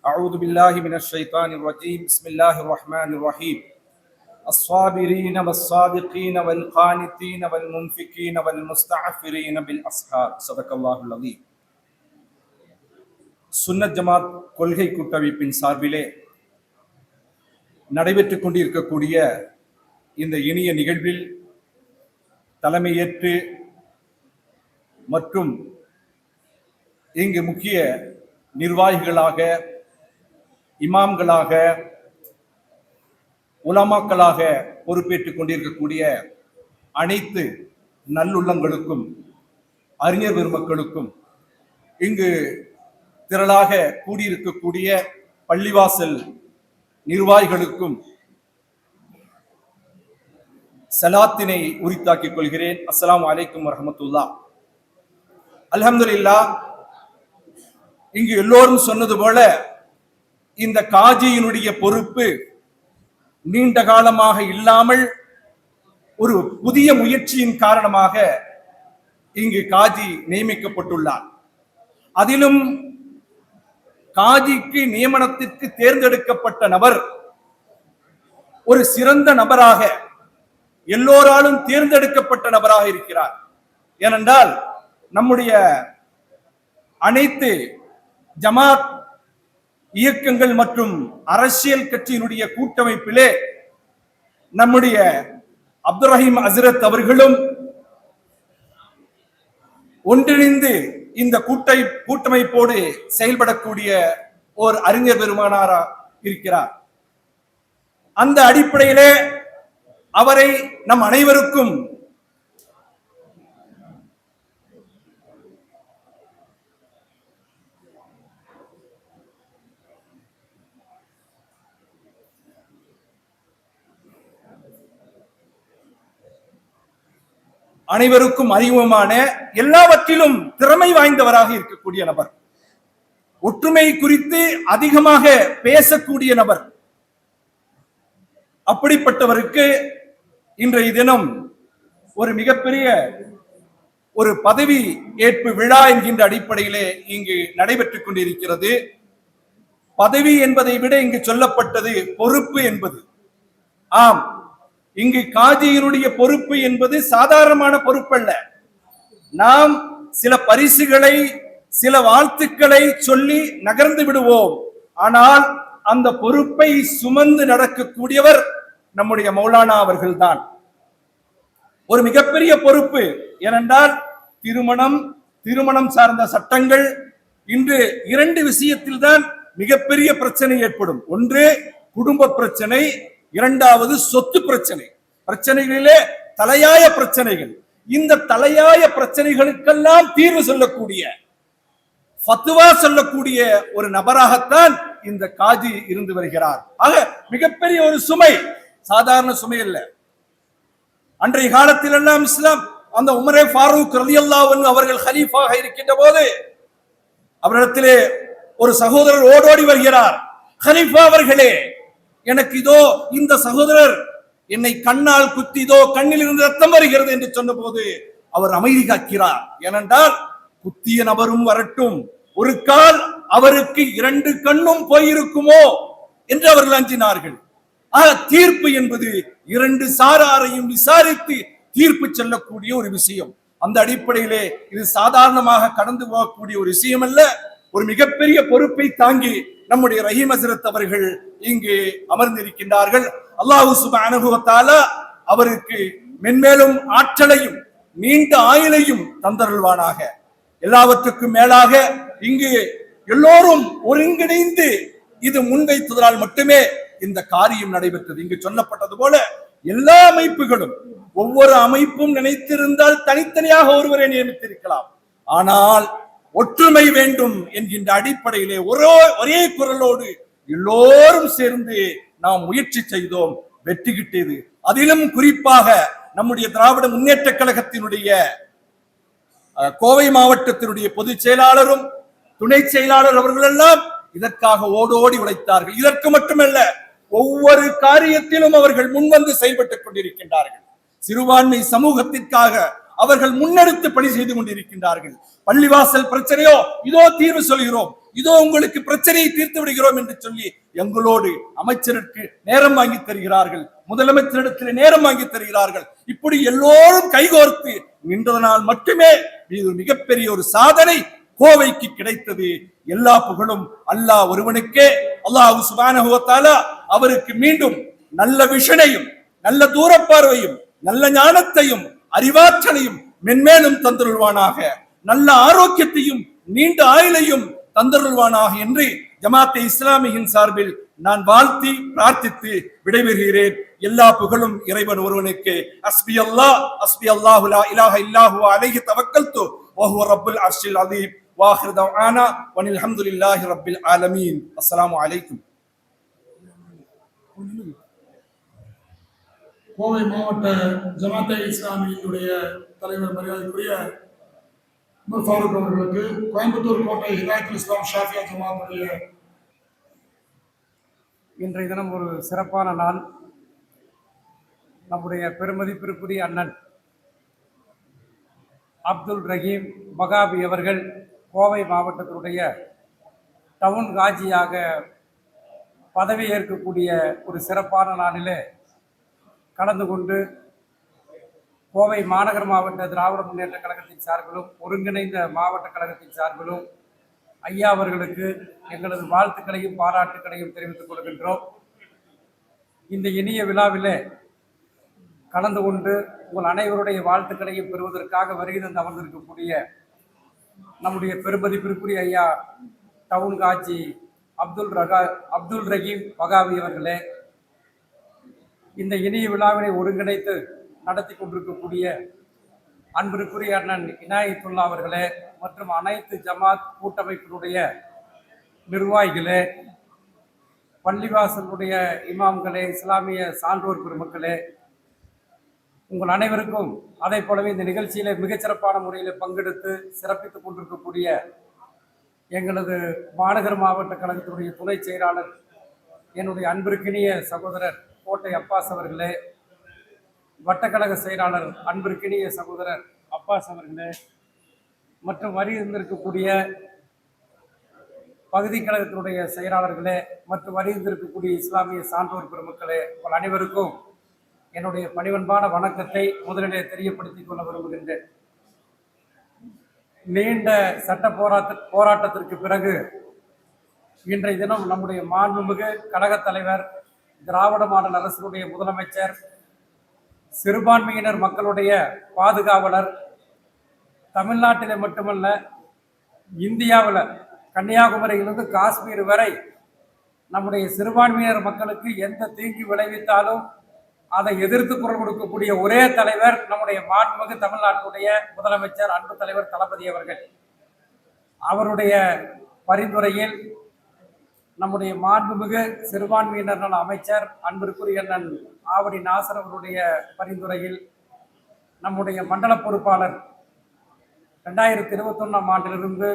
أعوذ بالله من الشيطان الرجيم. بسم الله الرحمن الرحيم. الصابرين والصادقين والقانتين والمنفقين والمستعفرين بالأسحار. صدق الله العظيم. சுன்னத் ஜமாத் கொள்கை கூட்டமைப்பின் சார்பிலே நடைபெற்றுக் கொண்டிருக்கக்கூடிய இந்த இனிய நிகழ்வில் தலைமையேற்று மற்றும் இங்கு முக்கிய நிர்வாகிகளாக, இமாம்களாக, உலமாக்களாக பொறுப்பேற்றுக் கொண்டிருக்கக்கூடிய அனைத்து நல்லுள்ளங்களுக்கும், அறிஞர் பெருமக்களுக்கும், இங்கு திரளாக கூடியிருக்கக்கூடிய பள்ளிவாசல் நிர்வாகிகளுக்கும் சலாத்தினை உரித்தாக்கிக் கொள்கிறேன். அஸ்ஸலாமு அலைக்கும் வரஹ்மத்துல்லாஹ். அல்ஹம்துலில்லாஹ். இங்கு எல்லோரும் சொன்னது போல இந்த காஜியினுடைய பொறுப்பு நீண்ட காலமாக இல்லாமல் ஒரு புதிய முயற்சியின் காரணமாக இங்கு காஜி நியமிக்கப்பட்டுள்ளார். அதிலும் காஜிக்கு நியமனத்திற்கு தேர்ந்தெடுக்கப்பட்ட நபர் ஒரு சிறந்த நபராக, எல்லோராலும் தேர்ந்தெடுக்கப்பட்ட நபராக இருக்கிறார். ஏனென்றால் நம்முடைய அனைத்து ஜமாத் இயக்கங்கள் மற்றும் அரசியல் கட்சியினுடைய கூட்டமைப்பிலே நம்முடைய அப்துல் ரஹீம் ஹஸ்ரத் அவர்களும் ஒன்றிணைந்து இந்த கூட்டமைப்போடு செயல்படக்கூடிய ஒரு அறிஞர் பெருமானாரா இருக்கிறார். அந்த அடிப்படையிலே அவரை நம் அனைவருக்கும் அறிமுகமான, எல்லாவற்றிலும் திறமை வாய்ந்தவராக இருக்கக்கூடிய நபர், ஒற்றுமை குறித்து அதிகமாக பேசக்கூடிய நபர். அப்படிப்பட்டவருக்கு இன்றைய தினம் ஒரு மிகப்பெரிய ஒரு பதவி ஏற்பு விழா என்கின்ற அடிப்படையிலே இங்கு நடைபெற்றுக் கொண்டிருக்கிறது. பதவி என்பதை விட இங்கு சொல்லப்பட்டது பொறுப்பு என்பது. ஆம், இங்கு காஜியினுடைய பொறுப்பு என்பது சாதாரணமான பொறுப்பல்ல. நாம் சில பரிசுகளை, சில வாழ்த்துக்களை சொல்லி நகர்ந்து விடுவோம். ஆனால் அந்த பொறுப்பை சுமந்து நடக்கக்கூடியவர் நம்முடைய மௌலானா அவர்கள்தான். ஒரு மிகப்பெரிய பொறுப்பு. ஏனென்றால் திருமணம் சார்ந்த சட்டங்கள் இன்று 2 விஷயத்தில் தான் மிகப்பெரிய பிரச்சனை ஏற்படும். ஒன்று குடும்ப பிரச்சனை, இரண்டாவது சொத்து பிரச்சனை. பிரச்சனைகளிலே தலையாய பிரச்சனைகள். இந்த தலையாய பிரச்சனைகளுக்கெல்லாம் தீர்வு சொல்லக்கூடிய, ஃபத்வா சொல்லக்கூடிய ஒரு நபராகத்தான் இந்த காஜி இருந்து வருகிறார். ஆக மிகப்பெரிய ஒரு சுமை, சாதாரண சுமை அல்ல. அன்றைய காலத்தில் எல்லாம் இஸ்லாம் அந்த உமரே ஃபாரூக் ரலியல்லாஹு அன்ஹு அவர்கள் கலீஃபாக இருக்கின்ற போது அவரிடத்திலே ஒரு சகோதரர் ஓடோடி வருகிறார். கலீஃபா அவர்களே, எனக்கு இதோ இந்த சகோதரர் என்னை கண்ணால் குத்தி இதோ கண்ணில் இருந்து ரத்தம் வருகிறது என்று சொன்ன போது அவர் அமைதி காக்கிறார். ஏனென்றால் குத்திய நபரும் வரட்டும், ஒரு கால் அவருக்கு 2 கண்ணும் போயிருக்குமோ என்று அவர்கள் அஞ்சினார்கள். தீர்ப்பு என்பது 2 சாராரையும் விசாரித்து தீர்ப்பு சொல்லக்கூடிய ஒரு விஷயம். அந்த அடிப்படையிலே இது சாதாரணமாக கடந்து போகக்கூடிய ஒரு விஷயம் அல்ல. ஒரு மிகப்பெரிய பொறுப்பை தாங்கி நம்முடைய ரஹீம் ஹஸ்ரத் அவர்கள் இங்கு அமர்ந்திருக்கின்றார்கள். அல்லாஹ் சுப்ஹானஹு வ தஆலா அவருக்கு மென்மேலும் ஆற்றலையும் நீண்ட ஆயுளையும் தந்தருள்வானாக. எல்லாவற்றுக்கும் மேலாக இங்கு எல்லோரும் ஒருங்கிணைந்து இது முன்வைத்ததால் மட்டுமே இந்த காரியம் நடைபெற்றது. இங்கு சொல்லப்பட்டது போல எல்லா அமைப்புகளும், ஒவ்வொரு அமைப்பும் நினைத்திருந்தால் தனித்தனியாக ஒருவரை நியமித்திருக்கலாம். ஆனால் ஒற்றுமை வேண்டும் என்கின்ற அடிப்படையிலே ஒரே குரலோடு எல்லோரும் சேர்ந்து நாம் முயற்சி செய்தோம், வெற்றி கிட்டது. அதிலும் குறிப்பாக நம்முடைய திராவிட முன்னேற்ற கழகத்தினுடைய கோவை மாவட்டத்தினுடைய பொதுச் செயலாளரும் துணை செயலாளர் அவர்கள் எல்லாம் இதற்காக ஓடோடி உழைத்தார்கள். இதற்கு மட்டுமல்ல, ஒவ்வொரு காரியத்திலும் அவர்கள் முன்வந்து செயல்பட்டுக் கொண்டிருக்கின்றார்கள். சிறுபான்மை சமூகத்திற்காக அவர்கள் முன்னெடுத்து பணி செய்து கொண்டிருக்கின்றார்கள். பள்ளிவாசல் பிரச்சனையோ இதோ தீர்வு சொல்கிறோம், இதோ உங்களுக்கு பிரச்சனையை தீர்த்து விடுகிறோம் என்று சொல்லி எங்களோடு அமைச்சருக்கு நேரம் வாங்கி தருகிறார்கள், முதலமைச்சரிடத்தில் நேரம் வாங்கி தருகிறார்கள். இப்படி எல்லோரும் கைகோர்த்து நின்றதனால் மட்டுமே இது மிகப்பெரிய ஒரு சாதனை கோவைக்கு கிடைத்தது. எல்லா புகழும் அல்லாஹ் ஒருவனுக்கே. அல்லாஹ் சுப்ஹானஹு வ தஆலா அவருக்கு மீண்டும் நல்ல விஷனையும், நல்ல தூரப்பார்வையும், நல்ல ஞானத்தையும், அறிவாற்றலையும் மென்மேலும் தந்தருள்வானாக. நல்ல ஆரோக்கியத்தையும் நீண்ட ஆயுளையும் தந்தருள்வானாக என்று ஜமாத்தே இஸ்லாமியின் சார்பில் நான் வாழ்த்தி பிரார்த்தித்து விடைபெறுகிறேன். எல்லா புகழும் இறைவன் ஒருவனுக்கு. அஸ்பி அல்லாஹு லா இலாஹ இல்லாஹு அலைஹி தவக்கல்து வ ஹுவ ரப்புல் அர்ஷில் அதீம். வாஹிர் தஅவானா வனில் ஹம்துலில்லாஹி ரப்பில் ஆலமீன். அஸ்ஸலாமு அலைக்கும். கோவை மாவட்ட ஜமாத்தே இஸ்லாமியினுடைய தலைவர் மரியாதைக்குரிய உமர் ஃபாரூக் அவர்களுக்கு கோயம்புத்தூர் கோட்டை ஹிதாயத்துல் இஸ்லாம் ஷாஃபியா ஜமாத்துடைய இன்றைய தினம் ஒரு சிறப்பான நாள். நம்முடைய பெருமதிப்பிற்குரிய அண்ணன் அப்துல் ரஹீம் பகாபி அவர்கள் கோவை மாவட்டத்தினுடைய டவுன் காஜியாக பதவி ஏற்கக்கூடிய ஒரு சிறப்பான நாளிலே கலந்து கொண்டு கோவை மாநகர மாவட்ட திராவிட முன்னேற்ற கழகத்தின் சார்பிலும் ஒருங்கிணைந்த மாவட்ட கழகத்தின் சார்பிலும் ஐயா அவர்களுக்கு எங்களது வாழ்த்துக்களையும் பாராட்டுக்களையும் தெரிவித்துக் கொள்கின்றோம். இந்த இனிய விழாவிலே கலந்து கொண்டு உங்கள் அனைவருடைய வாழ்த்துக்களையும் பெறுவதற்காக வருகை தந்து அமர்ந்திருக்கக்கூடிய நம்முடைய பெருமதிப்பிற்குரிய ஐயா டவுன் காஜி அப்துல் ரஹீம் பகாவி அவர்களே, இந்த இனிய விழாவினை ஒருங்கிணைத்து நடத்தி கொண்டிருக்கக்கூடிய அன்பிற்குரிய அண்ணன் இனாயத்துல்லா அவர்களே மற்றும் அனைத்து ஜமாத் கூட்டமைப்பினுடைய நிர்வாகிகளே, பள்ளிவாசலுடைய இமாம்களே, இஸ்லாமிய சான்றோர் பெருமக்களே, உங்கள் அனைவருக்கும் அதே போலவே இந்த நிகழ்ச்சியில மிகச்சிறப்பான முறையில் பங்கெடுத்து சிறப்பித்துக் கொண்டிருக்கக்கூடிய எங்களது மாநகர மாவட்ட கழகத்தினுடைய துணை செயலாளர் என்னுடைய அன்பிற்கினிய சகோதரர் கோட்டை அப்பாஸ் அவர்களே, வட்டக்கழக செயலாளர் அன்பிற்கினிய சகோதரர் அப்பாஸ் அவர்களே, மற்றும் வருகின்றிருக்கக்கூடிய பகுதி கழகத்தினுடைய செயலாளர்களே மற்றும் வருகின்றிருக்கக்கூடிய இஸ்லாமிய சான்றோர் பெருமக்களே, உங்கள் அனைவருக்கும் என்னுடைய பணிவன்பான வணக்கத்தை முதலிலே தெரியப்படுத்திக் கொள்ள விரும்புகின்றேன். நீண்ட சட்ட போராட்டத்திற்கு பிறகு இன்றைய தினம் நம்முடைய மாண்புமிகு கழகத் தலைவர், திராவிட மாடல் அரசினுடைய முதலமைச்சர், சிறுபான்மையினர் மக்களுடைய பாதுகாவலர், தமிழ்நாட்டிலே மட்டுமல்ல இந்தியாவில் கன்னியாகுமரியிலிருந்து காஷ்மீர் வரை நம்முடைய சிறுபான்மையினர் மக்களுக்கு எந்த தீங்கு விளைவித்தாலும் அதை எதிர்த்து குரல் கொடுக்கக்கூடிய ஒரே தலைவர் நம்முடைய மாண்புமிகு தமிழ்நாட்டுடைய முதலமைச்சர் அன்பு தலைவர் தளபதி அவர்கள். அவருடைய பரிந்துரையில் நம்முடைய மாண்புமிகு சிறுபான்மையினர் நல அமைச்சர் அன்பிற்குரிய அண்ணன் ஆவடி நாசர் அவருடைய பரிந்துரையில் நம்முடைய மண்டல பொறுப்பாளர் 2021ஆம் ஆண்டிலிருந்து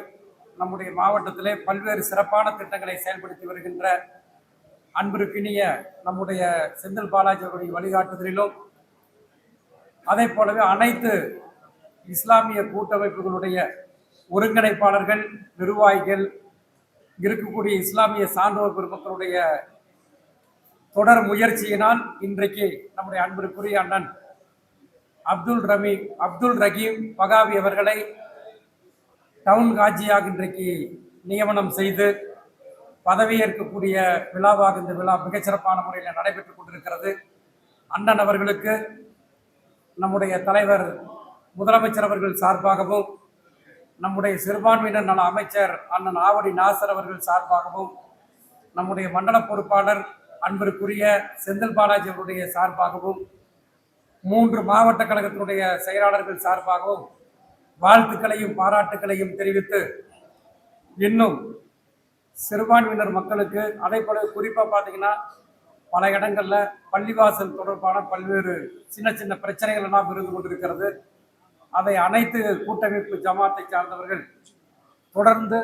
நம்முடைய மாவட்டத்திலே பல்வேறு சிறப்பான திட்டங்களை செயல்படுத்தி வருகின்ற அன்பிற்கினிய நம்முடைய செந்தில் பாலாஜி அவருடைய வழிகாட்டுதலிலும், அதே போலவே அனைத்து இஸ்லாமிய கூட்டமைப்புகளுடைய ஒருங்கிணைப்பாளர்கள், நிர்வாகிகள், இருக்கக்கூடிய இஸ்லாமிய சான்றோர் பெருமக்களுடைய தொடர் முயற்சியினால் இன்றைக்கு நம்முடைய அன்பிற்குரிய அண்ணன் அப்துல் ரஹீம் பகாவி அவர்களை டவுன் காஜியாக இன்றைக்கு நியமனம் செய்து பதவியேற்கக்கூடிய விழாவாக இந்த விழா மிகச்சிறப்பான முறையில் நடைபெற்றுக் கொண்டிருக்கிறது. அண்ணன் அவர்களுக்கு நம்முடைய தலைவர் முதலமைச்சர் அவர்கள் சார்பாகவும், நம்முடைய சிறுபான்மையினர் நல அமைச்சர் அண்ணன் ஆவடி நாசர் அவர்கள் சார்பாகவும், நம்முடைய மண்டல பொறுப்பாளர் அன்பிற்குரிய செந்தில் பாலாஜி அவருடைய சார்பாகவும், 3 மாவட்ட கழகத்தினுடைய செயலாளர்கள் சார்பாகவும் வாழ்த்துக்களையும் பாராட்டுக்களையும் தெரிவித்து, இன்னும் சிறுபான்மையினர் மக்களுக்கு அதே போல குறிப்பாக பார்த்தீங்கன்னா பல இடங்களில் பள்ளிவாசல் தொடர்பான பல்வேறு சின்ன சின்ன பிரச்சனைகள் எல்லாம் இருந்து கொண்டிருக்கிறது. அதை அனைத்து கூட்டமைப்பு ஜமாத்தை சார்ந்தவர்கள் தொடர்ந்து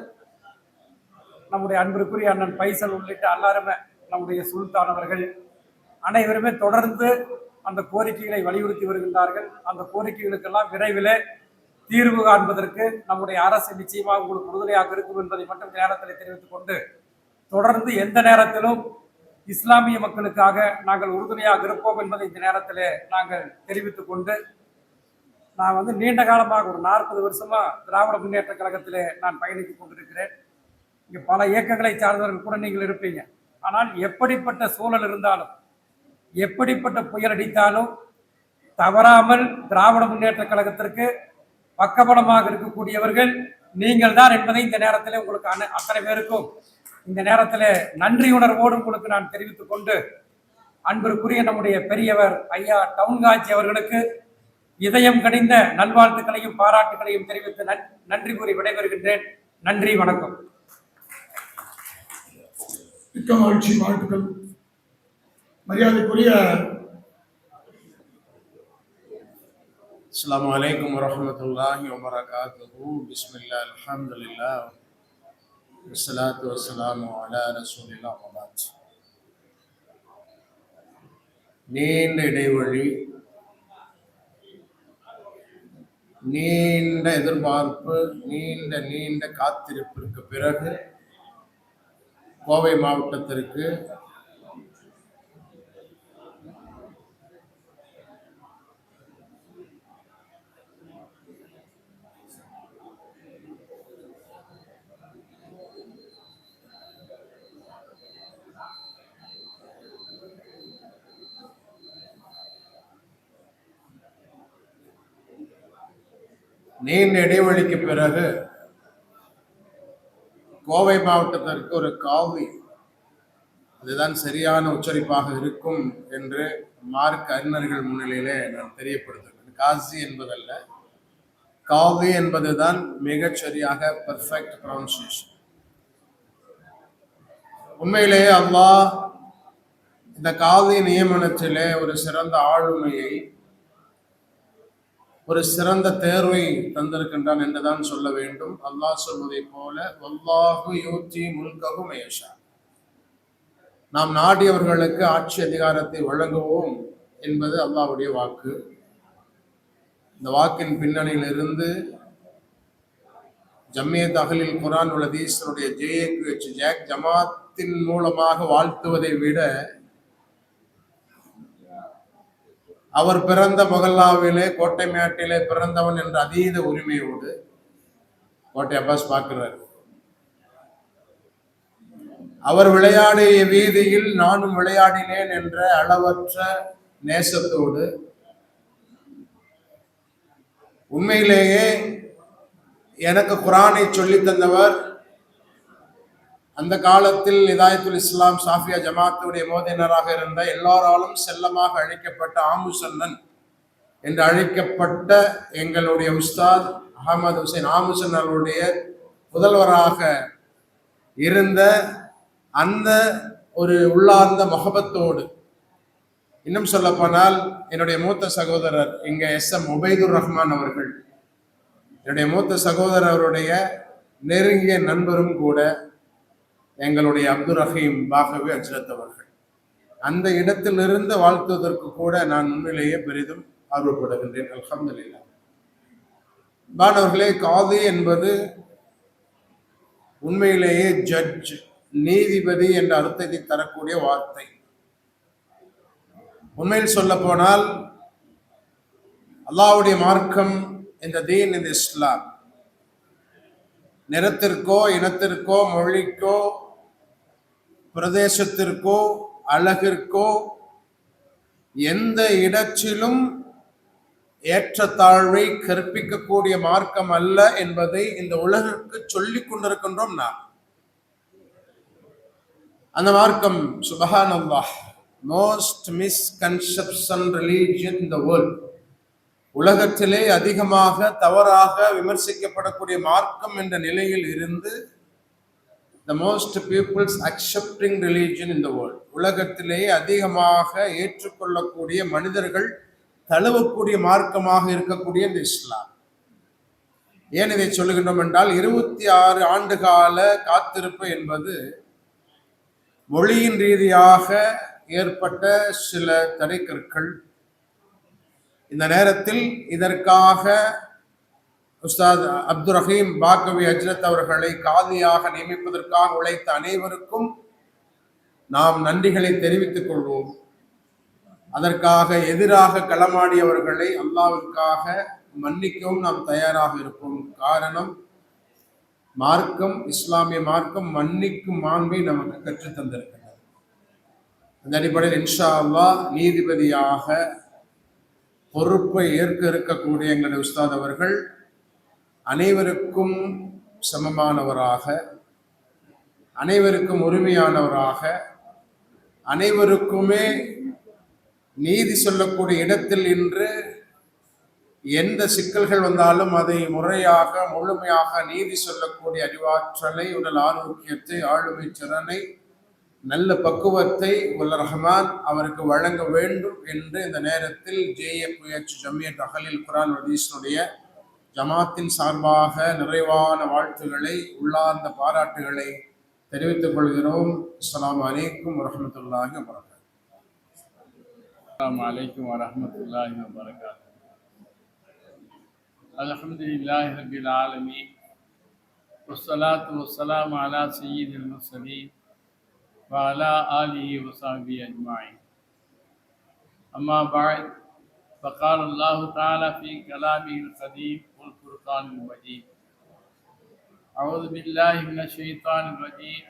நம்முடைய அன்பிற்குரிய அண்ணன் பைசல் உள்ளிட்ட எல்லாருமே, நம்முடைய சுல்தான் அவர்கள் அனைவருமே தொடர்ந்து அந்த கோரிக்கைகளை வலியுறுத்தி வருகின்றார்கள். அந்த கோரிக்கைகளுக்கெல்லாம் விரைவில் தீர்வு காண்பதற்கு நம்முடைய அரசு நிச்சயமாக உங்களுக்கு உறுதுணையாக இருக்கும் என்பதை மட்டும் நேரத்தில் தெரிவித்துக் கொண்டு, தொடர்ந்து எந்த நேரத்திலும் இஸ்லாமிய மக்களுக்காக நாங்கள் உறுதுணையாக இருப்போம் என்பதை இந்த நேரத்தில் நாங்கள் தெரிவித்துக் கொண்டு, நான் நீண்ட காலமாக ஒரு 40 வருஷமா திராவிட முன்னேற்ற கழகத்திலே நான் பயணித்துக் கொண்டிருக்கிறேன். இங்கே பல இயக்கங்களை சார்ந்தவர்கள் கூட நீங்கள் இருப்பீங்க. ஆனால் எப்படிப்பட்ட சூழல் இருந்தாலும், எப்படிப்பட்ட புயல் அடித்தாலும் தவறாமல் திராவிட முன்னேற்ற கழகத்திற்கு பக்கபலமாக இருக்கக்கூடியவர்கள் நீங்கள் தான் என்பதை இந்த நேரத்தில் உங்களுக்கு அத்தனை பேருக்கும் இந்த நேரத்தில் நன்றி உணர்வோடு உங்களுக்கு நான் தெரிவித்துக் கொண்டு, அன்பிற்குரிய நம்முடைய பெரியவர் ஐயா டவுன் காட்சி அவர்களுக்கு இதயம் கனிந்த நல்வாழ்த்துக்களையும் பாராட்டுகளையும் தெரிவித்து நன்றி கூறி விடைபெறுகின்றேன். நன்றி, வணக்கம். மிக்க மகிழ்ச்சி, வாழ்த்துக்கள். மரியாதைக்குரிய அஸ்ஸலாமு அலைக்கும் வரஹ்மத்துல்லாஹி வபரகாத்துஹு. பிஸ்மில்லாஹ், அல்ஹம்துலில்லாஹ், வஸ்ஸலாத்து வஸ்ஸலாமு அலா ரசூலில்லாஹ் வபரகாத். நீண்ட இடைவெளி, நீண்ட எதிர்பார்ப்பு, நீண்ட காத்திருப்பிற்கு பிறகு கோவை மாவட்டத்திற்கு நீண்ட இடைவெளிக்கு பிறகு கோவை மாவட்டத்திற்கு ஒரு காவி, அதுதான் சரியான உச்சரிப்பாக இருக்கும் என்று மார்க்க அறிஞர்கள் முன்னிலையிலே நான் தெரியப்படுத்துகிறேன். காசி என்பதல்ல, காவி என்பதுதான் மிகச் சரியாக பெர்ஃபெக்ட் ப்ரொனன்சியேஷன். உண்மையிலேயே அல்லாஹ் இந்த காவி நியமனத்திலே ஒரு சிறந்த ஆளுமையை, ஒரு சிறந்த தேர்வை தந்திருக்கின்றான் என்றுதான் சொல்ல வேண்டும். அல்லாஹ் சொல்வதை போல வல்லாஹு யூத்தி முல்கஹு மயஷா, நாம் நாடியவர்களுக்கு ஆட்சி அதிகாரத்தை வழங்குவோம் என்பது அல்லாஹ்வுடைய வாக்கு. இந்த வாக்கின் பின்னணியில் இருந்து ஜம்மியத் அஹ்லில் குர்ஆன் வல் ஹதீஸுடைய ஜேக் ஜமாத்தின் மூலமாக வாழ்த்துவதை விட அவர் பிறந்த மொஹல்லாவிலே கோட்டை மேட்டிலே பிறந்தவன் என்ற அதீத உரிமையோடு கோட்டை அப்பாஸ் பார்க்கிறார். அவர் விளையாடிய வீதியில் நானும் விளையாடினேன் என்ற அளவற்ற நேசத்தோடு உண்மையிலேயே எனக்கு குர்ஆனை சொல்லித் தந்தவர் அந்த காலத்தில் இதாயத்துல் இஸ்லாம் சாஃபியா ஜமாத்துடைய மோதினராக இருந்த எல்லாராலும் செல்லமாக அழைக்கப்பட்ட ஆமுசன்னன் என்று அழைக்கப்பட்ட எங்களுடைய உஸ்தாத் அஹமது ஹுசைன் ஆமுசன் அவருடைய புதல்வராக இருந்த அந்த ஒரு உள்ளார்ந்த முகபத்தோடு, இன்னும் சொல்ல போனால் என்னுடைய மூத்த சகோதரர் இங்க எஸ்.எம். உபைதுர் ரஹ்மான் அவர்கள் என்னுடைய மூத்த சகோதரருடைய நெருங்கிய நண்பரும் கூட எங்களுடைய அப்துல் ரஹீம் பாகவி அஜ்ரத் அவர்கள். அந்த இடத்திலிருந்து வாழ்த்துவதற்கு கூட நான் உண்மையிலேயே பெரிதும் ஆர்வப்படுகின்றேன். அல்ஹம்துலில்லாஹ். மாணவர்களே, காதி என்பது உண்மையிலேயே ஜட்ஜ், நீதிபதி என்ற அர்த்தத்தை தரக்கூடிய வார்த்தை. உண்மையில் சொல்ல போனால் அல்லாஹ்வுடைய மார்க்கம், இந்த தீன், இந்த இஸ்லாம் நிறத்திற்கோ இனத்திற்கோ மொழிக்கோ பிரதேசத்திற்கோ அழகிற்கோ எந்த இடத்திலும் ஏற்றத்தாழ்வை கற்பிக்கக்கூடிய மார்க்கம் அல்ல என்பதை இந்த உலகிற்கு சொல்லிக் கொண்டிருக்கின்றோம். நாம் அந்த மார்க்கம் சுப்ஹானல்லாஹ் most misconception religion in the world, உலகத்திலே அதிகமாக தவறாக விமர்சிக்கப்படக்கூடிய மார்க்கம் என்ற நிலையில் இருந்து the most people's accepting religion in the world, உலகத்திலே அதிகமாக ஏற்றுக்கொள்ளக்கூடிய மனிதர்கள் தழுவக்கூடிய மார்க்கமாக இருக்கக்கூடிய இந்த இஸ்லாம். ஏன் இதை சொல்லுகின்றோம் என்றால் 26 ஆண்டு கால காத்திருப்பு என்பது மொழியின் ரீதியாக ஏற்பட்ட சில தடைக்கற்கள். இந்த நேரத்தில் இதற்காக உஸ்தாத் அப்துல் ரஹீம் பாக்கவி ஹஜ்ரத் அவர்களை காதியாக நியமிப்பதற்காக உழைத்த அனைவருக்கும் நாம் நன்றிகளை தெரிவித்துக் கொள்வோம். அதற்காக எதிராக களமாடியவர்களை அல்லாஹ்விற்காக மன்னிக்கவும் நாம் தயாராக இருப்போம். காரணம், மார்க்கம், இஸ்லாமிய மார்க்கம் மன்னிக்கும் மாண்பை நமக்கு கற்றுத் தந்திருக்கிறது. அந்த அடிப்படையில் இன்ஷா அல்லாஹ் நீதிபதியாக பொறுப்பை ஏற்க இருக்கக்கூடிய எங்களுடைய உஸ்தாத் அவர்கள் அனைவருக்கும் சமமானவராக, அனைவருக்கும் உரிமையானவராக, அனைவருக்குமே நீதி சொல்லக்கூடிய இடத்தில் இன்று எந்த சிக்கல்கள் வந்தாலும் அதை முறையாக முழுமையாக நீதி சொல்லக்கூடிய அறிவாற்றலை, உடல் ஆரோக்கியத்தை, ஆளுமை திறனை, நல்ல பக்குவத்தை உல் ரஹ்மான் அவருக்கு வழங்க வேண்டும் என்று இந்த நேரத்தில் JFH ஜம்மியத் அஹ்லில் குர்ஆன் வல் ஹதீஸுடைய ஜமாத்தின் சார்பாக நிறைவான வாழ்த்துக்களை, உள்ளார்ந்த பாராட்டுகளை தெரிவித்துக் கொள்கிறோம். அஸ்ஸலாமு அலைக்கும் வரஹ்மத்துல்லாஹி வபரகாத்துஹு. அஸ்ஸலாமு அலைக்கும் வரஹ்மத்துல்லாஹி வபரகாத்துஹு. அல்ஹம்துலில்லாஹி ரப்பில் ஆலமீன் வஸ்ஸலாத்து வஸ்ஸலாமு அலா சய்யிதில் முர்ஸலீன் وعلى آله وصحبه أجمعين. أما بعد، فقال الله تعالى في كلامه القديم والفرقان المجيد: أعوذ بالله من الشيطان الرجيم،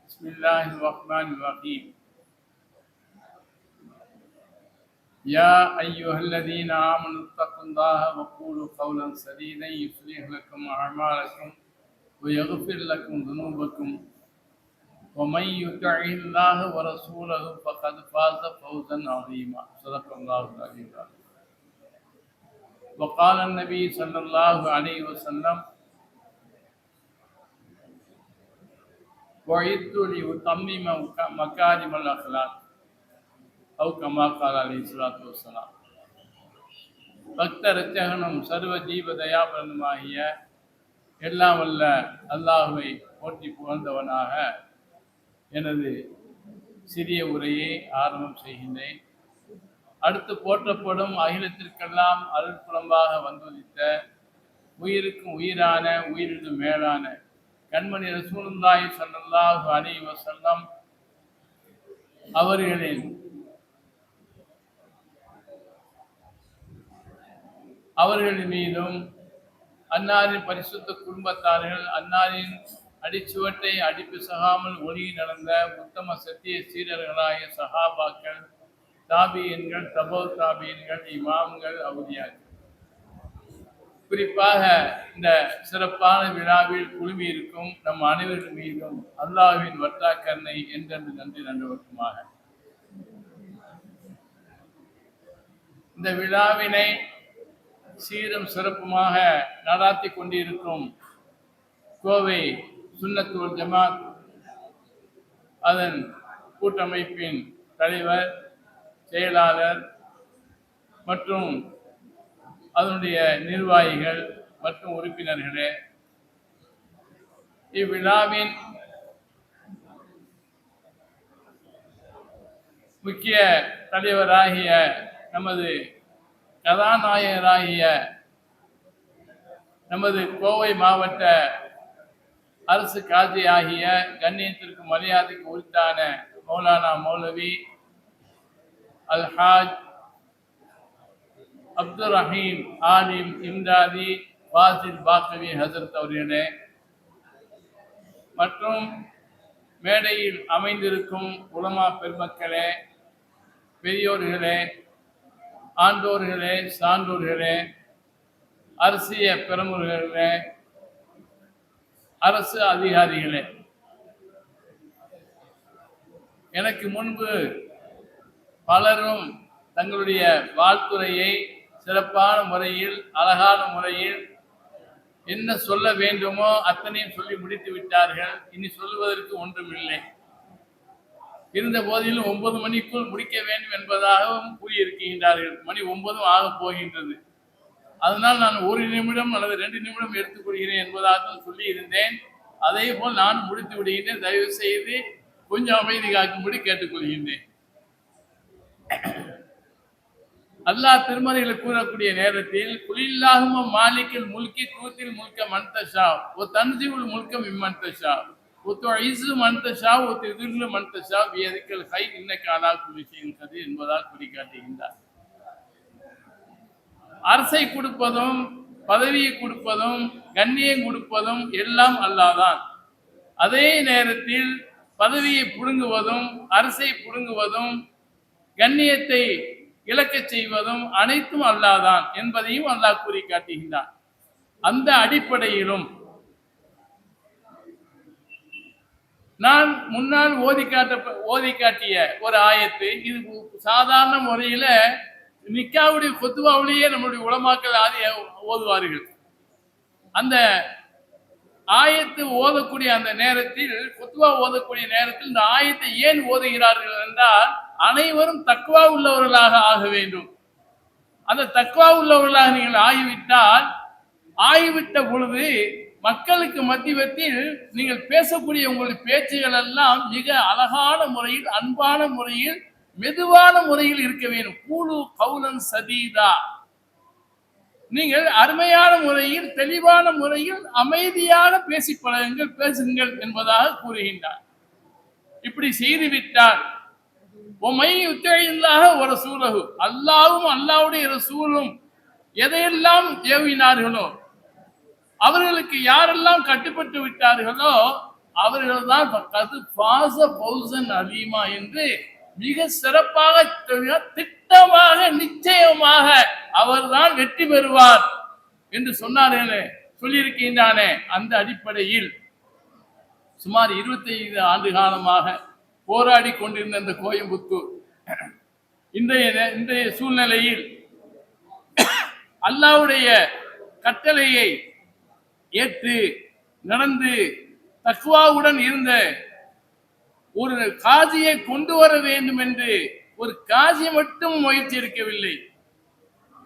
بسم الله الرحمن الرحيم. يا أيها الذين آمنوا اتقوا الله وقولوا قولا سديدا يصلح لكم أعمالكم ويغفر لكم ذنوبكم ومن يطع الله ورسوله فقد فاز فوزا عظيما. صدق الله العظيم. وقال النبي صلى الله عليه وسلم: وعدت لأتمم مكارم الأخلاق أو كما قال عليه الصلاة والسلام. பக்த ரட்சகனும் சர்வ ஜீவ தயாபரனுமாகிய எல்லாம் வல்ல அல்லாஹ்வை போற்றி புகழ்ந்தவனாக எனது சிறிய உரையை ஆரம்பம் செய்கின்றேன். அடுத்து போற்றப்படும் அகிலத்திற்கெல்லாம் அருள்புறம்பாக வந்துதித்த உயிருக்கும் உயிரான உயிரினும் மேலான கண்மணி ரசூலுல்லாஹி ஸல்லல்லாஹு அலைஹி வஸல்லம் அவர்களின் மீதும் அன்னாரின் பரிசுத்த குடும்பத்தார்கள், அன்னாரின் அடிச்சுவட்டை அடிப்பிசகாமல் ஒளி நடந்த உத்தம சத்திய சீரர்களாய சஹாபாக்கள், தாபியன்கள், தபோ தாபியன்கள், இமாம்கள், அவுலியாக்கள், குறிப்பாக இந்த சிறப்பான விழாவில் குழுமி இருக்கும் நம் அனைவரின் மீதும் அல்லாஹ்வின் வட்டாக்கருணை என்றென்று நன்றி நன்றவற்றுமாக. இந்த விழாவினை சீரும் சிறப்புமாக நடாத்தி கொண்டிருக்கும் கோவை சுன்னத் வல் ஜமாத் அதன் கூட்டமைப்பின் தலைவர், செயலாளர் மற்றும் அதனுடைய நிர்வாகிகள் மற்றும் உறுப்பினர்களே, இவ்விழாவின் முக்கிய தலைவராகிய நமது கதாநாயகராகிய நமது கோவை மாவட்ட அரசு காஜி ஆகிய கண்ணியத்திற்கு மரியாதைக்கு உரித்தான மௌலானா மௌலவி அல்ஹாஜ் அப்துல் ரஹீம் ஆலிம் இம்தாதி வாசில் பாக்கவி ஹசரத் அவர்களே மற்றும் மேடையில் அமைந்திருக்கும் உலமா பெருமக்களே, பெரியோர்களே, ஆண்டோர்களே, சான்றோர்களே, அரசிய பிரமுகர்களே, அரசு அதிகாரிகளே, எனக்கு முன்பு பலரும் தங்களுடைய வாழ்த்துறையை சிறப்பான முறையில், அழகான முறையில் என்ன சொல்ல வேண்டுமோ அத்தனையும் சொல்லி முடித்து விட்டார்கள். இனி சொல்லுவதற்கு ஒன்றுமில்லை. இருந்த போதிலும் 9 மணிக்குள் முடிக்க வேண்டும் என்பதாகவும் கூறியிருக்கின்றார்கள். மணி 9 ஆகப் போகின்றது. அதனால் நான் 1 நிமிடம் அல்லது 2 நிமிடம் எடுத்துக்கொள்கிறேன் என்பதாக சொல்லி இருந்தேன். அதே போல் நான் முடித்து விடுகின்றேன். தயவு செய்து கொஞ்சம் அமைதி காக்கும்படி கேட்டுக்கொள்கின்றேன். அல்லாஹ் திருமறையில கூறக்கூடிய நேரத்தில் குலில்லாஹும்ம மாலிக்கில் முல்கி தூத்தில் முல்க மன்தஷா ஓ தன்சிவுல் முல்க மிம்மன்தஷா ஓ துஇஸு மன்தஷா ஓ துதில்லு மன்தஷா பியதிக்கல் கைர் இன்னக அலா குல்லி ஷைஇன் கதீர் என்பதால் குறிக்காட்டுகின்றார். அரசை கொடுப்பதும், பதவியை கொடுப்பதும், கண்ணியம் கொடுப்பதும் எல்லாம் அல்லாஹ்தான். அதே நேரத்தில் பதவியை புடுங்குவதும், அரசை புடுங்குவதும், கண்ணியத்தை இழக்கச் செய்வதும் அனைத்தும் அல்லாஹ்தான் என்பதையும் அல்லாஹ் கூறி காட்டுகின்றான். அந்த அடிப்படையிலும் நான் முன்னால் ஓதி காட்டிய ஒரு ஆயத்து, இது சாதாரண முறையில நிக்காவுடைய குத்துபாவிலேயே நம்முடைய உலமாக்கள் ஓதுவார்கள். அந்த ஆயத்து ஓதக்கூடிய அந்த நேரத்தில், குத்துபா ஓதக்கூடிய நேரத்தில் இந்த ஆயத்தை ஏன் ஓதுகிறார்கள் என்றால், அனைவரும் தக்வா உள்ளவர்களாக ஆக வேண்டும். அந்த தக்வா உள்ளவர்களாக நீங்கள் ஆகிவிட்ட பொழுது மக்களுக்கு மத்தியத்தில் நீங்கள் பேசக்கூடிய உங்களுடைய பேச்சுகள் எல்லாம் மிக அழகான முறையில், அன்பான முறையில், மெதுவான முறையில் இருக்க வேண்டும். கூலு கவுலன் சதீதா, நீங்கள் அருமையான முறையில், தெளிவான முறையில், அமைதியாக பேசி பழகுங்கள், பேசுங்கள் என்பதாக கூறுகின்றார். இப்படி செய்துவிட்டால் ஒரு சூழகு அல்லாவும் அல்லாவுடைய ரசூலும் எதையெல்லாம் ஏவினார்களோ, அவர்களுக்கு யாரெல்லாம் கட்டுப்பட்டு விட்டார்களோ அவர்கள் தான் அலீமா என்று மிக சிறப்பாக, திட்டமாக, நிச்சயமாக அவர்தான் வெற்றி பெறுவார் என்று சொன்னார்களே, சொல்லியிருக்கின்றானே. அந்த அடிப்படையில் சுமார் 25 ஆண்டு காலமாக போராடி கொண்டிருந்த இந்த கோயம்புத்தூர் இன்றைய சூழ்நிலையில் அல்லாஹ்வுடைய கட்டளையை ஏற்று நடந்து தக்வாவுடன் இருந்த ஒரு காஜியை கொண்டு வர வேண்டும் என்று ஒரு காஜி மட்டும் முயற்சி எடுக்கவில்லை,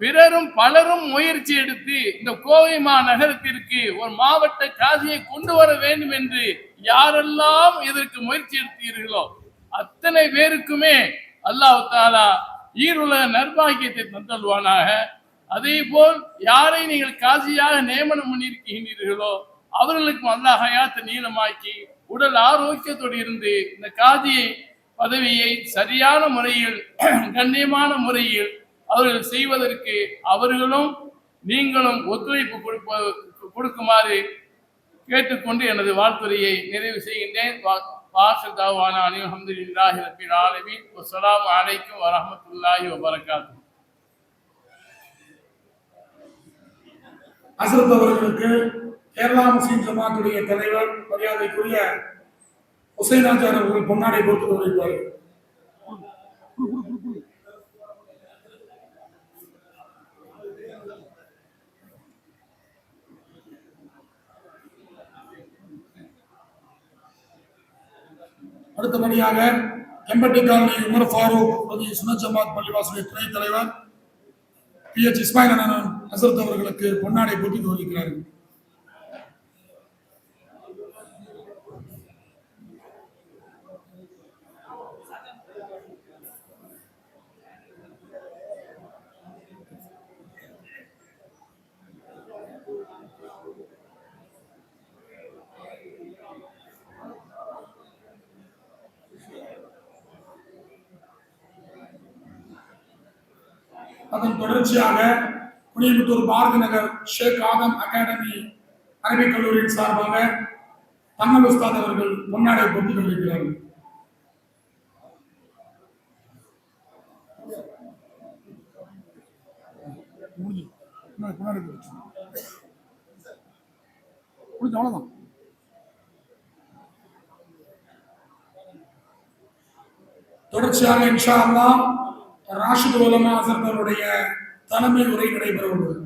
பிறரும் பலரும் முயற்சி எடுத்து இந்த கோவை மாநகரத்திற்கு ஒரு மாவட்ட காஜியை கொண்டு வர வேண்டும் என்று யாரெல்லாம் இதற்கு முயற்சி எடுத்தீர்களோ அத்தனை பேருக்குமே அல்லாஹ் தாலா ஈருலக நற்பாக்கியத்தை தந்தல்வானாக. அதே போல் யாரை நீங்கள் காசியாக நியமனம் பண்ணியிருக்கின்றீர்களோ அவர்களுக்கும் அல்லாஹ் ஹயாத்தை நீளமாக்கி உடல் ஆரோக்கியத்தோடு இருந்து இந்த காதி பதவியை சரியான முறையில் கண்ணியமான முறையில் அவர்கள் செய்வதற்கு அவர்களும் நீங்களும் ஒத்துழைப்பு கொடுக்குமாறு கேட்டுக்கொண்டு எனது வாழ்த்துறையை நிறைவு செய்கின்றேன். வாசல் தாவான அல்ஹம்துலில்லாஹி ரப்பில் ஆலமீன். வஸ்ஸலாமு அலைக்கும் வரஹ்மத்துல்லாஹி வபரகாத்துஹு. ஹஸ்ரத் அவர்களுக்கு கேரளா முஸ்லிம் ஜமாத்துடைய தலைவர் மரியாதைக்குரிய ஹுசைனாச்சார் அவர்கள் பொன்னாடை போட்டு வைப்பார். அடுத்தபடியாக எம்பட்டி காலனி உமர் ஃபாரூக் சுன்னத் ஜமாத் பள்ளிவாசலுடைய துணைத் தலைவர் PH இஸ்மாயில் அண்ணன் ஹசரத் அவர்களுக்கு பொன்னாடை போட்டி கௌரவிக்கிறார்கள். அதன் தொடர்ச்சியாக குனியமுத்தூர் பாரதி நகர் ஷேக் ஆதம் அகாடமி அரபிக் கல்லூரியின் சார்பாக தங்கள் உஸ்தாத் அவர்கள் பொன்னாடை போட்டி கொண்டிருக்கிறார்கள். தொடர்ச்சியாக இன்ஷா அல்லாஹ் ராஷித் உலமா ஹசரத் அவருடைய தலைமை உரை நடைபெற உள்ளது.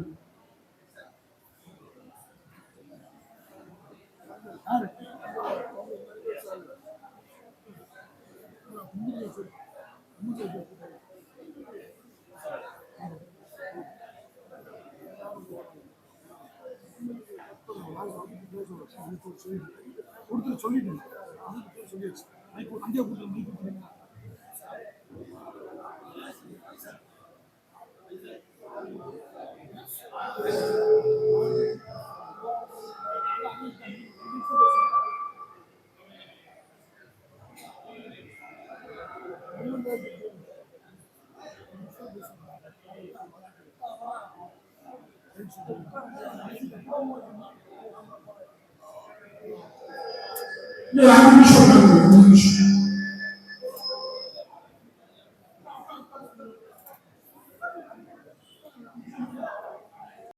Yeah, I'm sure.